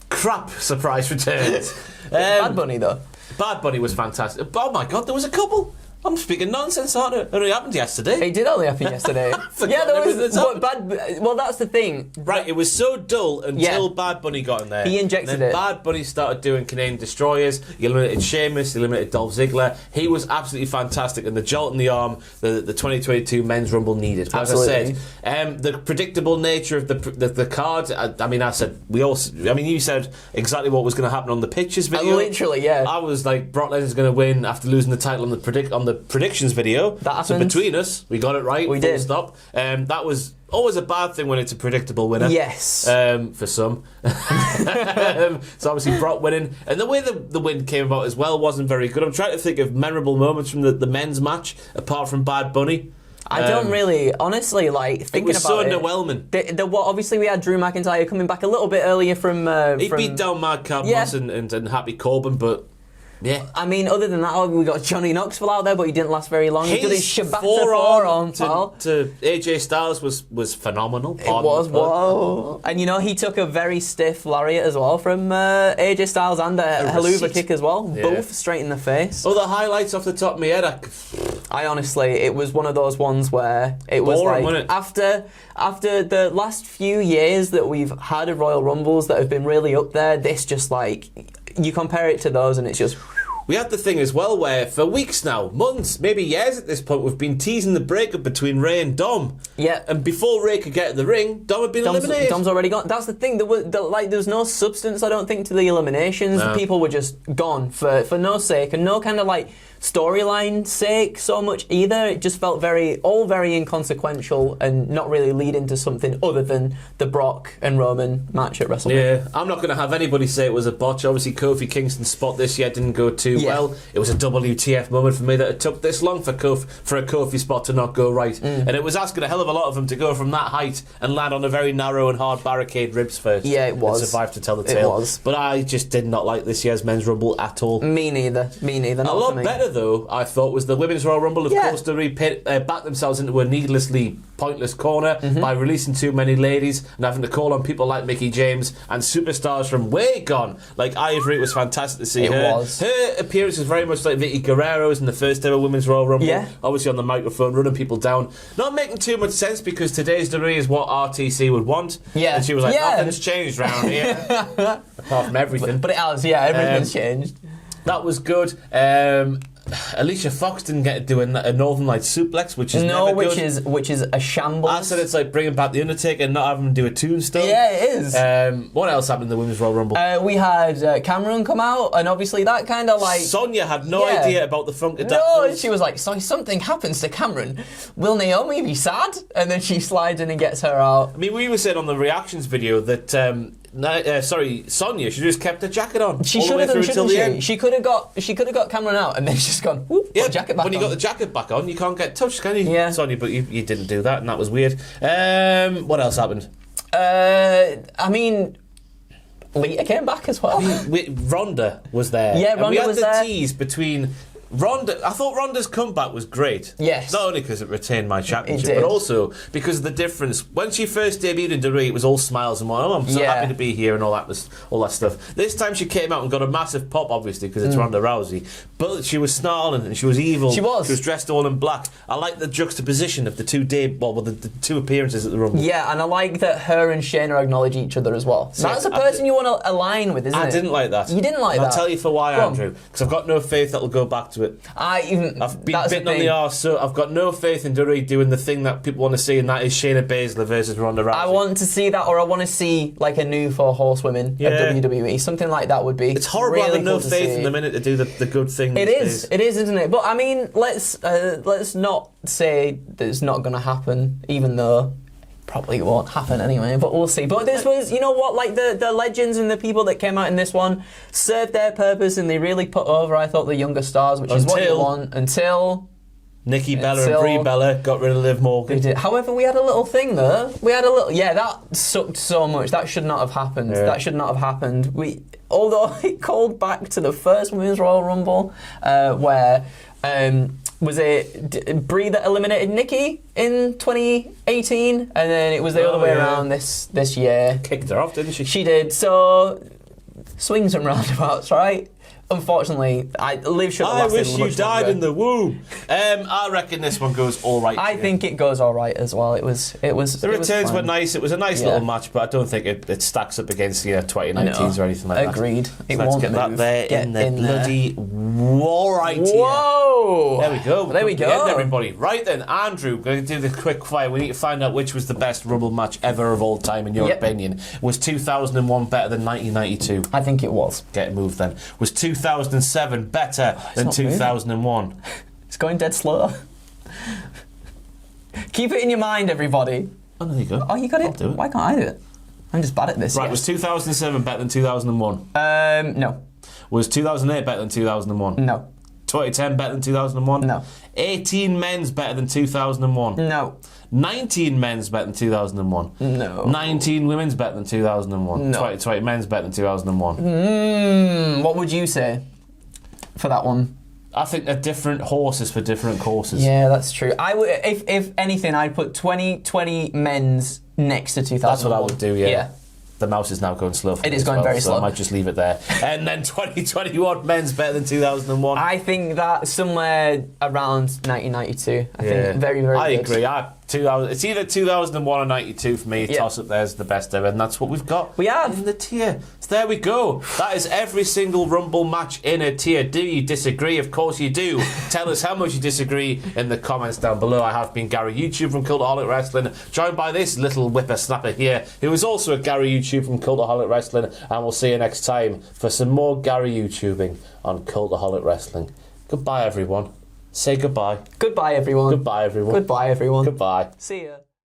Crap surprise returns. Bad Bunny though. Bad Bunny was fantastic. Oh my god, there was a couple. I'm speaking nonsense, aren't I? It only happened yesterday. It did only happen yesterday. There was. Well, that's the thing. Right, it was so dull until Bad Bunny got in there. He injected it. it. Bad Bunny started doing Canadian Destroyers. He eliminated Sheamus. He eliminated Dolph Ziggler. He was absolutely fantastic, and the jolt in the arm the 2022 Men's Rumble needed. But absolutely. As I said, the predictable nature of the card. You said exactly what was going to happen on the pictures video. Literally, yeah. I was like, Brock Lesnar's going to win after losing the title on the predictions video. That happened. So between us, we got it right. We did. Stop. That was always a bad thing when it's a predictable winner. Yes. For some. So obviously Brock winning, and the way the win came about as well wasn't very good. I'm trying to think of memorable moments from the men's match apart from Bad Bunny. I don't really, honestly, like, thinking about it. It was so underwhelming. Obviously, we had Drew McIntyre coming back a little bit earlier from... he beat down Madcap Moss and Happy Corbin, but... Yeah. I mean, other than that, we got Johnny Knoxville out there, but he didn't last very long. He did his Shibata forearm to AJ Styles was phenomenal. It was, whoa. And you know, he took a very stiff lariat as well from AJ Styles and a haluva kick as well. Yeah. Both straight in the face. Other highlights off the top of my head. I honestly, it was one of those ones where it was boring, like, after the last few years that we've had of Royal Rumbles that have been really up there, this just like, you compare it to those and it's just... We had the thing as well where for weeks now, months, maybe years at this point, we've been teasing the breakup between Ray and Dom. Yeah. And before Ray could get in the ring, Dom had been eliminated. Dom's already gone. That's the thing. There was no substance, I don't think, to the eliminations. No. People were just gone for no sake and no kind of like storyline sake so much either. It just felt very inconsequential and not really leading to something other than the Brock and Roman match at WrestleMania. Yeah, I'm not going to have anybody say it was a botch. Obviously, Kofi Kingston's spot this year didn't go too well. It was a WTF moment for me that it took this long for a Kofi spot to not go right. And it was asking a hell of a lot of him to go from that height and land on a very narrow and hard barricade ribs first. Yeah, it was. And survive to tell the tale. It was. But I just did not like this year's Men's Rumble at all. Me neither. Not a lot better, though, I thought, was the Women's Royal Rumble. Of course, they backed themselves into a needlessly pointless corner by releasing too many ladies and having to call on people like Mickie James and superstars from way gone. Like Ivory, it was fantastic to see her. Her appearance was very much like Vicky Guerrero's in the first ever Women's Royal Rumble. Yeah. Obviously on the microphone, running people down. Not making too much sense because today's WWE is what RTC would want. Yeah. And she was like, nothing's changed round here. Apart from everything. But it has, everything's changed. That was good. Alicia Fox didn't get to do a Northern Lights suplex, which is never good. which is a shambles. I said it's like bringing back the Undertaker and not having him do a tombstone. Yeah, it is. What else happened in the Women's Royal Rumble? We had Cameron come out, and obviously that kind of like Sonya had no idea about the Funkadactyls. No, she was like, so if something happens to Cameron, will Naomi be sad? And then she slides in and gets her out. I mean, we were saying on the reactions video that Sonya should have just kept her jacket on. She should have done, shouldn't she? She could have got Cameron out and then just gone, whoop, put jacket back when on. you got the jacket back on, you can't get touched, can you? Yeah. Sonya, but you didn't do that, and that was weird. What else happened? I mean, Lita came back as well. Ronda was there. Yeah, Ronda was there. We had the tease between Ronda. I thought Ronda's comeback was great. Yes. Not only because it retained my championship, but also because of the difference. When she first debuted in WWE, it was all smiles and I'm so happy to be here and all that stuff. This time she came out and got a massive pop, obviously, because it's Ronda Rousey. But she was snarling and she was evil. She was dressed all in black. I like the juxtaposition of the the two appearances at the Rumble. Yeah, and I like that her and Shayna acknowledge each other as well. So that's a person you want to align with, isn't it? I didn't like that. You didn't like that? I'll tell you for why, Andrew. Because I've got no faith that'll go back to it. I've been bitten on the arse, so I've got no faith in WWE doing the thing that people want to see, and that is Shayna Baszler versus Ronda Rousey. I want to see that, or I want to see like a new 4 horsewomen of WWE. Something like that would be. It's horrible really having no cool faith in the minute to do the good thing. It is, isn't it? But I mean, let's not say that it's not going to happen, even though probably won't happen anyway, but we'll see. But this was, you know what, like the legends and the people that came out in this one served their purpose and they really put over, I thought, the younger stars, which is what you want, until Nikki Bella and Brie Bella got rid of Liv Morgan. However, we had a little thing though. That sucked so much. That should not have happened. Yeah. That should not have happened. Although it called back to the first Women's Royal Rumble, where was it Brie that eliminated Nikki in 2018, and then it was the other way around this year. Kicked her off, didn't she? She did. So swings and roundabouts, right? Unfortunately, Liv should have lasted much longer. I wish you died in the womb. I reckon this one goes all right. I think it goes all right as well. It was. The returns were nice. It was a nice little match, but I don't think it stacks up against 2019s or anything like that. Agreed. So let's get that there in the bloody war right here. Whoa! There we go. There we go. The end, everybody. Right then, Andrew, going to do the quick fire. We need to find out which was the best Rumble match ever of all time in your opinion. Was 2001 better than 1992? I think it was. Get a move then. Was 2007 better than 2001? It's going dead slow. Keep it in your mind, everybody. Oh, there you go. Oh, you got it? I'll do it. Why can't I do it? I'm just bad at this. Right, was 2007 better than 2001? No. Was 2008 better than 2001? No. 2010 better than 2001? No. 18 men's better than 2001? No. 19 men's better than 2001? No. 19 women's better than 2001? No. 20 men's better than 2001? What would you say for that one? I think they're different horses for different courses. Yeah, that's true. I would, if anything, I'd put 2020 men's next to 2001. That's what I would do, yeah. The mouse is now going slow. It is going very slow. So I might just leave it there. And then 2021 men's better than 2001. I think that somewhere around 1992. I think very, very I good. agree. It's either 2001 or 92 for me. Toss up there's the best ever, and that's what we've got. We have in the tier. So there we go. That is every single Rumble match in a tier. Do you disagree? Of course you do. Tell us how much you disagree in the comments down below. I have been Gary YouTube from Cultaholic Wrestling, joined by this little whippersnapper here, who is also a Gary YouTube from Cultaholic Wrestling, and we'll see you next time for some more Gary YouTubing on Cultaholic Wrestling. Goodbye, everyone. Say goodbye. Goodbye, everyone. Goodbye, everyone. Goodbye, everyone. Goodbye. See ya.